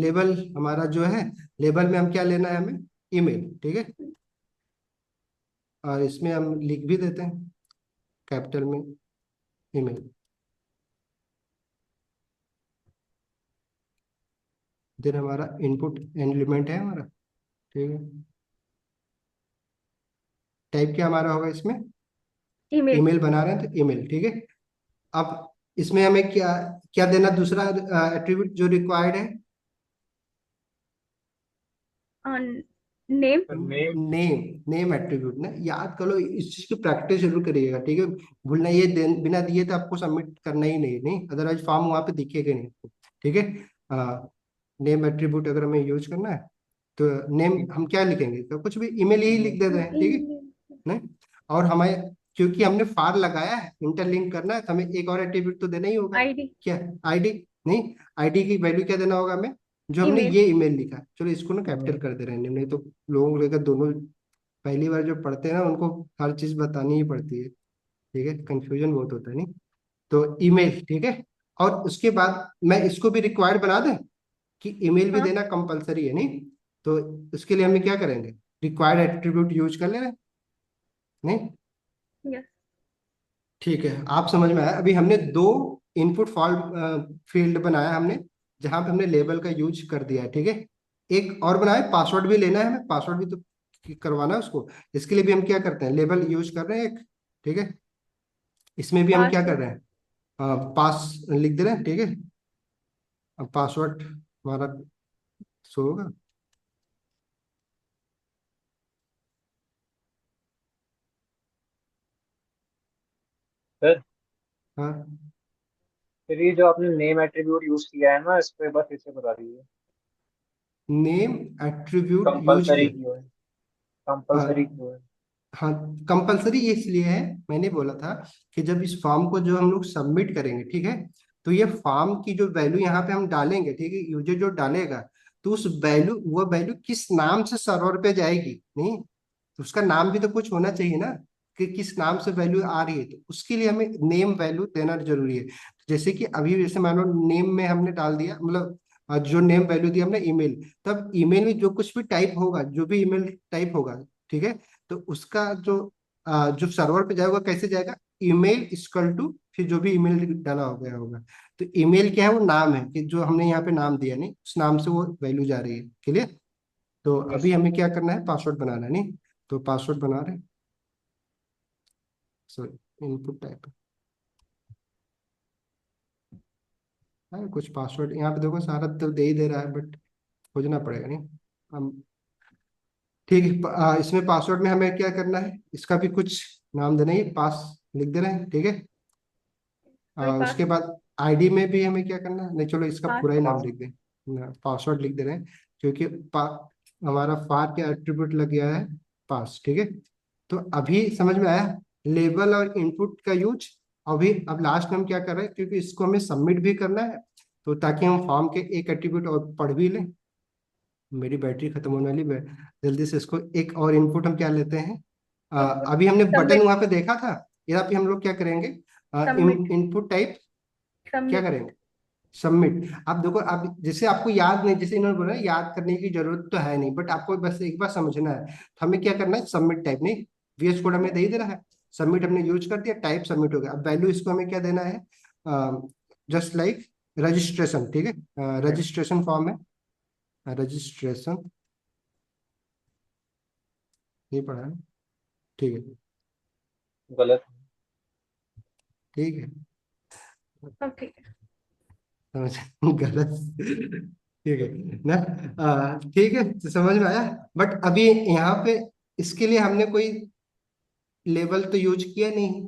लेबल हमारा जो है, लेबल में हम क्या लेना है हमें, ईमेल, ठीक है। और इसमें हम लिख भी देते हैं कैपिटल में ईमेल, देन हमारा इनपुट एलिमेंट है हमारा, ठीक है। टाइप क्या हमारा होगा इसमें, ईमेल। ईमेल बना रहे हैं तो ईमेल, ठीक है। अब इसमें हमें क्या क्या देना, दूसरा एट्रीब्यूट जो रिक्वायर्ड है, name. Name. Name, name attribute ना, याद करो, इस चीज की प्रैक्टिस जरूर करिएगा, ठीक है। भूलना, ये बिना दिए तो आपको सबमिट करना ही नहीं, नहीं, अदरवाइज फॉर्म वहां पे दिखेगा नहीं आपको, ठीक है। नेम एट्रीब्यूट अगर हमें यूज करना है तो नेम हम क्या लिखेंगे, तो कुछ भी ईमेल ही लिख देते हैं, ठीक है, नहीं। और हमें क्योंकि हमने फार लगाया है, इंटरलिंक करना है, तो हमें एक और एट्रीब्यूट तो देना ही होगा। आईडी। क्या? आईडी। नहीं, आईडी की वैल्यू क्या देना होगा हमें? जो हमने ईमेल। ये ईमेल लिखा है, चलो इसको ना कैपिटल हम्म, कर दे रहे हैं, नहीं तो लोगों को लेकर दोनों पहली बार जो पढ़ते हैं ना उनको हर चीज बतानी ही पड़ती है, ठीक है, कंफ्यूजन बहुत होता है नहीं। तो ईमेल, ठीक है। और उसके बाद मैं इसको भी रिक्वायर्ड बना दें कि ईमेल भी हाँ। देना कंपलसरी है नहीं, तो उसके लिए हमें क्या करेंगे, रिक्वायर्ड एट्रीब्यूट यूज कर ले रहे हैं नहीं। यस। ठीक है, आप समझ में आया। अभी हमने दो इनपुट फील्ड बनाया हमने, जहां पे हमने लेबल का यूज कर दिया है, ठीक है। एक और बनाया, पासवर्ड भी लेना है हमें, पासवर्ड भी तो करवाना है उसको। इसके लिए भी हम क्या करते हैं, लेबल यूज कर रहे हैं एक, ठीक है। इसमें भी हम क्या कर पासवर्ड। रहे हैं, पास लिख दे रहे हैं, ठीक है। अब पासवर्ड हमारा शो होगा। सर हाँ, फिर ये जो आपने नेम एट्रीब्यूट यूज किया है ना, इस पे बस इसे बता दीजिए। नेम एट्रीब्यूट यूज कंपलसरी किया। क्यों है? हाँ, कंपलसरी क्यों है? हाँ, कंपलसरी इसलिए है, मैंने बोला था कि जब इस फॉर्म को जो हम लोग सबमिट करेंगे, ठीक है, तो ये फॉर्म की जो वैल्यू यहाँ पे हम डालेंगे, ठीक है, यूजर जो डालेगा, तो उस वैल्यू, वो वैल्यू किस नाम से सर्वर पे जाएगी, नहीं, तो उसका नाम भी तो कुछ होना चाहिए ना, कि किस नाम से वैल्यू आ रही है, तो उसके लिए हमें नेम वैल्यू देना जरूरी है। जैसे कि अभी जैसे मान लो नेम में हमने डाल दिया, मतलब जो नेम वैल्यू दी हमने ईमेल, तब ईमेल में जो कुछ भी टाइप होगा, जो भी ईमेल टाइप होगा, ठीक है, तो उसका जो सर्वर पे जाएगा कैसे जाएगा, ईमेल इक्वल टू फिर जो भी ईमेल डाला हो गया होगा। तो ईमेल क्या है, वो नाम है कि जो हमने यहाँ पे नाम दिया, नहीं, उस नाम से वो वैल्यू जा रही है, क्लियर। तो यस अभी सर। हमें क्या करना है, पासवर्ड बनाना है नहीं, तो पासवर्ड बना रहे हैं, सॉरी, इनपुट टाइप है कुछ पासवर्ड यहाँ पे देखो, सारा तो दे ही दे रहा है, बट खोजना पड़ेगा नहीं हम। ठीक है, इसमें पासवर्ड में हमें क्या करना है, इसका भी कुछ नाम देना ही, पास लिख दे रहे हैं, ठीक है। कोई पास। उसके बाद आईडी में भी हमें क्या करना है, नहीं चलो इसका पास। पूरा ही नाम हाँ। लिख दें, पासवर्ड लिख दे रहे हैं, क्योंकि हमारा फार के एट्रीब्यूट लग गया है पास, ठीक है। तो अभी समझ में आया लेबल और इनपुट का यूज। अभी अब लास्ट में हम क्या कर रहे हैं, क्योंकि इसको हमें सबमिट भी करना है, तो ताकि हम फॉर्म के एक एट्रीब्यूट और पढ़ भी लें। मेरी बैटरी खत्म होने वाली है, जल्दी से इसको एक और इनपुट हम क्या लेते हैं। अभी हमने बटन सबमिट। वहां पे देखा था, यहाँ पे हम लोग क्या करेंगे, सबमिट। इनपुट टाइप क्या सबमिट। करेंगे, सबमिट। आप देखो, आप जैसे आपको याद नहीं, जैसे इन्होंने बोला याद करने की जरूरत तो है नहीं, बट आपको बस एक बार समझना है, तो हमें क्या करना है, सबमिट टाइप, नहीं, VS कोड हमें दे ही दे रहा है, सबमिट हमने यूज कर दिया, टाइप सबमिट हो गया। अब वैल्यू इसको हमें क्या देना है, जस्ट लाइक रजिस्ट्रेशन, ठीक है, रजिस्ट्रेशन फॉर्म है, रजिस्ट्रेशन, नहीं पढ़ा है, ठीक है, गलत। ठीक है, सब ठीक है। समझ गलत, ठीक है ना, ठीक है, तो समझ में आया। बट अभी यहाँ पे इसके लिए हमने कोई लेबल तो यूज किया नहीं,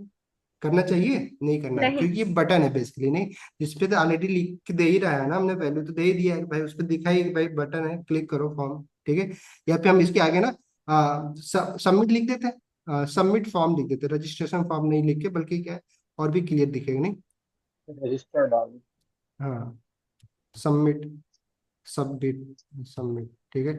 करना चाहिए, नहीं करना है, नहीं। क्योंकि ये बटन है बेसिकली, नहीं, जिसपे तो ऑलरेडी लिख के दे ही रहा है ना, हमने वैल्यू तो दे ही दिया है भाई, उस पर दिखा ही भाई बटन है, क्लिक करो फॉर्म, ठीक है। या फिर हम इसके आगे ना सबमिट लिख देते हैं, सबमिट फॉर्म लिख देते हैं, रजिस्ट्रेशन फॉर्म नहीं लिख के, बल्कि क्या है, और भी क्लियर दिखेगा नहीं। रजिस्टर डाल दीजिए। हाँ, सबमिट, सबमिट, सबमिट, ठीक है,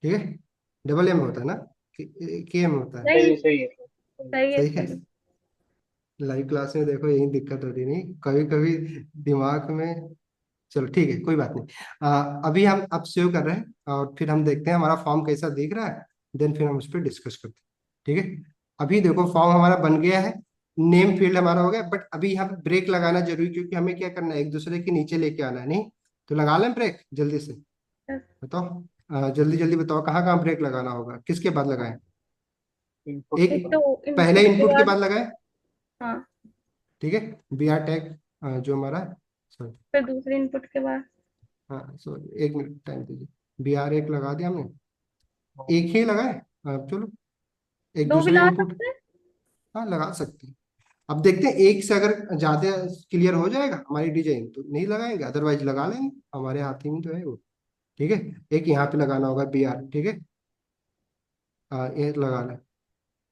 ठीक है, डबल एम होता है ना, के एम होता है, सही। सही सही है सर, सही है। सही है। सही है। सही। लाइव क्लास में देखो यही दिक्कत होती नहीं, कभी कभी दिमाग में, चलो ठीक है, कोई बात नहीं। अभी हम अब सेव कर रहे हैं, और फिर हम देखते हैं हमारा फॉर्म कैसा दिख रहा है, देन फिर हम उस पर डिस्कस करते हैं, ठीक है। अभी देखो फॉर्म हमारा बन गया है, नेम फील्ड हमारा हो गया, बट अभी यहाँ पे ब्रेक लगाना जरूरी, क्योंकि हमें क्या करना है, एक दूसरे के नीचे लेके आना है, नहीं, तो लगा लें ब्रेक जल्दी से, Yes। बताओ, जल्दी जल्दी बताओ कहाँ कहाँ ब्रेक लगाना होगा, किसके बाद लगाएं, इनपुट एक, के एक बाद। तो पहले इनपुट के इनपुट के बाद। बाद लगाएं, हाँ। ठीक है, BR टैग जो हमारा, सॉरी, फिर दूसरे इनपुट के बाद। हाँ सॉरी, एक मिनट टाइम दीजिए, BR एक लगा दिया हमने, हाँ, एक ही लगाए, चलो, एक दो भी दूसरे लगा इनपुट, सकते हैं। हाँ लगा सकते हैं। अब देखते हैं एक से अगर ज्यादा क्लियर हो जाएगा हमारी डिजाइन तो नहीं लगाएंगे, अदरवाइज लगा लेंगे, हमारे हाथ ही में तो है वो, ठीक है। एक यहाँ पे लगाना होगा BR, ठीक है, ये लगा लें,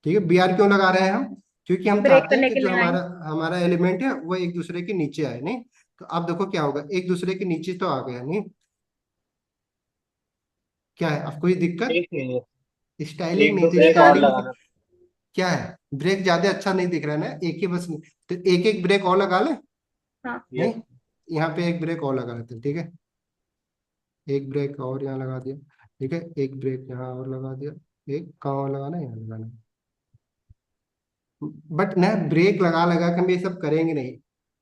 ठीक है। BR क्यों लगा रहे हैं हम? क्योंकि हम ब्रेक चाहते हैं करने कि के जो लिए लाइन। हमारा हमारा एलिमेंट है वो एक दूसरे के नीचे आए, नहीं? तो अब देखो क्या होगा, एक दूसरे के नीचे तो आ गया, नहीं? क्या है, अब कोई दिक्कत? एक नहीं, स्टाइलिंग एक नहीं दो तो ठीक ब्रेक है। और स्टाइलिंग लगाना। मतलब क्या है? ब्रेक ज्यादा अच्छा नहीं दिख रहा है ना, एक ही बस। तो एक एक ब्रेक और लगा ले, हाँ। नहीं? यस। यहाँ पे एक ब्रेक और लगा लेते हैं, ठीक है। एक ब्रेक और यहाँ लगा दिया, ठीक है। एक ब्रेक यहाँ और लगा दिया, एक कहाँ और लगाना है, यहाँ लगाना है। बट ना ब्रेक लगा लगा के हम ये सब करेंगे नहीं।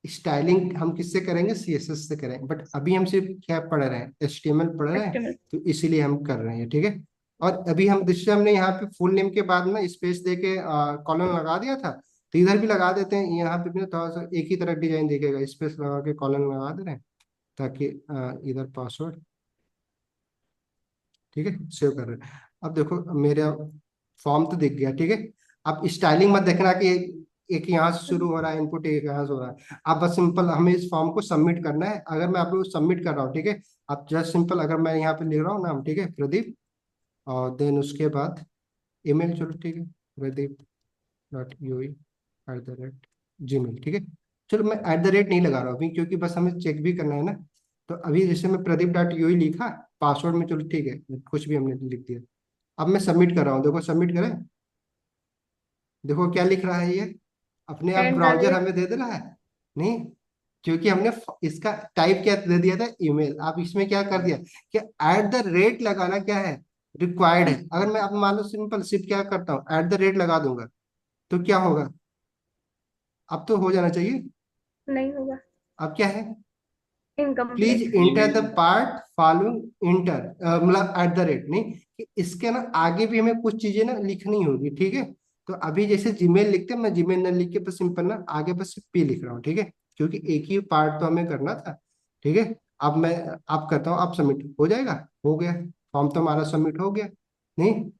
स्टाइलिंग हम किससे करेंगे? CSS से करेंगे। बट अभी हम सिर्फ क्या पढ़ रहे हैं? HTML पढ़ रहे हैं, एस्टिमेट। तो इसीलिए हम कर रहे हैं, ठीक है। और अभी हम जिससे हमने यहाँ पे फुल नेम के बाद ना स्पेस दे के कॉलन लगा दिया था, तो इधर भी लगा देते हैं। यहाँ पे भी ना थोड़ा सा एक ही तरह डिजाइन दिखेगा, स्पेस लगा के कॉलन लगा दे रहे हैं, ताकि इधर पासवर्ड, ठीक है, सेव कर रहे हैं। अब देखो मेरा फॉर्म तो दिख गया, ठीक है। अब स्टाइलिंग मत देखना कि एक यहाँ से शुरू हो रहा है इनपुट, एक यहाँ से हो रहा है। आप बस सिंपल हमें इस फॉर्म को सबमिट करना है। अगर मैं आप लोग सबमिट कर रहा हूँ, ठीक है, आप जस्ट सिंपल, अगर मैं यहाँ पे लिख रहा हूँ नाम, ठीक है, प्रदीप, और देन उसके बाद ईमेल, चलो ठीक है, Pradeep.ui@gmail, ठीक है। चलो मैं @ नहीं लगा रहा हूँ अभी, क्योंकि बस हमें चेक भी करना है ना। तो अभी जैसे मैं Pradeep.ui लिखा पासवर्ड में, चलो ठीक है, कुछ भी हमने लिख दिया। अब मैं सबमिट कर रहा हूँ, देखो सबमिट करें, देखो क्या लिख रहा है ये, अपने आप एंड द ब्राउजर रेट। हमें दे दे रहा है, नहीं? क्योंकि हमने इसका टाइप क्या दे दिया था, ईमेल। आप इसमें क्या कर दिया कि @ लगाना क्या है, रिक्वायर्ड है। अगर मैं अब मान लो सिंपल सिर्फ क्या करता हूँ, @ लगा दूंगा, तो क्या होगा? अब तो हो जाना चाहिए। नहीं होगा। अब क्या है? Please incomplete. Enter the email. Part following inter, मतलब @ नहीं, कि इसके ना आगे भी हमें कुछ चीजें ना लिखनी होगी, ठीक है। तो अभी जैसे जीमेल लिखते हैं, मैं जीमेल ना लिख के बस सिंपल ना आगे बस P लिख रहा हूँ, ठीक है, क्योंकि एक ही पार्ट तो हमें करना था, ठीक है। अब मैं आप करता हूँ, आप सबमिट हो जाएगा, हो गया, फॉर्म तो हमारा सबमिट हो गया, नहीं?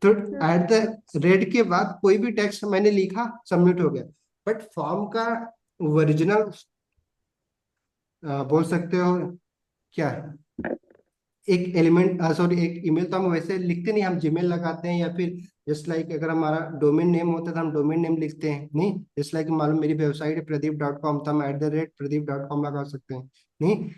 तो @ के बाद कोई भी टेक्स्ट मैंने लिखा, सबमिट हो गया। बट फॉर्म का ओरिजिनल बोल सकते हो क्या, एक एलिमेंट, सॉरी, एक ईमेल तो हम वैसे लिखते नहीं, हम जीमेल लगाते हैं, या फिर जस्ट लाइक अगर हमारा डोमेन नेम होता है तो हम डोमेन नेम लिखते हैं, नहीं? जस्ट लाइक मालूम मेरी वेबसाइट है Pradeep.com, तो हम @Pradeep.com लगा सकते हैं, नहीं?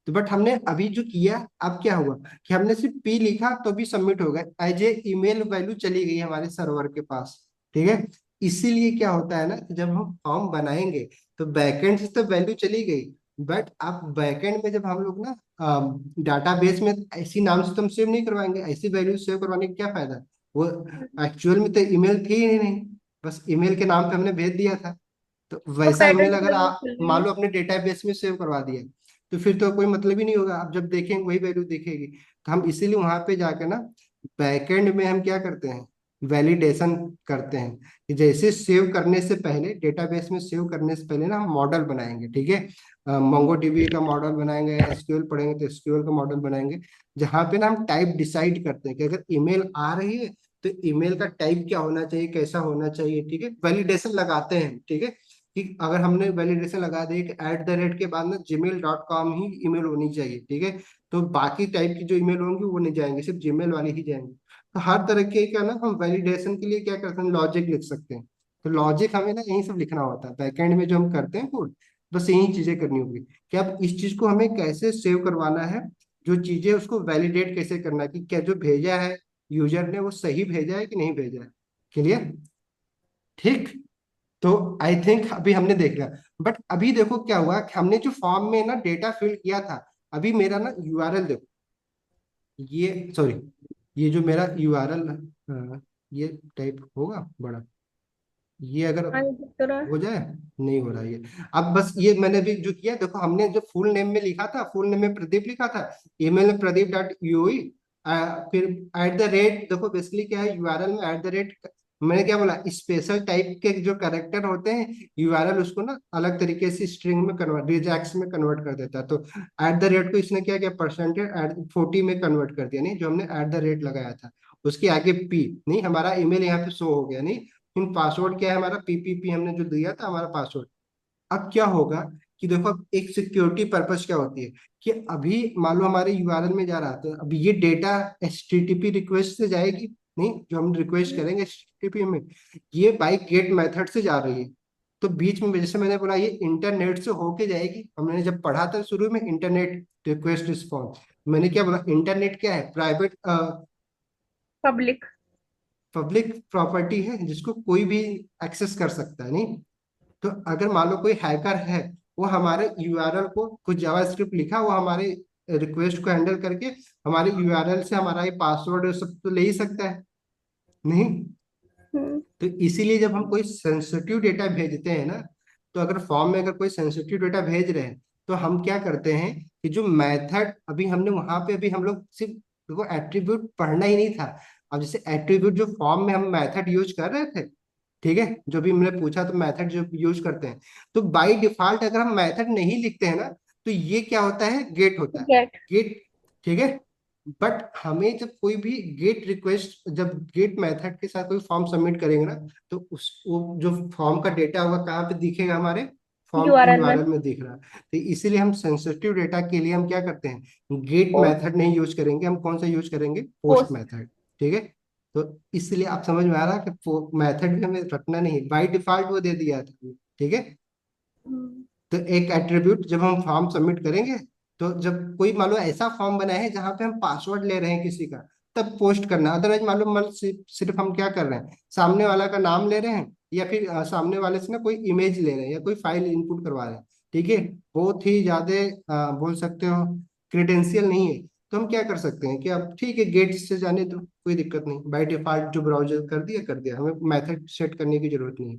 तो बट हमने अभी जो किया, अब क्या हुआ कि हमने सिर्फ P लिखा तो भी सबमिट हो गया, एज ए ईमेल वैल्यू चली गई हमारे सर्वर के पास, ठीक है। इसीलिए क्या होता है ना, जब हम फॉर्म बनाएंगे तो बैकएंड से तो वैल्यू चली गई, बट आप बैकएंड में जब हम लोग ना डाटाबेस में ऐसी नाम से तो हम सेव नहीं करवाएंगे, ऐसी वैल्यू सेव करवाने का क्या फायदा? वो एक्चुअल में तो ईमेल थी ही नहीं, बस ईमेल के नाम पे हमने भेज दिया था। तो तो वैसा ईमेल पैटर्न अगर वैल्यू आप चल रही मान है। लो अपने डेटाबेस में सेव करवा दिया, तो फिर तो कोई मतलब ही नहीं होगा, आप जब देखेंगे वही वैल्यू दिखेगी। तो हम इसीलिए वहां पे जाकर ना बैकएंड में हम क्या करते हैं, वैलिडेशन करते हैं, कि जैसे सेव करने से पहले, डेटाबेस में सेव करने से पहले ना हम मॉडल बनाएंगे, ठीक है। मोंगो डीबी का मॉडल बनाएंगे, SQL पढ़ेंगे तो SQL का मॉडल बनाएंगे, जहाँ पे ना हम टाइप डिसाइड करते हैं कि अगर ईमेल आ रही है तो ईमेल का टाइप क्या होना चाहिए, कैसा होना चाहिए, ठीक है। वैलिडेशन लगाते हैं, ठीक है, कि अगर हमने वैलिडेशन लगा दिया कि @ के बाद में gmail.com ही ईमेल होनी चाहिए, ठीक है, तो बाकी टाइप की जो ईमेल होंगी वो नहीं जाएंगे, सिर्फ जीमेल वाली ही जाएंगे। तो हर तरह के क्या ना, हम वैलिडेशन के लिए क्या करते हैं, लॉजिक लिख सकते हैं। तो लॉजिक हमें ना यही सब लिखना होता है बैकएंड में जो हम करते हैं कोड, बस यही चीजें करनी होगी कि अब इस चीज को हमें कैसे सेव करवाना है, जो चीजें उसको वैलिडेट कैसे करना है, कि क्या जो भेजा है यूजर ने वो सही भेजा है कि नहीं भेजा है। क्लियर? ठीक। तो आई थिंक अभी हमने देख लिया। बट अभी देखो क्या हुआ कि हमने जो फॉर्म में ना डेटा फिल किया था, अभी मेरा ना URL देखो, ये सॉरी, ये जो मेरा URL, ये टाइप होगा बड़ा, ये अगर हाँ, ये दिख तो रहा हो है। जाए, नहीं हो रहा है ये। अब बस ये मैंने भी जो किया, देखो हमने जो फुल नेम में लिखा था, फुल नेम में प्रदीप लिखा था, ईमेल में Pradeep.ui, फिर देखो बेसिकली क्या है, URL में मैंने क्या बोला, स्पेशल टाइप के जो कैरेक्टर होते हैं, URL उसको ना अलग तरीके से स्ट्रिंग में कन्वर्ट, रिजैक्स में कन्वर्ट कर देता है। तो को इसने क्या किया, %40 में कन्वर्ट कर दिया, नहीं? जो हमने लगाया था उसके आगे P, नहीं? हमारा ईमेल यहाँ पे शो हो गया, नहीं? इन पासवर्ड क्या है हमारा, PPP हमने जो दिया था हमारा पासवर्ड। अब क्या होगा कि देखो, अब एक सिक्योरिटी पर्पस क्या होती है, कि अभी मान लो हमारे URL में जा रहा था, अब ये डेटा HTTP रिक्वेस्ट से जाएगी, नहीं, जो हम रिक्वेस्ट करेंगे एचटीटीपी में, ये बाई गेट मेथड से जा रही है। तो बीच में जैसे मैंने बोला ये इंटरनेट से होके जाएगी। हमने जब पढ़ा था शुरू में इंटरनेट रिक्वेस्ट रिस्पॉन्स, मैंने क्या बोला, इंटरनेट क्या है, प्राइवेट पब्लिक। पब्लिक प्रॉपर्टी है जिसको कोई भी एक्सेस कर सकता है, नहीं। तो अगर मान लो कोई हैकर है, वो हमारे यूआरएल को कुछ जावास्क्रिप्ट लिखा, वो हमारे रिक्वेस्ट को हैंडल करके हमारे यूआरएल से हमारा ये पासवर्ड सब तो ले ही सकता है, नहीं। तो इसीलिए जब हम कोई सेंसिटिव डेटा भेजते हैं ना, तो अगर फॉर्म में अगर कोई सेंसिटिव डेटा भेज रहे हैं, तो हम क्या करते हैं कि जो मेथड अभी हमने वहां पे, अभी हम लोग सिर्फ वो एट्रीब्यूट पढ़ना ही नहीं था। अब जैसे एट्रीब्यूट जो फॉर्म में हम मेथड यूज कर रहे थे, ठीक है, जो भी मैंने पूछा, तो मेथड जो यूज करते हैं, तो बाय डिफॉल्ट अगर हम मेथड नहीं लिखते हैं ना, तो ये क्या होता है, गेट होता है, गेट। गेट, ठीक है। बट हमें जब कोई भी गेट रिक्वेस्ट, जब गेट मेथड के साथ कोई फॉर्म सबमिट करेंगे ना, तो उस वो जो फॉर्म का डेटा होगा कहाँ पे दिखेगा, हमारे फॉर्म के यूआरएल में। यूआरएल में दिख रहा है। तो इसीलिए हम सेंसिटिव डेटा के लिए हम क्या करते हैं, गेट और मेथड नहीं यूज करेंगे, हम कौन सा यूज करेंगे, पोस्ट पोस्ट। मेथड, ठीक है। तो इसलिए आप समझ में आ रहा है कि मेथड भी हमें रखना नहीं, बाई डिफॉल्ट वो दे दिया था, ठीक है। तो एक एट्रीब्यूट जब हम फॉर्म सबमिट करेंगे, तो जब कोई मान लो ऐसा फॉर्म बना है जहां पे हम पासवर्ड ले रहे हैं किसी का, तब पोस्ट करना। अदरवाइज मालूम मतलब सिर्फ हम क्या कर रहे हैं, सामने वाला का नाम ले रहे हैं, या फिर सामने वाले से ना कोई इमेज ले रहे हैं या कोई फाइल इनपुट करवा रहे हैं, ठीक है, बहुत ही ज्यादा बोल सकते हो क्रेडेंशियल नहीं है। तो हम क्या कर सकते हैं कि अब ठीक है, गेट से जाने दो, कोई दिक्कत नहीं, बाय डिफॉल्ट जो ब्राउजर कर दिया, हमें मेथड सेट करने की जरूरत नहीं है।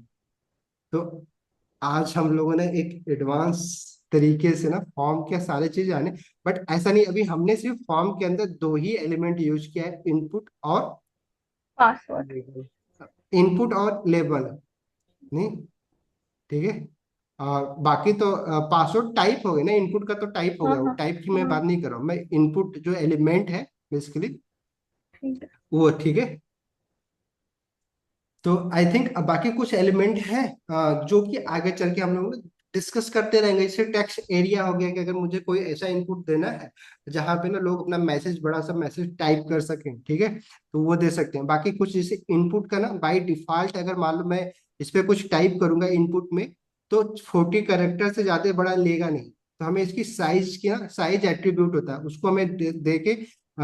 तो आज हम लोगों ने एक एडवांस तरीके से ना फॉर्म के सारे चीज जाने। बट ऐसा नहीं, अभी हमने सिर्फ फॉर्म के अंदर दो ही एलिमेंट यूज किया है, इनपुट और पासवर्ड। लेबल, नहीं, ठीक है। और बाकी तो पासवर्ड टाइप हो गया ना, इनपुट का तो टाइप हो हाँ गया, वो हाँ टाइप की मैं हाँ। बात नहीं कर रहा हूँ, मैं इनपुट जो एलिमेंट है बेसिकली ठीक है। वो, ठीक है। तो आई थिंक बाकी कुछ एलिमेंट है जो कि आगे चल के हम लोग डिस्कस करते रहेंगे। जैसे टेक्स्ट एरिया हो गया, कि अगर मुझे कोई ऐसा इनपुट देना है जहाँ पे ना लोग अपना मैसेज, बड़ा सा मैसेज टाइप कर सकें, ठीक है, तो वो दे सकते हैं। बाकी कुछ जैसे इनपुट का ना बाय डिफॉल्ट, अगर मान लो मैं इस पे कुछ टाइप करूंगा इनपुट में, तो 40 कैरेक्टर से ज्यादा बड़ा लेगा नहीं। तो हमें इसकी साइज की ना, साइज एट्रीब्यूट होता है, उसको हमें दे के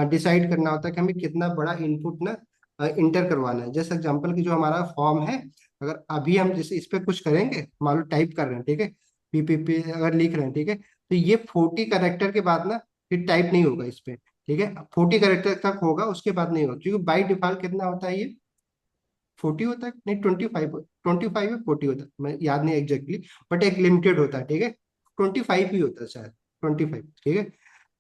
डिसाइड करना होता है कि हमें कितना बड़ा इनपुट ना इंटर करवाना है। जैसे एग्जांपल की जो हमारा फॉर्म है, अगर अभी हम जैसे इस पे कुछ करेंगे, मान लो टाइप कर रहे हैं, ठीक है, पीपीपी अगर लिख रहे हैं, ठीक है, तो ये 40 कैरेक्टर के बाद ना फिर टाइप नहीं होगा इस पे, ठीक है। 40 कैरेक्टर तक होगा, उसके बाद नहीं होगा, क्योंकि बाई डिफॉल्ट कितना होता है ये, 40 होता है, नहीं 25 है, 40 होता है, मैं याद नहीं एग्जैक्टली, बट एक लिमिटेड होता है, ठीक है, 25 ही होता है शायद, 25, ठीक है।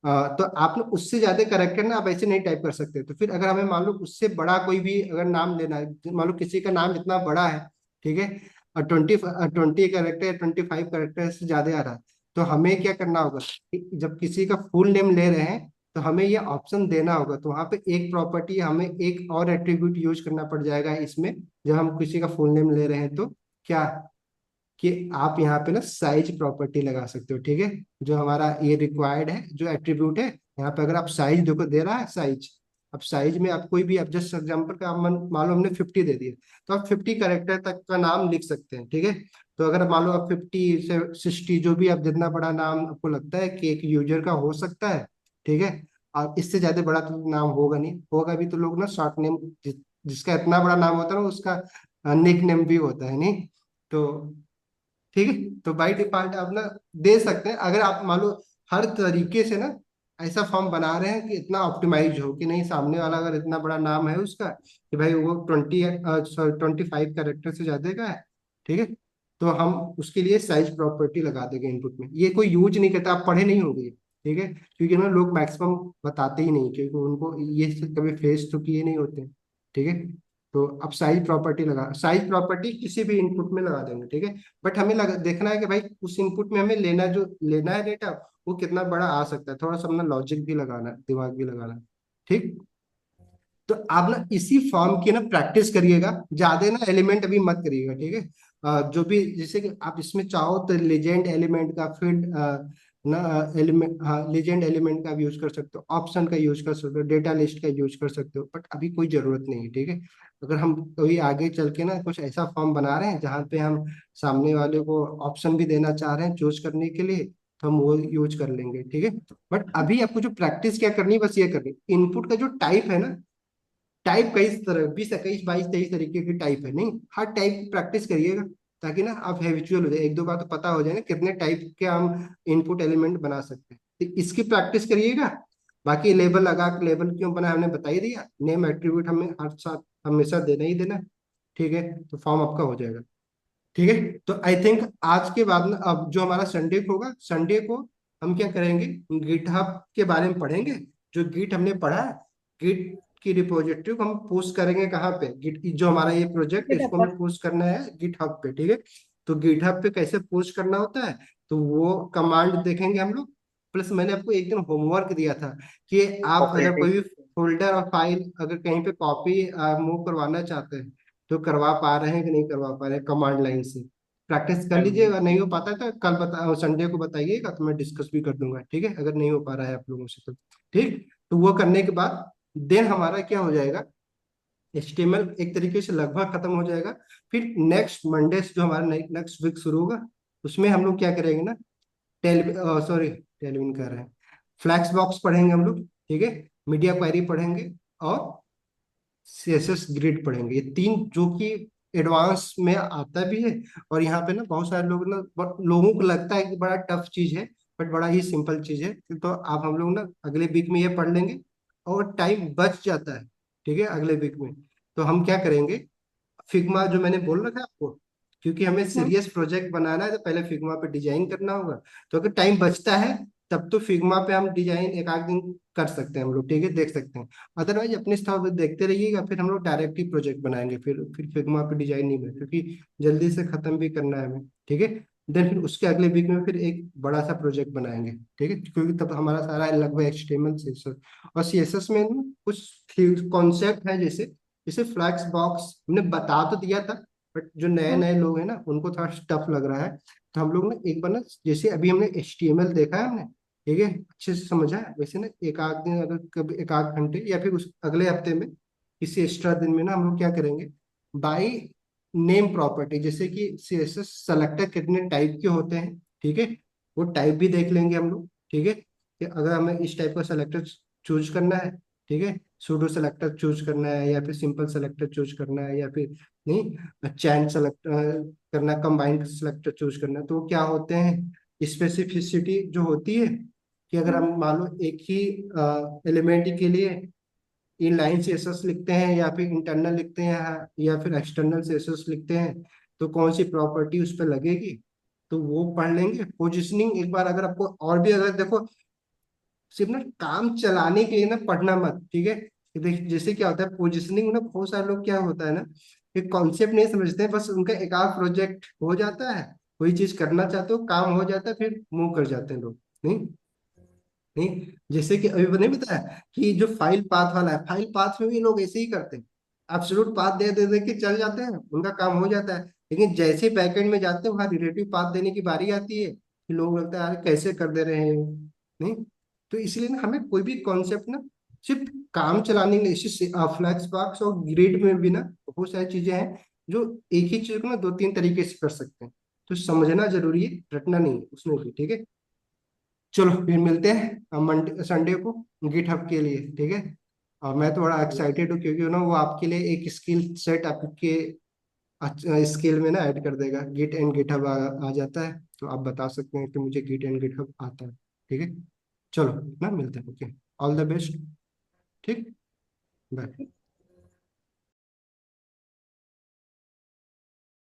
तो आप लोग उससे ज्यादा करेक्टर ना आप ऐसे नहीं टाइप कर सकते। तो फिर अगर हमें मान लो उससे बड़ा कोई भी अगर नाम लेना है, मान लो किसी का नाम इतना बड़ा है, ठीक है, और 20 कैरेक्टर, 25 कैरेक्टर से ज्यादा आ रहा है, तो हमें क्या करना होगा कि जब किसी का फुल नेम ले रहे हैं, तो हमें ये ऑप्शन देना होगा। तो वहां पे एक प्रॉपर्टी, हमें एक और एट्रीब्यूट यूज करना पड़ जाएगा इसमें, जब हम किसी का फुल नेम ले रहे हैं, तो क्या कि आप यहाँ पे ना साइज प्रॉपर्टी लगा सकते हो, ठीक है। जो हमारा ये रिक्वायर्ड है, जो एट्रीब्यूट है, यहाँ पे अगर आप साइज देखो दे रहा है साइज, अब साइज में आप कोई भी, अब जस्ट एग्जाम्पल का मान लो हमने 50 दे दिया, तो आप 50 कैरेक्टर तक का नाम लिख सकते हैं, ठीक है। तो अगर मान लो आप 50 से 60, जो भी आप जितना बड़ा नाम आपको लगता है कि एक यूजर का हो सकता है, ठीक है, और इससे ज्यादा बड़ा तो नाम होगा नहीं, होगा भी तो लोग ना शॉर्ट नेम, जिसका इतना बड़ा नाम होता है ना, उसका निक नेम भी होता है, नहीं। तो ठीक है, तो बाई डिफॉल्ट आप ना दे सकते हैं, अगर आप मान लो हर तरीके से ना ऐसा फॉर्म बना रहे हैं कि इतना ऑप्टिमाइज हो, कि नहीं सामने वाला अगर इतना बड़ा नाम है उसका, कि भाई वो 25 कैरेक्टर से ज्यादा का है, ठीक है, तो हम उसके लिए साइज प्रॉपर्टी लगा देंगे इनपुट में। ये कोई यूज नहीं करता, आप पढ़े नहीं होंगे, ठीक है, क्योंकि ना लोग मैक्सिमम बताते ही नहीं, क्योंकि उनको ये कभी फेस तो किए नहीं होते, ठीक है। तो अब साइज प्रॉपर्टी किसी भी इनपुट में लगा देंगे, ठीक है। बट हमें देखना है कि भाई उस इनपुट में हमें लेना है डेटा, वो कितना बड़ा आ सकता है, थोड़ा सा अपना लॉजिक भी लगाना है, दिमाग भी लगाना है, ठीक। तो आप ना इसी फॉर्म की ना प्रैक्टिस करिएगा, ज्यादा ना एलिमेंट अभी मत करिएगा, ठीक है। जो भी जैसे कि आप इसमें चाहो तो लेजेंड एलिमेंट का, फिर ना एलिमेंट, हाँ लीजेंड एलिमेंट का भी यूज कर सकते हो, ऑप्शन का यूज कर सकते हो, डेटा लिस्ट का यूज कर सकते हो, बट अभी कोई जरूरत नहीं है, ठीक है। अगर हम कभी आगे चल के ना कुछ ऐसा फॉर्म बना रहे हैं जहाँ पे हम सामने वाले को ऑप्शन भी देना चाह रहे हैं चूज करने के लिए, तो हम वो यूज कर लेंगे, ठीक है। बट अभी आपको जो प्रैक्टिस क्या करनी है, बस ये करनी, इनपुट का जो टाइप है ना, टाइप कई तरह, 20 21 22 23 तरीके की टाइप है, नहीं हर टाइप की प्रैक्टिस करिएगा, ताकि ना आप हैबिचुअल हो जाए, एक दो बार तो पता हो जाए ना कितने टाइप के हम इनपुट एलिमेंट बना सकते हैं, तो इसकी प्रैक्टिस करिएगा। बाकी लेबल लगा के, लेबल क्यों बना हमने बता ही दिया, नेम एट्रीब्यूट हमें हर साथ हमेशा देना ही देना है, ठीक है, तो फॉर्म आपका हो जाएगा, ठीक है। तो आई थिंक आज के बाद ना, अब जो हमारा संडे को होगा, संडे को हम क्या करेंगे, गिटहब के बारे में पढ़ेंगे। जो गिट हमने पढ़ा है, गिट की रिपोजिटरी को हम पोस्ट करेंगे कहाँ पे, गिट जो हमारा ये प्रोजेक्ट है GitHub इसको पर। हमें पोस्ट करना है गिटहब पे, ठीक है। तो गिटहब पे कैसे पोस्ट करना होता है, तो वो कमांड देखेंगे हम लोग। प्लस मैंने आपको एक दिन होमवर्क दिया था कि आप अगर ऑपरेटिंग कोई भी सिस्टम। फोल्डर और फाइल अगर कहीं पे कॉपी मूव करवाना चाहते हैं, तो करवा पा रहे हैं कि नहीं करवा पा रहे हैं कमांड लाइन से, प्रैक्टिस कर लीजिएगा। नहीं हो पाता है तो कल बता, संडे को बताइएगा, तो मैं डिस्कस भी कर दूंगा, ठीक है, अगर नहीं हो पा रहा है आप लोगों से तो, ठीक। तो वो करने के बाद देन हमारा क्या हो जाएगा, HTML एक तरीके से लगभग खत्म हो जाएगा। फिर नेक्स्ट मंडे से जो हमारा नेक्स्ट वीक शुरू होगा, उसमें हम लोग क्या करेंगे ना, टेलविन कर रहे हैं, फ्लैक्स बॉक्स पढ़ेंगे हम लोग, ठीक है, मीडिया क्वेरी पढ़ेंगे, और CSS ग्रिड पढ़ेंगे। ये तीन जो कि एडवांस में आता भी है, और यहाँ पे ना बहुत सारे लोग ना, लोगों को लगता है कि बड़ा टफ चीज है, बट बड़ा ही सिंपल चीज है। तो आप हम लोग ना अगले वीक में ये पढ़ लेंगे, और टाइम बच जाता है, ठीक है, अगले वीक में। तो हम क्या करेंगे, फिग्मा जो मैंने बोल रखा है आपको, क्योंकि हमें हम्म। सीरियस प्रोजेक्ट बनाना है तो पहले फिग्मा पे डिजाइन करना होगा। तो अगर टाइम बचता है तब तो फिग्मा पे हम डिजाइन एक आध दिन कर सकते हैं हम लोग, ठीक है, देख सकते हैं। अदरवाइज अपने स्टाफ देखते रहिएगा, फिर हम लोग डायरेक्ट ही प्रोजेक्ट बनाएंगे, फिर फिग्मा पे डिजाइन नहीं बने, क्योंकि जल्दी से खत्म भी करना है हमें, ठीक है। देन फिर उसके अगले वीक में फिर एक बड़ा सा प्रोजेक्ट बनाएंगे, ठीक है, क्योंकि तब हमारा सारा लगभग HTML CSS, और CSS में ना कुछ कॉन्सेप्ट है, जैसे जैसे फ्लैक्स बॉक्स हमने बता तो दिया था, बट जो नए हम्म। नए लोग हैं ना उनको थोड़ा टफ लग रहा है। तो हम लोग ना एक बार ना, जैसे अभी हमने HTML देखा है हमने, ठीक है, अच्छे से समझा है, वैसे ना एक आध दिन, अगर कभी एक आध घंटे या फिर उस अगले हफ्ते में किसी एक्स्ट्रा दिन में ना हम लोग क्या करेंगे, बाई नेम प्रॉपर्टी, जैसे कि CSS सेलेक्टर कितने टाइप के होते हैं, ठीक है, वो टाइप भी देख लेंगे हम लोग, ठीक है, कि अगर हमें इस टाइप का सेलेक्टर चूज करना है, ठीक है, सूडो सेलेक्टर चूज करना है, या फिर सिंपल सेलेक्टर चूज करना है, या फिर नहीं चैन सेलेक्ट करना है, कंबाइंड सेलेक्टर चूज करना है, तो वो क्या होते हैं, स्पेसिफिसिटी जो होती है, कि अगर हम्म। हम मान लो एक ही एलिमेंट के लिए इन लाइन CSS लिखते हैं, या फिर इंटरनल लिखते हैं, या फिर एक्सटर्नल CSS लिखते हैं, तो कौन सी प्रॉपर्टी उस पर लगेगी, तो वो पढ़ लेंगे। पोजिशनिंग एक बार अगर आपको, और भी अगर देखो, सिर्फ ना काम चलाने के लिए ना पढ़ना मत, ठीक है। कि देख जैसे क्या होता है पोजिशनिंग ना, बहुत सारे लोग क्या होता है ना, कि कॉन्सेप्ट नहीं समझते हैं, बस उनका एक आध प्रोजेक्ट हो जाता है, कोई चीज करना चाहते हो, काम हो जाता है, फिर मूव कर जाते हैं लोग, नहीं नहीं। जैसे कि अभी नहीं बताया कि जो फाइल पाथ वाला है, फाइल पाथ में भी लोग ऐसे ही करते हैं, एब्सोल्यूट पाथ दे दे दे के चल जाते हैं, उनका काम हो जाता है, लेकिन जैसे ही बैकएंड में जाते हैं वहाँ रिलेटिव पाथ देने की बारी आती है, कि लोग लगता है यार कैसे कर दे रहे हैं, नहीं। तो इसलिए ना हमें कोई भी कॉन्सेप्ट ना सिर्फ काम चलाने के लिए, फ्लैक्स बॉक्स और ग्रिड में भी ना बहुत सारी चीजें हैं जो एक ही चीज को ना दो तीन तरीके से कर सकते हैं, तो समझना जरूरी है, रटना नहीं है उसमें भी, ठीक है। चलो फिर मिलते हैं मंडे संडे को गिटहब के लिए, ठीक है। और मैं तो बड़ा एक्साइटेड हूँ, क्योंकि ना वो आपके लिए एक स्किल सेट आपके स्किल में ना ऐड कर देगा, गिट एंड गिटहब आ जाता है, तो आप बता सकते हैं कि मुझे गिट एंड गिटहब आता है, ठीक है। चलो ना मिलते हैं, ओके, ऑल द बेस्ट, ठीक, बाय।